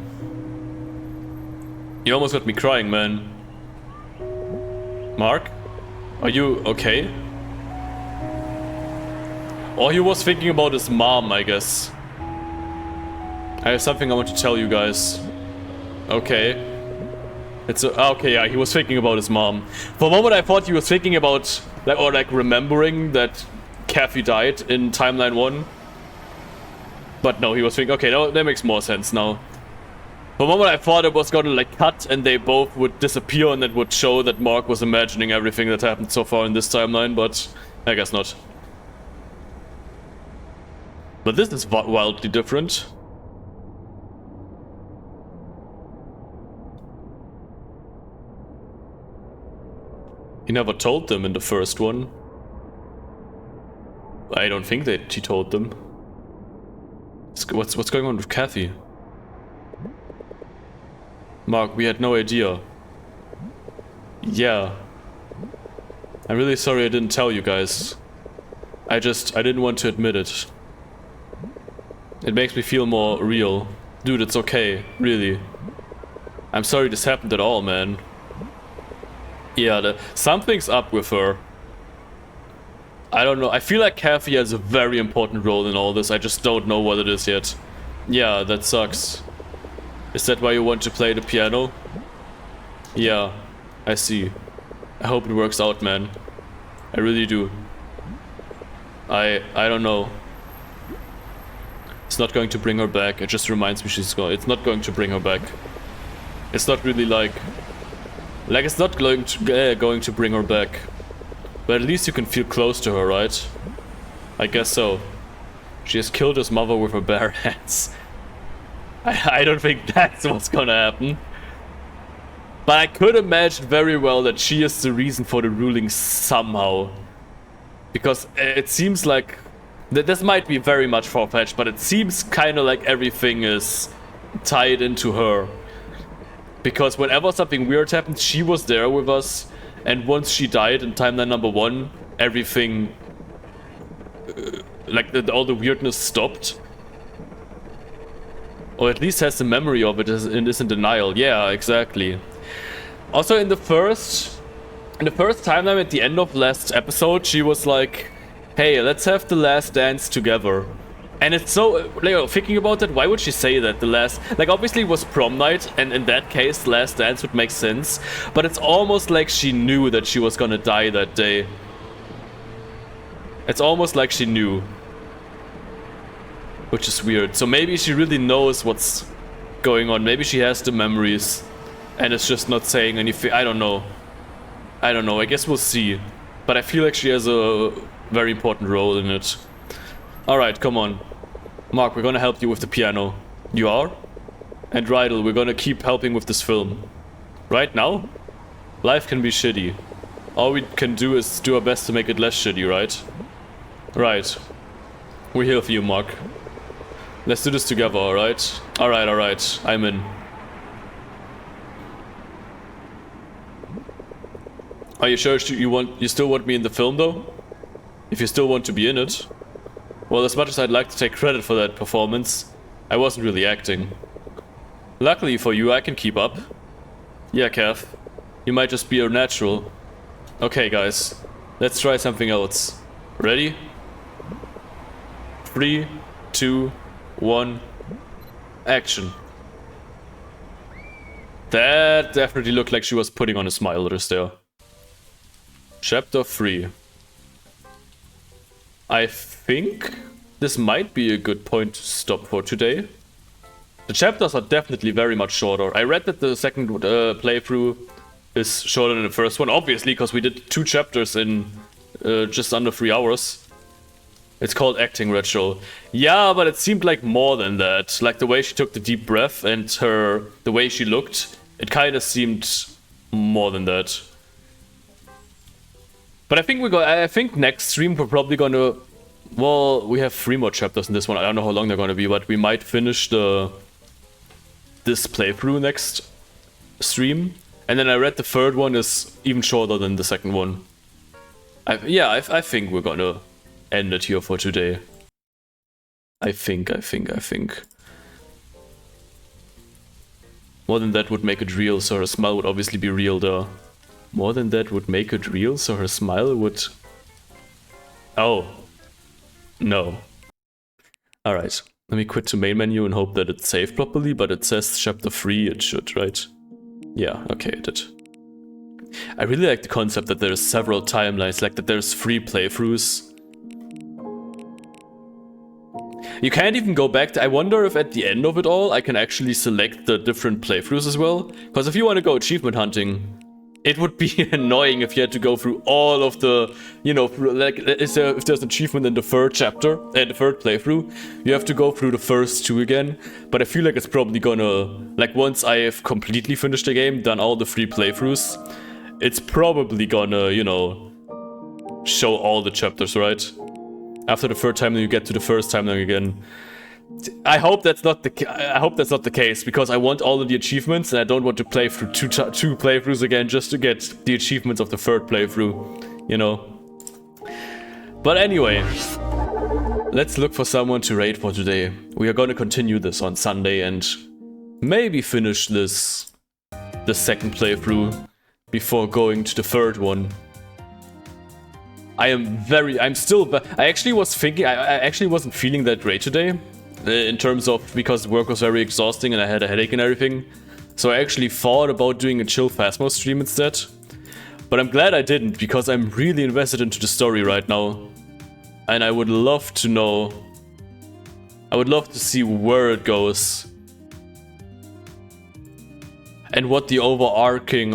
You almost got me crying, man. Mark? Are you okay? Or he was thinking about his mom, I guess. I have something I want to tell you guys. Okay. Okay, yeah, he was thinking about his mom. For a moment I thought he was thinking about, remembering that Kathy died in Timeline 1. But no, he was thinking, okay, no, that makes more sense now. For a moment I thought it was gonna cut and they both would disappear and it would show that Mark was imagining everything that happened so far in this timeline, but I guess not. But this is wildly different. He never told them in the first one. I don't think that he told them. What's going on with Kathy? Mark, we had no idea. Yeah. I'm really sorry I didn't tell you guys. I didn't want to admit it. It makes me feel more real. Dude, it's okay, really. I'm sorry this happened at all, man. Yeah, something's up with her. I don't know. I feel like Kathy has a very important role in all this. I just don't know what it is yet. Yeah, that sucks. Is that why you want to play the piano? Yeah, I see. I hope it works out, man. I really do. I don't know. It's not going to bring her back. It just reminds me she's going. It's not going to bring her back. It's not really like it's not going to bring her back. But at least you can feel close to her, right? I guess so. She has killed his mother with her bare hands. I don't think that's what's gonna happen. But I could imagine very well that she is the reason for the ruling somehow. Because it seems like this might be very much far-fetched, but it seems kind of like everything is tied into her. Because whenever something weird happened, she was there with us, and once she died in timeline number 1, everything, all the weirdness stopped. Or at least has the memory of it and is in denial. Yeah, exactly. Also in the first timeline at the end of last episode, she was like, hey, let's have the last dance together. And it's so, like, thinking about that, why would she say that? The last, like, obviously it was prom night, and in that case, the last dance would make sense. But it's almost like she knew that she was gonna die that day. It's almost like she knew. Which is weird. So maybe she really knows what's going on. Maybe she has the memories, and it's just not saying anything. I don't know. I guess we'll see. But I feel like she has a very important role in it. Alright, come on. Mark, we're gonna help you with the piano. You are? And Rydell, we're gonna keep helping with this film. Right now? Life can be shitty. All we can do is do our best to make it less shitty, right? Right. We're here for you, Mark. Let's do this together, alright? Alright. I'm in. Are you sure you still want me in the film, though? If you still want to be in it? Well, as much as I'd like to take credit for that performance, I wasn't really acting. Luckily for you, I can keep up. Yeah, Kev. You might just be a natural. Okay, guys. Let's try something else. Ready? 3, 2, 1. Action. That definitely looked like she was putting on a smile just there. Chapter 3. I think this might be a good point to stop for today. The chapters are definitely very much shorter. I read that the second playthrough is shorter than the first one, obviously, because we did 2 chapters in just under 3 hours. It's called Acting Retro. Yeah, but it seemed like more than that. Like the way she took the deep breath and the way she looked, it kind of seemed more than that. But I think next stream we're probably gonna, well, we have 3 more chapters in this one. I don't know how long they're gonna be, but we might finish this playthrough next stream. And then I read the third one is even shorter than the second one. I think we're gonna end it here for today. I think. More than that would make it real, so her smile would obviously be real there. More than that would make it real, so her smile would... Oh. No. Alright. Let me quit to main menu and hope that it's saved properly, but it says chapter 3, it should, right? Yeah, okay, it did. I really like the concept that there's several timelines, like that there's 3 playthroughs. You can't even go back to... I wonder if at the end of it all, I can actually select the different playthroughs as well. Because if you want to go achievement hunting... It would be annoying if you had to go through all of the, you know, like if there's an achievement in the third chapter, the third playthrough, you have to go through the first 2 again. But I feel like it's probably gonna, like once I have completely finished the game, done all the 3 playthroughs, it's probably gonna, you know, show all the chapters, right? After the third time, then you get to the first time again. I hope that's not the case, because I want all of the achievements and I don't want to play through two playthroughs again just to get the achievements of the third playthrough, you know. But anyway, let's look for someone to raid for today. We are gonna continue this on Sunday and maybe finish the second playthrough before going to the third one. I actually was thinking, I actually wasn't feeling that great today. In terms of, because work was very exhausting and I had a headache and everything. So I actually thought about doing a chill Phasmo stream instead. But I'm glad I didn't, because I'm really invested into the story right now. And I would love to know... I would love to see where it goes. And what the overarching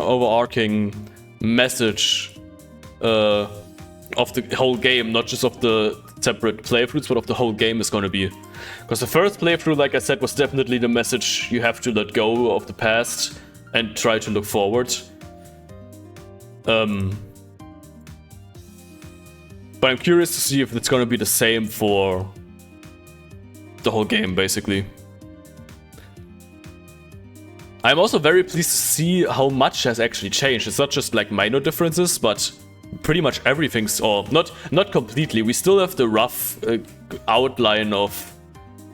message of the whole game, not just of the separate playthroughs, but of the whole game is gonna be. Because the first playthrough, like I said, was definitely the message you have to let go of the past and try to look forward. But I'm curious to see if it's gonna be the same for the whole game, basically. I'm also very pleased to see how much has actually changed. It's not just like minor differences, but pretty much everything's, or not completely. We still have the rough outline of,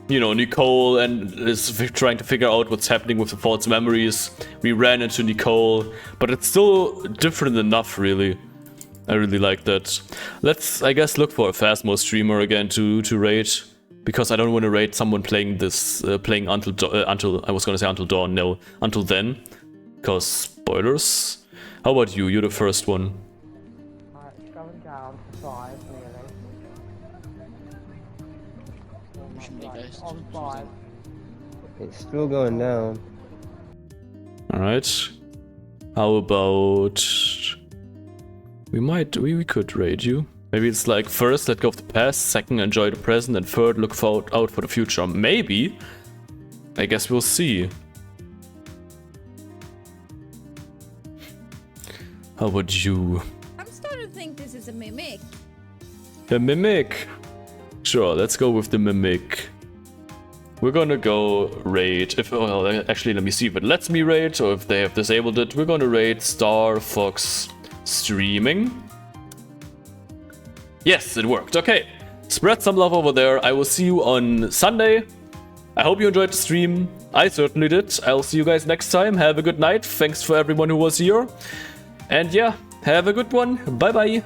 you know, Nicole and is trying to figure out what's happening with the false memories. We ran into Nicole, but it's still different enough, really. I really like that. Let's, I guess, look for a Phasmo streamer again to raid, because I don't want to raid someone playing this, playing until I was gonna say until dawn. No, until then, because spoilers. How about you? You're the first one. It's going down to 5 nearly. On 5. It's still going down. Alright. How about... We could raid you. Maybe it's like, first, let go of the past, second, enjoy the present, and third, look out for the future. Maybe. I guess we'll see. How about you? I'm starting to think this is a mimic. The Mimic! Sure, let's go with the Mimic. We're gonna go raid, well, actually let me see if it lets me raid, or if they have disabled it. We're gonna raid Star Fox Streaming. Yes, it worked. Okay. Spread some love over there. I will see you on Sunday. I hope you enjoyed the stream. I certainly did. I'll see you guys next time. Have a good night. Thanks for everyone who was here. And yeah, have a good one. Bye bye.